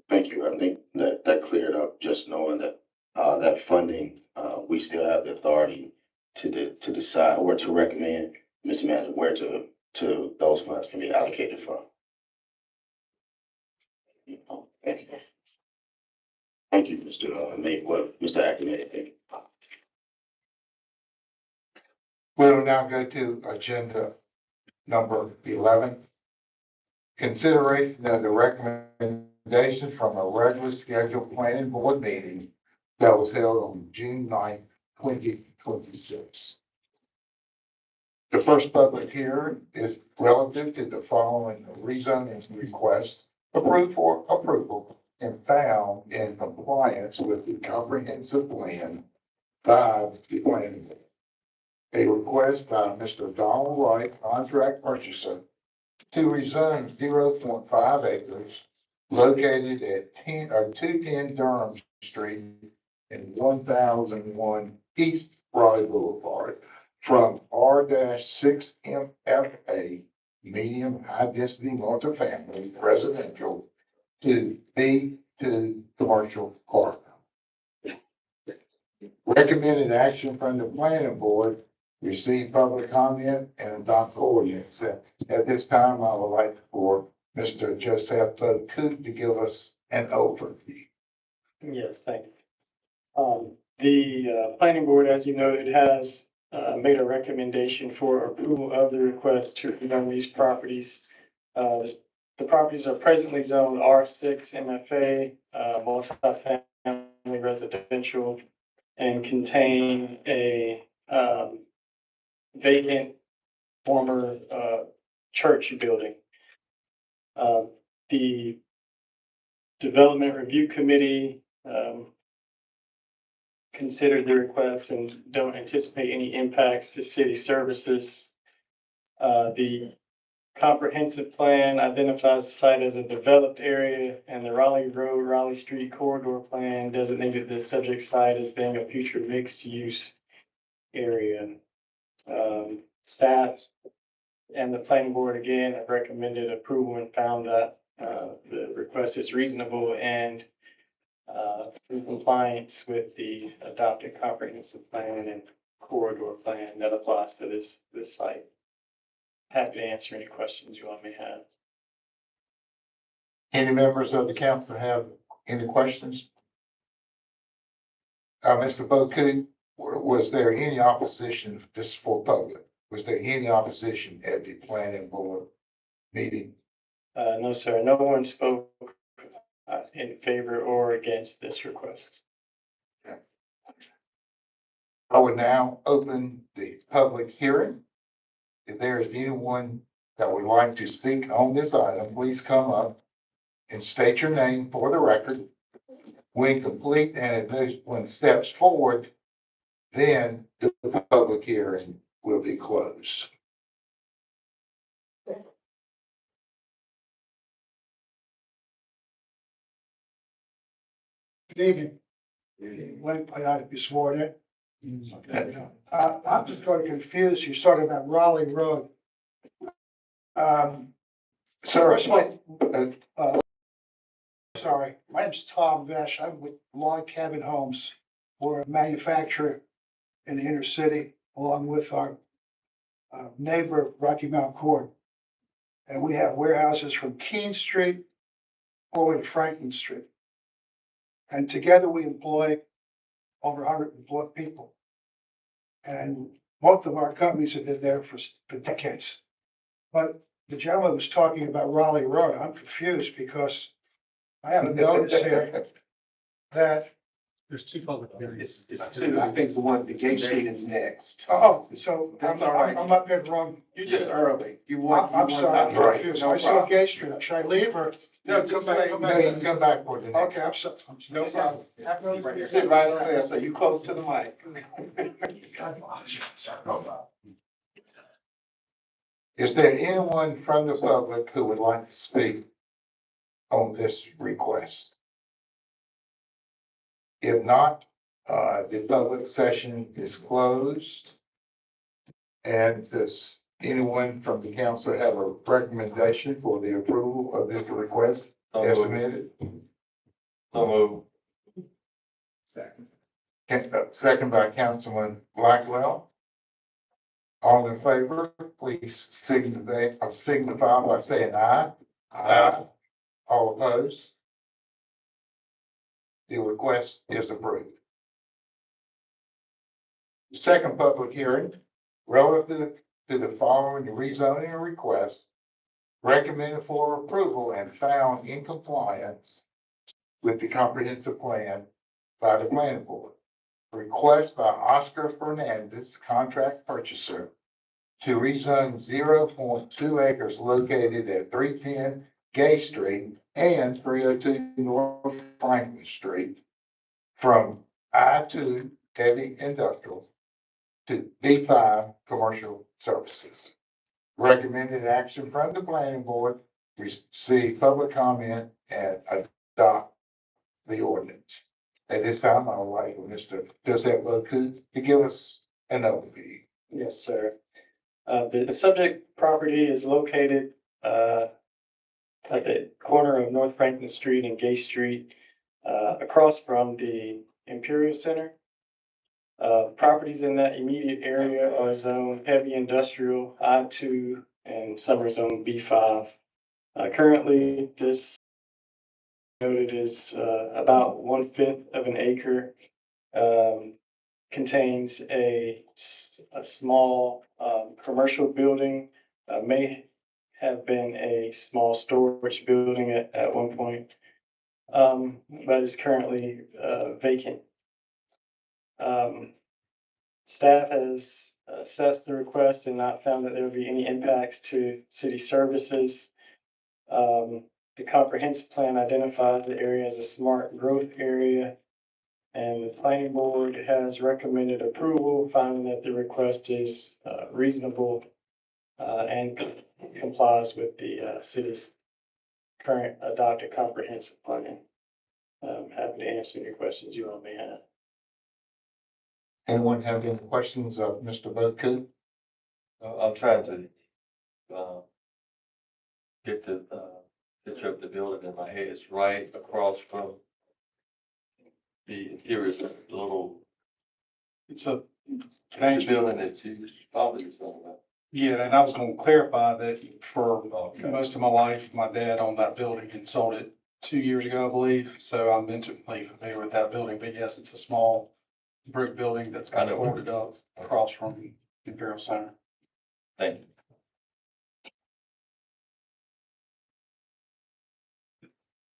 Thank you. I think that cleared up just knowing that, that funding, we still have the authority to decide or to recommend, Mr. Manager, where to those funds can be allocated from. Thank you. Thank you, Mr. Acton. We'll now go to agenda number 11. Consideration of the recommendation from a regular scheduled planning board meeting that was held on June 9th, 2026. The first public hearing is relative to the following rezoning request approved for approval and found in compliance with the comprehensive plan by the planning board. A request by Mr. Donald Wright, contract purchaser, to rezone 0.5 acres located at 210 Durham Street and 1001 East Raleigh Boulevard from R-6 MFA, medium high density multifamily residential, to B2 commercial park. Recommended action from the planning board, receive public comment and adopt ordinance. At this time, I would like for Mr. Joseph Coop to give us an overview. Yes, thank you. The planning board, as you noted, has made a recommendation for approval of the request to rezone these properties. The properties are presently zoned R6 MFA, multifamily residential, and contain a vacant former church building. The Development Review Committee considered the request and don't anticipate any impacts to city services. The comprehensive plan identifies the site as a developed area, and the Raleigh Road, Raleigh Street corridor plan designated the subject site as being a future mixed-use area. Staff and the planning board again have recommended approval and found that the request is reasonable and in compliance with the adopted comprehensive plan and corridor plan that applies to this site. Happy to answer any questions you all may have. Any members of the council have any questions? Mr. Boku, was there any opposition, this is for public, was there any opposition at the planning board meeting? No, sir. No one spoke in favor or against this request. I would now open the public hearing. If there is anyone that would like to speak on this item, please come up and state your name for the record. When complete and when steps forward, then the public hearing will be closed. Good evening. Wait, I ought to be sworn in. I'm just sort of confused. You're talking about Raleigh Road. Sir, sorry, my name's Tom Vesh. I'm with Log Cabin Homes. We're a manufacturer in the inner city, along with our neighbor Rocky Mount Court. And we have warehouses from Keene Street all the way to Franklin Street. And together we employ over 100 people. And both of our companies have been there for decades. But the gentleman was talking about Raleigh Road. I'm confused because I have a notice here that. There's two public hearings. It's two. I think the one, the Gate Street is next. Oh, so That's all right. I'm up there wrong. You just early. I'm sorry, I'm Right. confused. No I saw problem. Gate Street. Should I leave or? No, just wait. Come no, back. you can come back for the next. Okay, I'm sorry. No problem. Sit right there, so you close to the mic. Is there anyone from the public who would like to speak on this request? If not, the public session is closed. And does anyone from the council have a recommendation for the approval of this request as submitted? Second. Second by Councilman Blackwell. All in favor, please signify by saying aye. Aye. All opposed? The request is approved. The second public hearing relative to the following rezoning request recommended for approval and found in compliance with the comprehensive plan by the planning board. Request by Oscar Fernandez, contract purchaser, to rezone 0.2 acres located at 310 Gay Street and 302 North Franklin Street from I-2 heavy industrial to D5 commercial services. Recommended action from the planning board, receive public comment and adopt the ordinance. At this time, I would like Mr. Joseph Boku to give us an overview. Yes, sir. The subject property is located at the corner of North Franklin Street and Gay Street, across from the Imperial Center. Properties in that immediate area are zoned heavy industrial, I-2, and some are zoned B5. Currently, this noted is about 1/5 of an acre. Contains a small commercial building, may have been a small storage building at one point, but is currently vacant. Staff has assessed the request and not found that there would be any impacts to city services. The comprehensive plan identifies the area as a smart growth area, and the planning board has recommended approval, finding that the request is reasonable and complies with the city's current adopted comprehensive plan. Happy to answer any questions you all may have. Anyone have any questions of Mr. Boku? I'm trying to, get the, picture of the building in my head. It's right across from the interior, little, It's a, it's the building that you probably was talking about. yeah, and I was gonna clarify that for most of my life, my dad owned that building and sold it 2 years ago, I believe. So I'm intimately familiar with that building, but yes, it's a small brick building that's kind of boarded up across from Imperial Center. Thank you.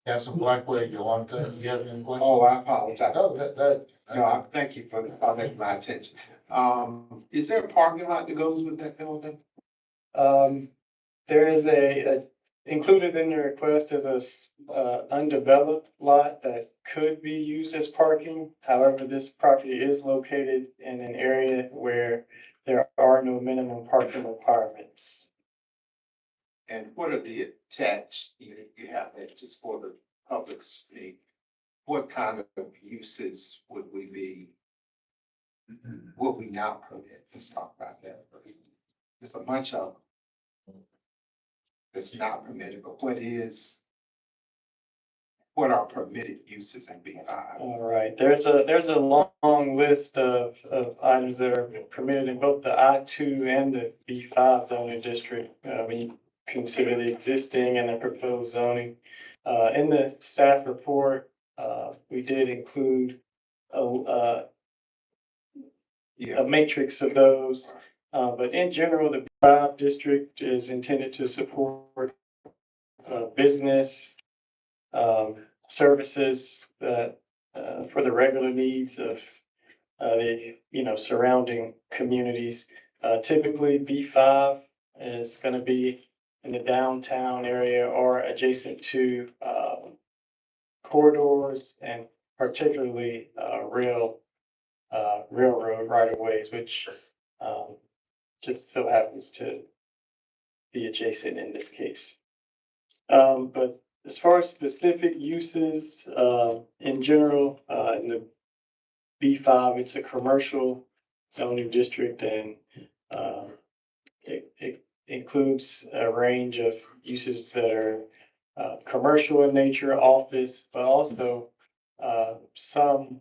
Councilman Blackwell, you want to, you have any questions? Oh, I apologize. No, No, thank you for calling my attention. Is there a parking lot that goes with that building? There is included in the request is undeveloped lot that could be used as parking. However, this property is located in an area where there are no minimum parking requirements. And what are the attached, you have that just for the public speak? What kind of uses would we not permit? Let's talk about that first. There's a bunch of that's not permitted, but what are permitted uses in B5? All right, there's a long list of items that are permitted in both the I2 and the B5 zoning district. When you consider the existing and the proposed zoning. In the staff report, we did include a matrix of those. But in general, the B5 district is intended to support business services that for the regular needs of the surrounding communities. Typically, B5 is going to be in the downtown area or adjacent to corridors and particularly railroad right-of-ways, which just so happens to be adjacent in this case. But as far as specific uses, in general, in the B5, it's a commercial zoning district, and it includes a range of uses that are commercial in nature, office, but also some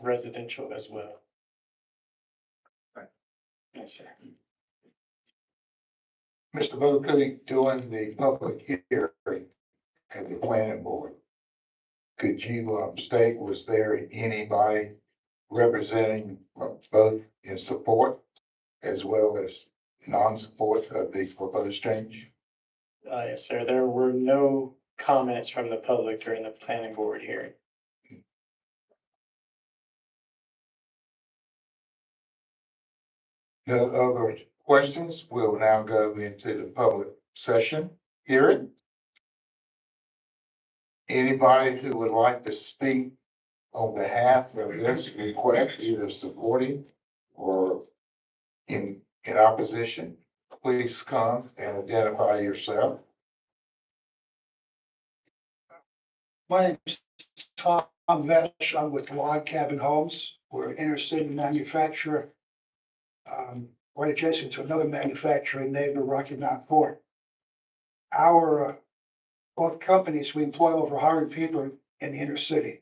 residential as well. Right. Yes, sir. Mr. Boku, during the public hearing at the planning board, could you state, was there anybody representing both in support as well as non-support of the proposed change? Yes, sir. There were no comments from the public during the planning board hearing. No other questions? We'll now go into the public session hearing. Anybody who would like to speak on behalf of this request, either supporting or in opposition, please come and identify yourself. My name is Tom Vesh. I'm with Log Cabin Homes. We're an inner city manufacturer, right adjacent to another manufacturing neighbor, Rocky Mount Court. Our both companies, we employ over 100 people in the inner city.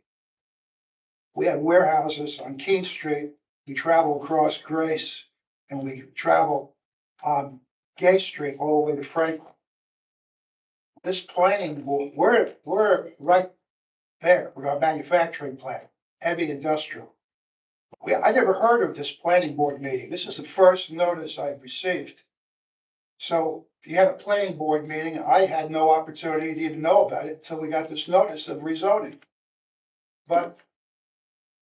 We have warehouses on Keene Street. We travel across Grace, and we travel on Gay Street all the way to Franklin. This planning, we're right there with our manufacturing plant, heavy industrial. I never heard of this planning board meeting. This is the first notice I've received. So you had a planning board meeting. I had no opportunity to even know about it until we got this notice of rezoning. But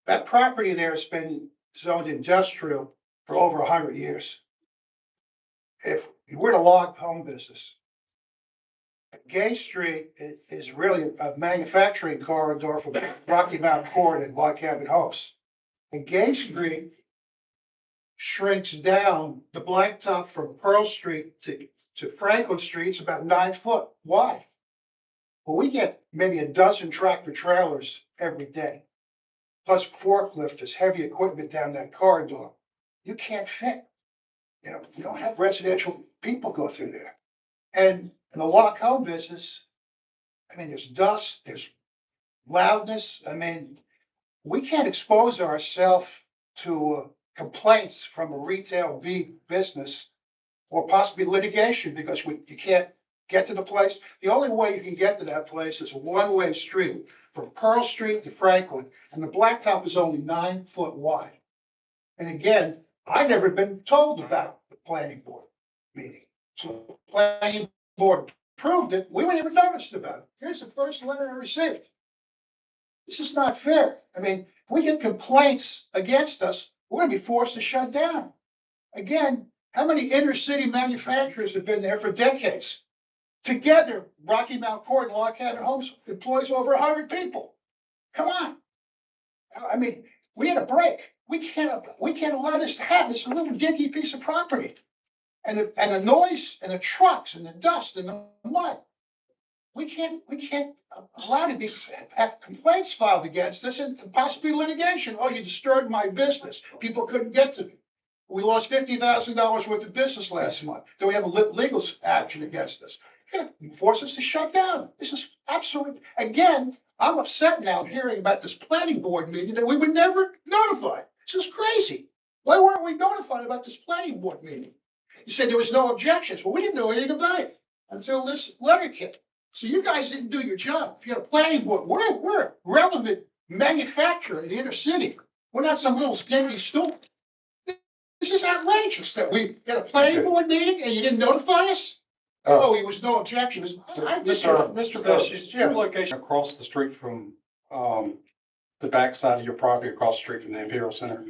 that property there has been zoned industrial for over 100 years. If we're in a log home business, Gay Street is really a manufacturing corridor from Rocky Mount Court and Log Cabin Homes. And Gay Street shrinks down the blacktop from Pearl Street to to Franklin Street, it's about 9 foot. Why? Well, we get maybe a dozen tractor trailers every day, plus forklifters, heavy equipment down that corridor. You can't fit. You know, you don't have residential people go through there. And in the walk home business, I mean, there's dust, there's loudness. I mean, we can't expose ourselves to complaints from a retail business or possibly litigation because you can't get to the place. The only way you can get to that place is a one-way street from Pearl Street to Franklin, and the blacktop is only 9 foot wide. And again, I've never been told about the planning board meeting. So the planning board approved it. We were never noticed about it. Here's the first letter I received. This is not fair. I mean, if we get complaints against us, we're gonna be forced to shut down. Again, how many inner city manufacturers have been there for decades? Together, Rocky Mount Court and Log Cabin Homes employs over 100 people. Come on. I mean, we had a break. We can't allow this to happen. It's a little dinky piece of property. And the noise and the trucks and the dust and the mud. We can't allow to have complaints filed against us and possibly litigation. Oh, you disturbed my business. People couldn't get to me. We lost $50,000 worth of business last month. Then we have a legal action against us. Force us to shut down. This is absolute. Again, I'm upset now hearing about this planning board meeting that we were never notified. This is crazy. Why weren't we notified about this planning board meeting? You said there was no objections. Well, we didn't know anything about it until this letter came. So you guys didn't do your job. If you had a planning board, we're a relevant manufacturer in the inner city. We're not some little stinky store. This is outrageous that we had a planning board meeting and you didn't notify us? Oh, there was no objections. Mr. Best, is your location across the street from, the backside of your property, across the street from the Imperial Center?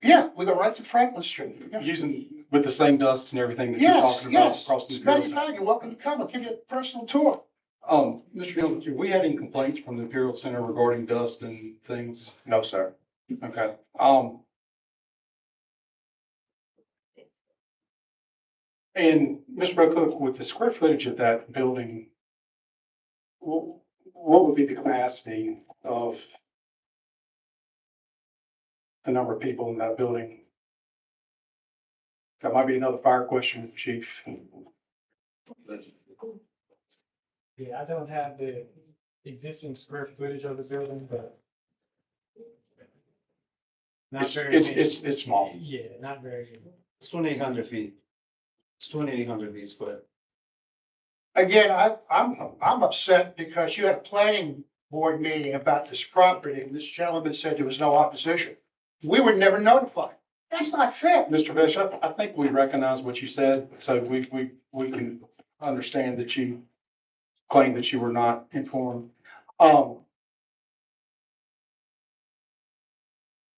Yeah, we go right to Franklin Street. Yeah. Using, with the same dust and everything that you're talking about across the Imperial Center? You're welcome to come. I'll give you a personal tour. Mr. Neal, have we had any complaints from the Imperial Center regarding dust and things? No, sir. Okay, and Mr. Brocook, with the square footage of that building, what would be the capacity of the number of people in that building? That might be another fire question, Chief. Yeah, I don't have the existing square footage of the building, but. Not very many. It's small. Yeah, not very good. It's 2,800 feet. It's 2,800 feet square. Again, I'm upset because you had a planning board meeting about this property and this gentleman said there was no opposition. We were never notified. That's not fair. Mr. Bishop, I think we recognize what you said, so we can understand that you claim that you were not informed.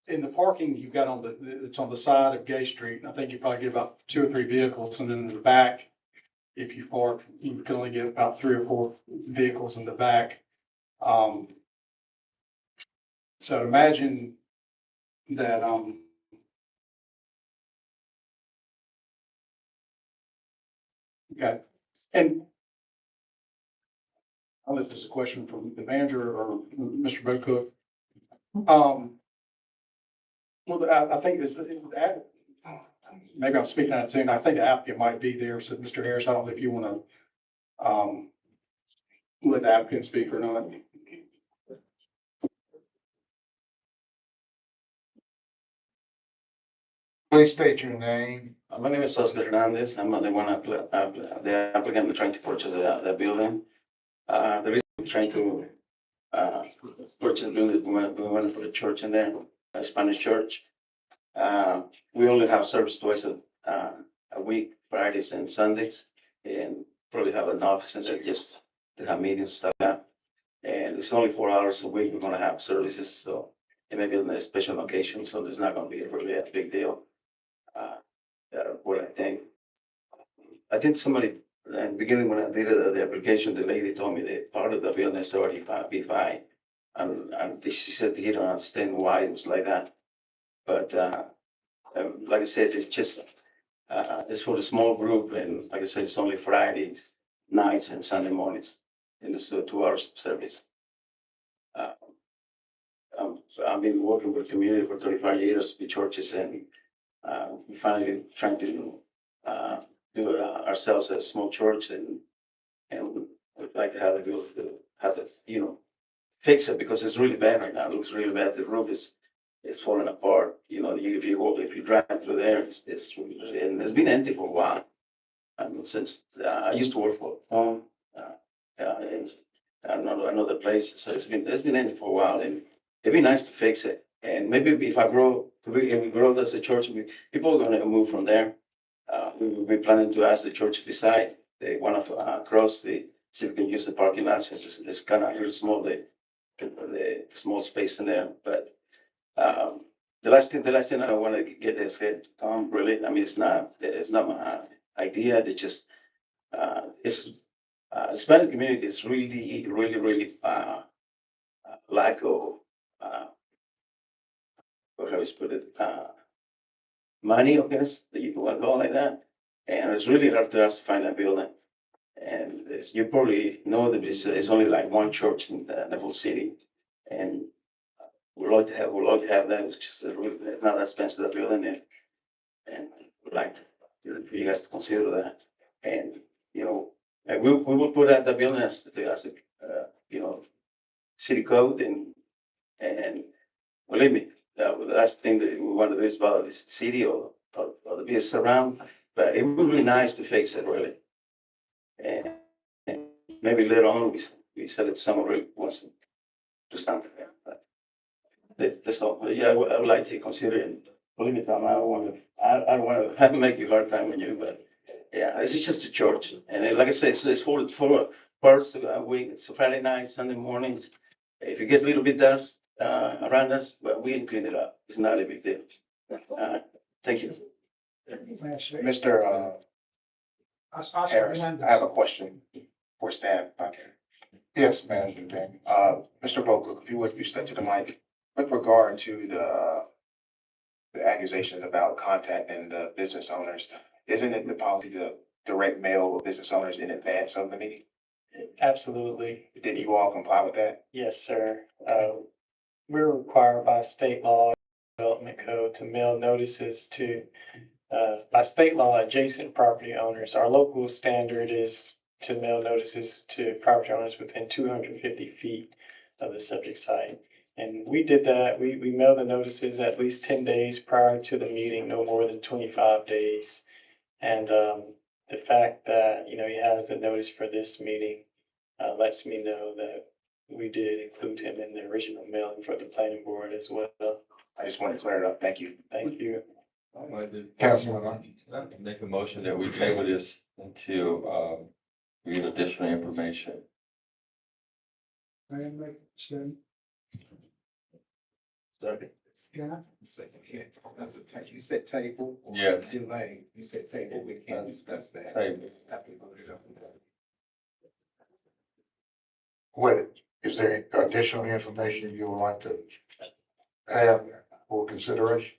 In the parking you got it's on the side of Gay Street, and I think you probably get about 2 or 3 vehicles, and then in the back, if you park, you can only get about 3 or 4 vehicles in the back. So imagine that, okay, and I don't know if there's a question from the manager or Mr. Bocook. Well, I think this, maybe I'm speaking out of tune. I think the applicant might be there. So Mr. Harris, I don't know if you want to, let the applicant speak or not. Please state your name. My name is Oscar Hernandez. I'm the one, the applicant trying to purchase the building. The reason we're trying to purchase the building, we want to put a church in there, a Spanish church. We only have service twice a week, Fridays and Sundays, and probably have an office in there just to have meetings and stuff like that. And it's only 4 hours a week we're going to have services, so it may be on a special occasion, so there's not going to be really a big deal. What I think somebody, in the beginning when I did the application, the lady told me that part of the building is already be fine. And she said he don't understand why it was like that. But like I said, it's just It's for the small group, and like I said, it's only Fridays, nights, and Sunday mornings, in this 2 hour service. Uh, I've been working with community for 35 years with churches, and we finally trying to do it ourselves as a small church, and we'd like to have the ability to have it, fix it, because it's really bad right now. It looks really bad. The roof is falling apart. If you drive through there, and it's been empty for a while. Since I used to work for in another place, so it's been empty for a while, and it'd be nice to fix it. And maybe if we grow as a church, people are going to move from there. We will be planning to ask the church to decide they want to cross see if we can use the parking lot, since it's kind of really small, the small space in there. But the last thing I want to get is head Tom, really. I mean, it's not my idea. They just Hispanic community is really lack of how to put it, money, I guess, that you want to go like that. And it's really hard to us to find a building. And as you probably know, that it's only like one church in the whole city. And we'd like to have that, which is it's not that expensive, that building. And we'd like for you guys to consider that. And, we will put out the building as city code, and believe me, the last thing that we want to do is bother the city or the business around, but it would be nice to fix it, really. And maybe later on, we sell it to someone who wants to do something there. But that's all. But yeah, I would like to consider it. Believe me, Tom, I don't want to make you hard time on you, but yeah, it's just a church. And like I said, it's for parts of the week. It's Friday night, Sunday mornings. If it gets a little bit dust around us, but we can clean it up. It's not a big deal. Thank you. Mr. Harris, I have a question for staff. Okay. Yes, Manager Dan. Mr. Boca, if you would, you step to the mic with regard to the accusations about contacting the business owners. Isn't it the policy to direct mail business owners in advance of the meeting? Absolutely. Did you all comply with that? Yes, sir. We're required by state law, development code, to mail notices to, by state law, adjacent property owners. Our local standard is to mail notices to property owners within 250 feet of the subject site. And we did that. We mailed the notices at least 10 days prior to the meeting, no more than 25 days. And the fact that, he has the notice for this meeting lets me know that we did include him in the original mailing for the planning board as well. I just want to clear it up. Thank you. Thank you. I'd like to Councilman. make a motion that we table this until we get additional information. I make, Sam, Second. Scott, Second, yeah, that's the type, you said table. or Yes. Delay, you said table, we can't discuss that. Table. Have to vote it up and down. Wait, is there additional information you would like to have for consideration?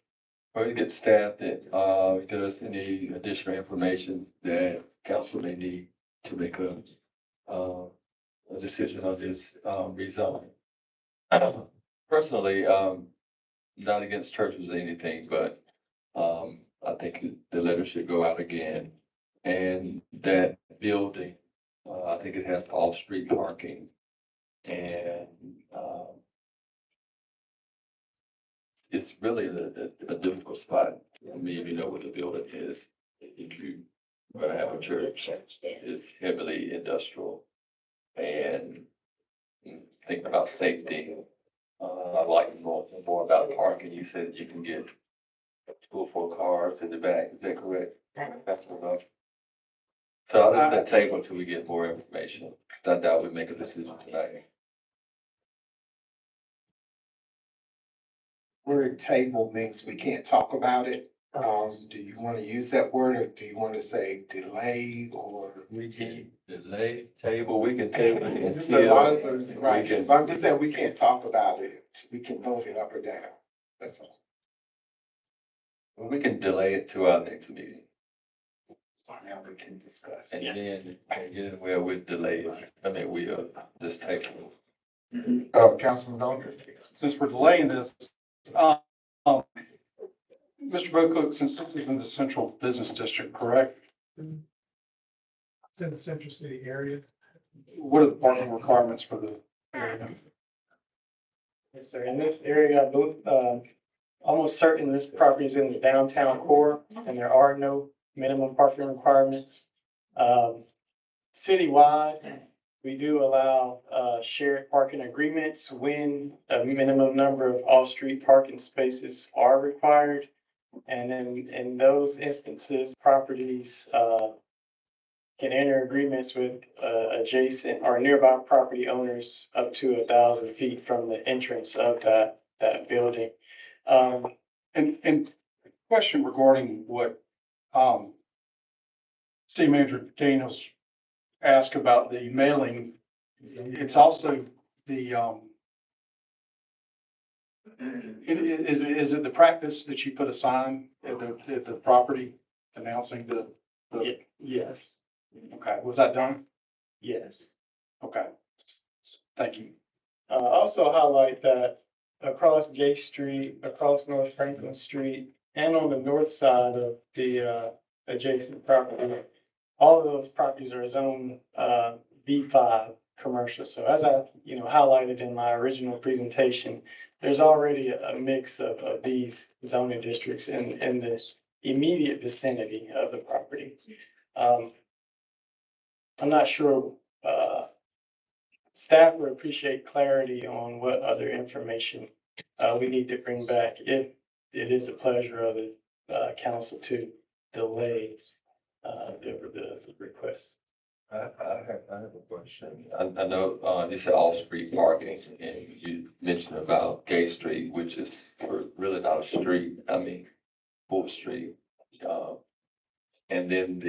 Or to get staff that, if there's any additional information that council may need to make a decision on this, rezoning. Personally, not against churches or anything, but, I think the letter should go out again. And that building, I think it has off-street parking. And, it's really a difficult spot. I mean, if you know what the building is, if you have a church, it's heavily industrial. And think about safety. I'd like more about parking. You said you can get 2 or 4 cars in the back. Is that correct? That's enough. So I'll just table until we get more information. 'Cause I doubt we make a decision tonight. Word table means we can't talk about it. Do you want to use that word, or do you want to say delay, or? We can delay, table, we can table it Right, until, but I'm just saying we can't talk about it. We can vote it up or down. That's all. we can delay it to our next meeting. So now we can discuss. And then we'll delay it. I mean, we'll just take it. Councilman Dozier? Since we're delaying this, um, Mr. Bocook, since this is in the central business district, correct? It's in the Central City area. What are the parking requirements for the area? Yes, sir. In this area, I believe, almost certain this property is in the downtown core and there are no minimum parking requirements. Citywide, we do allow, shared parking agreements when a minimum number of off-street parking spaces are required. And then in those instances, properties, can enter agreements with, adjacent or nearby property owners up to 1,000 feet from the entrance of that building. And question regarding what, City Manager Daniels asked about the mailing. It's also the, is it the practice that you put a sign at the property announcing the? Yes, Okay, was that done? yes. Okay. Thank you. Also highlight that across Gay Street, across North Franklin Street, and on the north side of the, adjacent property, all of those properties are zoned, B5 commercial. So as I, highlighted in my original presentation, there's already a mix of these zoning districts in this immediate vicinity of the property. I'm not sure, staff would appreciate clarity on what other information, we need to bring back if it is the pleasure of the, council to delay, the request. I have a question. I know, you said off-street parking and you mentioned about Gay Street, which is really not a street. I mean, full street. And then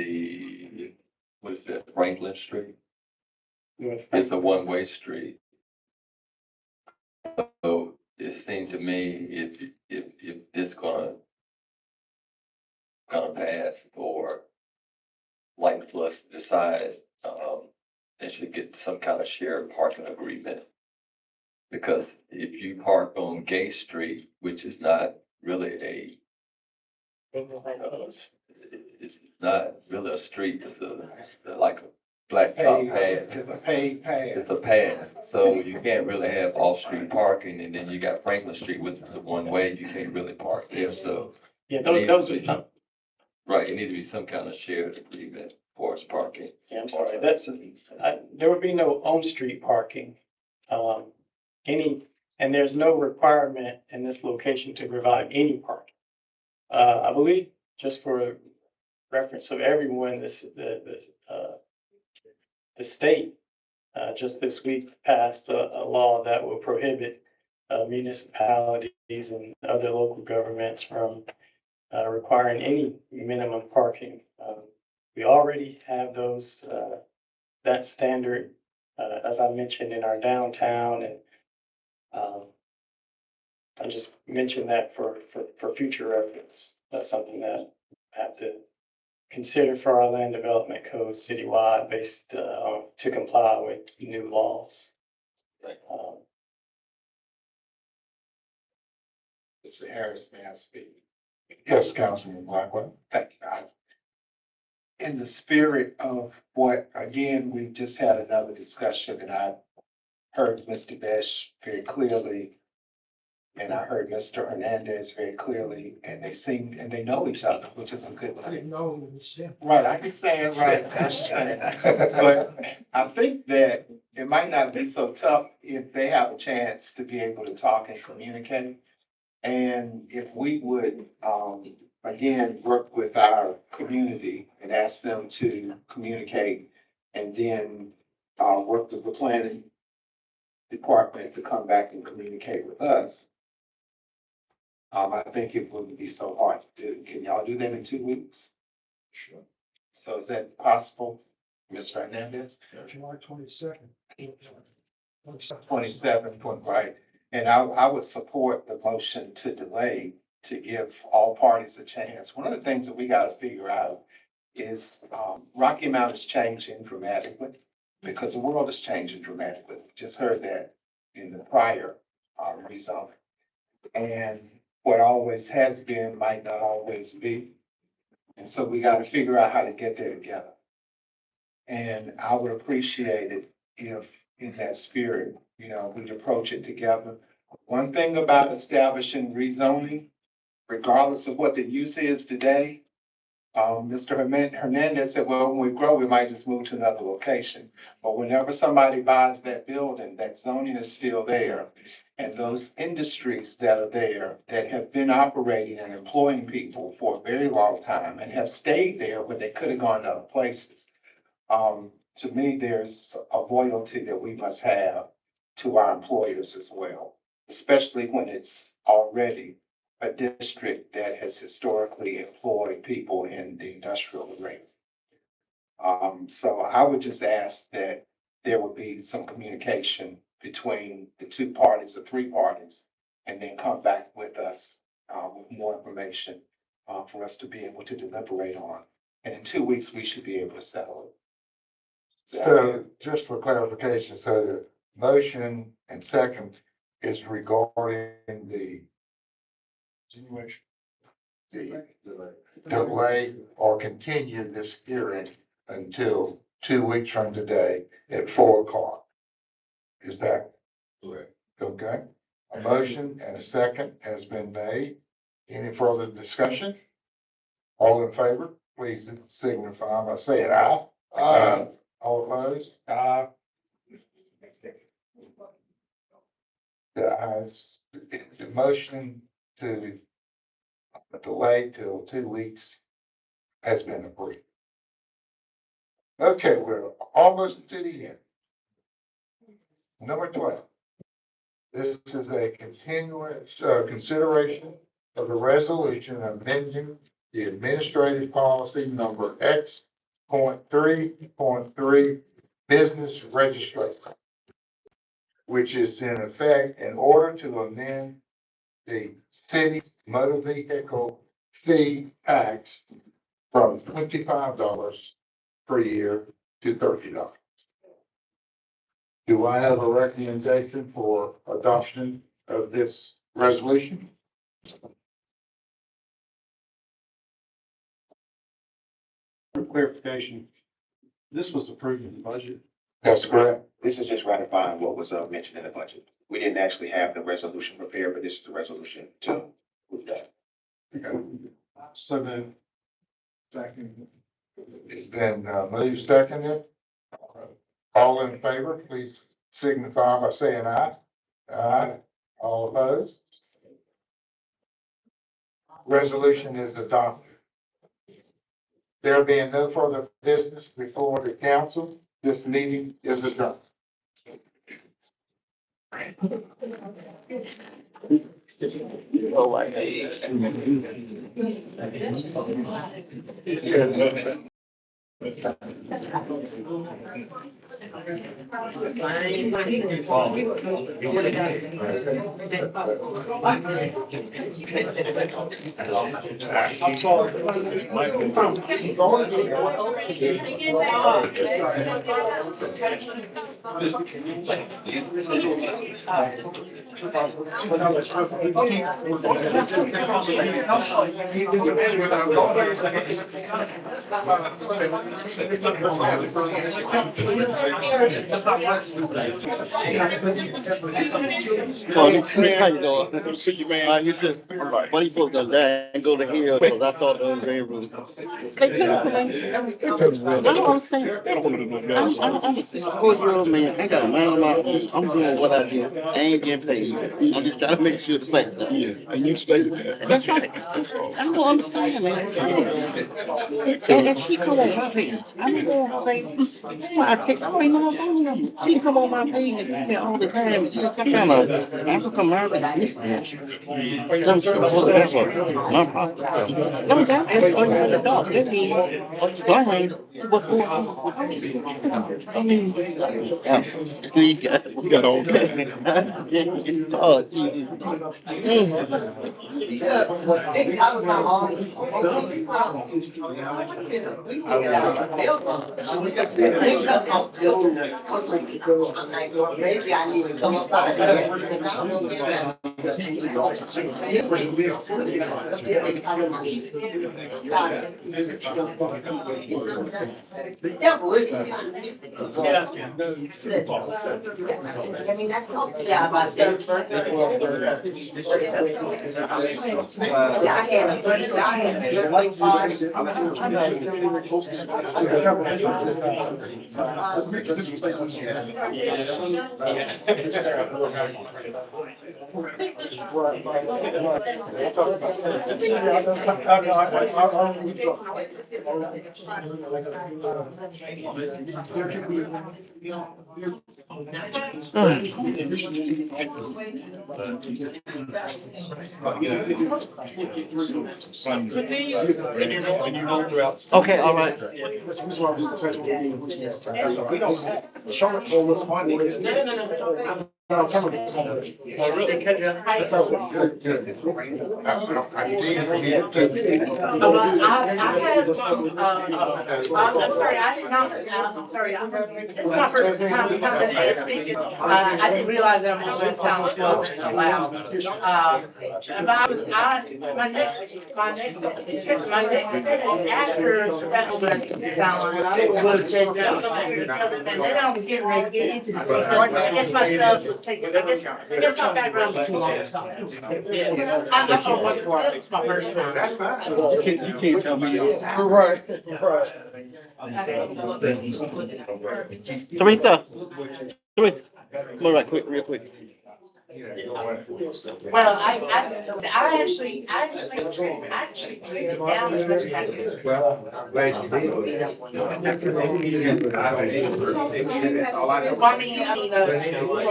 what is that, Franklin Street? It's a one-way street. So it seems to me if this gonna pass or Light Plus decide, they should get some kind of shared parking agreement. Because if you park on Gay Street, which is not really it's not really a street, it's like a blacktop path. It's a paid path. It's a path, so you can't really have off-street parking, and then you got Franklin Street, which is a one-way, you can't really park there, so. Yeah, those are. Right, it needs to be some kind of shared agreement for us parking. Yeah, I'm sorry, there would be no on-street parking. And there's no requirement in this location to provide any parking. I believe, just for reference of everyone, the state, just this week passed a law that will prohibit, municipalities and other local governments from, requiring any minimum parking. We already have those, that standard, as I mentioned in our downtown, and I just mentioned that for future reference. That's something that I have to consider for our land development code citywide based, to comply with new laws. Mr. Harris, may I speak? Yes, Councilman Blackwell. Thank you. In the spirit of what, again, we just had another discussion and I heard Mr. Besh very clearly. And I heard Mr. Hernandez very clearly, and they know each other, which is a good I thing. didn't know it was him. Right, I understand, right. But I think that it might not be so tough if they have a chance to be able to talk and communicate. And if we would, again, work with our community and ask them to communicate and then, work with the planning department to come back and communicate with us. I think it wouldn't be so hard to do. Can y'all do that in 2 weeks? Sure. So is that possible, Mr. Hernandez? July 22nd. 27th, right? And I would support the motion to delay to give all parties a chance. One of the things that we gotta figure out is, Rocky Mount is changing dramatically because the world is changing dramatically. Just heard that in the prior, rezone. And what always has been might not always be. And so we got to figure out how to get there together. And I would appreciate it if, in that spirit, we'd approach it together. One thing about establishing rezoning, regardless of what the use is today, Mr. Hernandez said, well, when we grow, we might just move to another location. But whenever somebody buys that building, that zoning is still there. And those industries that are there that have been operating and employing people for a very long time and have stayed there when they could have gone to other places. To me, there's a loyalty that we must have to our employers as well, especially when it's already a district that has historically employed people in the industrial arena. So I would just ask that there would be some communication between the two parties or three parties, and then come back with us with more information for us to be able to deliberate on. And in 2 weeks, we should be able to settle it. So just for clarification, so the motion and second is regarding the delay or continue this hearing until 2 weeks from today at 4:00. Is that correct? Okay. A motion and a second has been made. Any further discussion? All in favor, please signify by saying aye. Aye. All opposed? Aye. The ayes, the motion to delay till 2 weeks has been approved. Okay, we're almost to the end. Number 12. This is a continuous consideration of the resolution amending the administrative policy number X.3.3 business registration, which is in effect in order to amend the city motor vehicle fee tax from $25 per year to $30. Do I have a recommendation for adoption of this resolution? For clarification, this was approved in the budget. That's correct. This is just ratifying what was mentioned in the budget. We didn't actually have the resolution prepared, but this is the resolution to move that. Okay. So then, second. It's been moved, seconded. All in favor, please signify by saying aye. Aye. All opposed? Resolution is adopted. There being no further business before the council, this meeting is adjourned. Oh, my How you doing? See you, man. You too. Why you supposed to die and go to hell? Because I thought they was green room. Hey, come on, man. I don't understand. I'm a 64-year-old man. I got a mind of my own. I'm doing what I do. I ain't getting paid. I'm just trying to make sure the facts are. Yeah, and you stated that. That's right. I don't understand, man. And if she come on my page. I don't go on her page. I text, I don't even know her phone number. She come on my page and do that all the time. She's some kind of African American business. Some shit, whatever. No, that's just are you in the dark. That means are you blind to what's going on with me? I mean, you got all that. Oh, Jesus. Maybe I need to come I mean, I talked to y'all about that. I had a birthday Okay, all right. I'm sorry, I did not, I'm sorry, this is my first time coming and speaking. I didn't realize that my voice sound wasn't loud. But my next sentence after that sound was that, and then I was getting ready to get into the city, so I guess my stuff was taking, I guess my background was too long. I'm from Wonderful, it's my first time. You can't tell me. Right. Teresa, come on right quick, real quick. Well, I actually treated down as much as I could. Well, I'm glad you did. Well,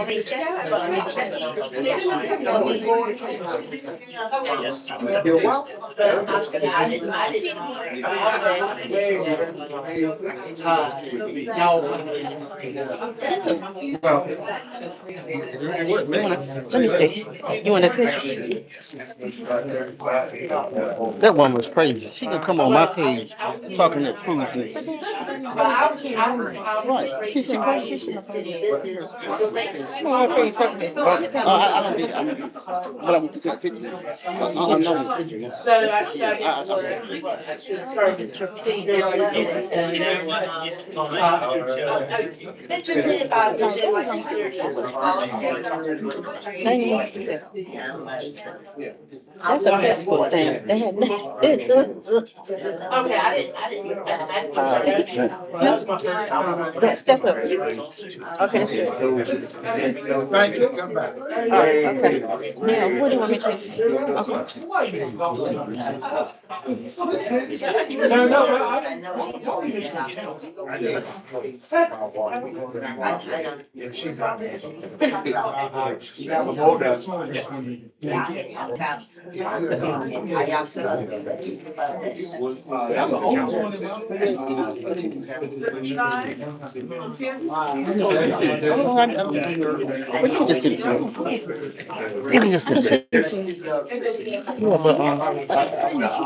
I mean, Jackson, but You're welcome. I didn't. Let me see. You want a picture? That one was crazy. She can come on my page talking that foolishness. Right. She said, why she said, come on my page talking that. I don't need it. But I'm taking a picture. I'm not in the picture. So I started to see this. It's a bit about That's a peaceful thing. They had Okay, I didn't. Don't step up. Okay, that's good. Thank you, come back. Okay. Now, what do you want me to take?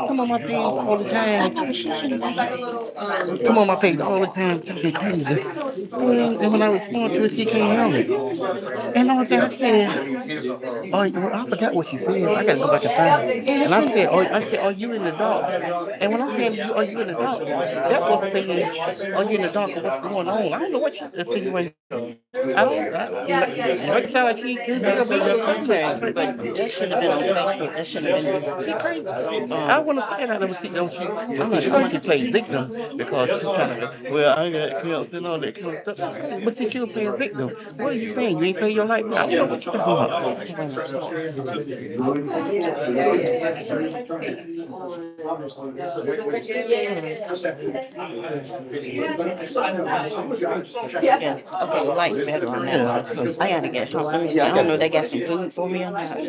Come on my page all the time. Come on my page all the time, talking crazy. And when I respond to it, she can't handle it. And all that I said, I forgot what she said. I gotta go back and find it. And I said, are you in the dark? And when I said, are you in the dark? That was saying, are you in the dark of what's going on? I don't know what she's insinuating. It sounds like she do that. That shouldn't have been on Facebook. That shouldn't have been. I want to find out if I'm not sure she plays victim because she's kind of, well, I got killed and all that kind of stuff. But she was playing victim. What are you saying? You ain't paying your life bill? I don't know what you're talking about. Yeah, okay, the light's better on that. I gotta get home. Let me see. I don't know if they got some food for me or not.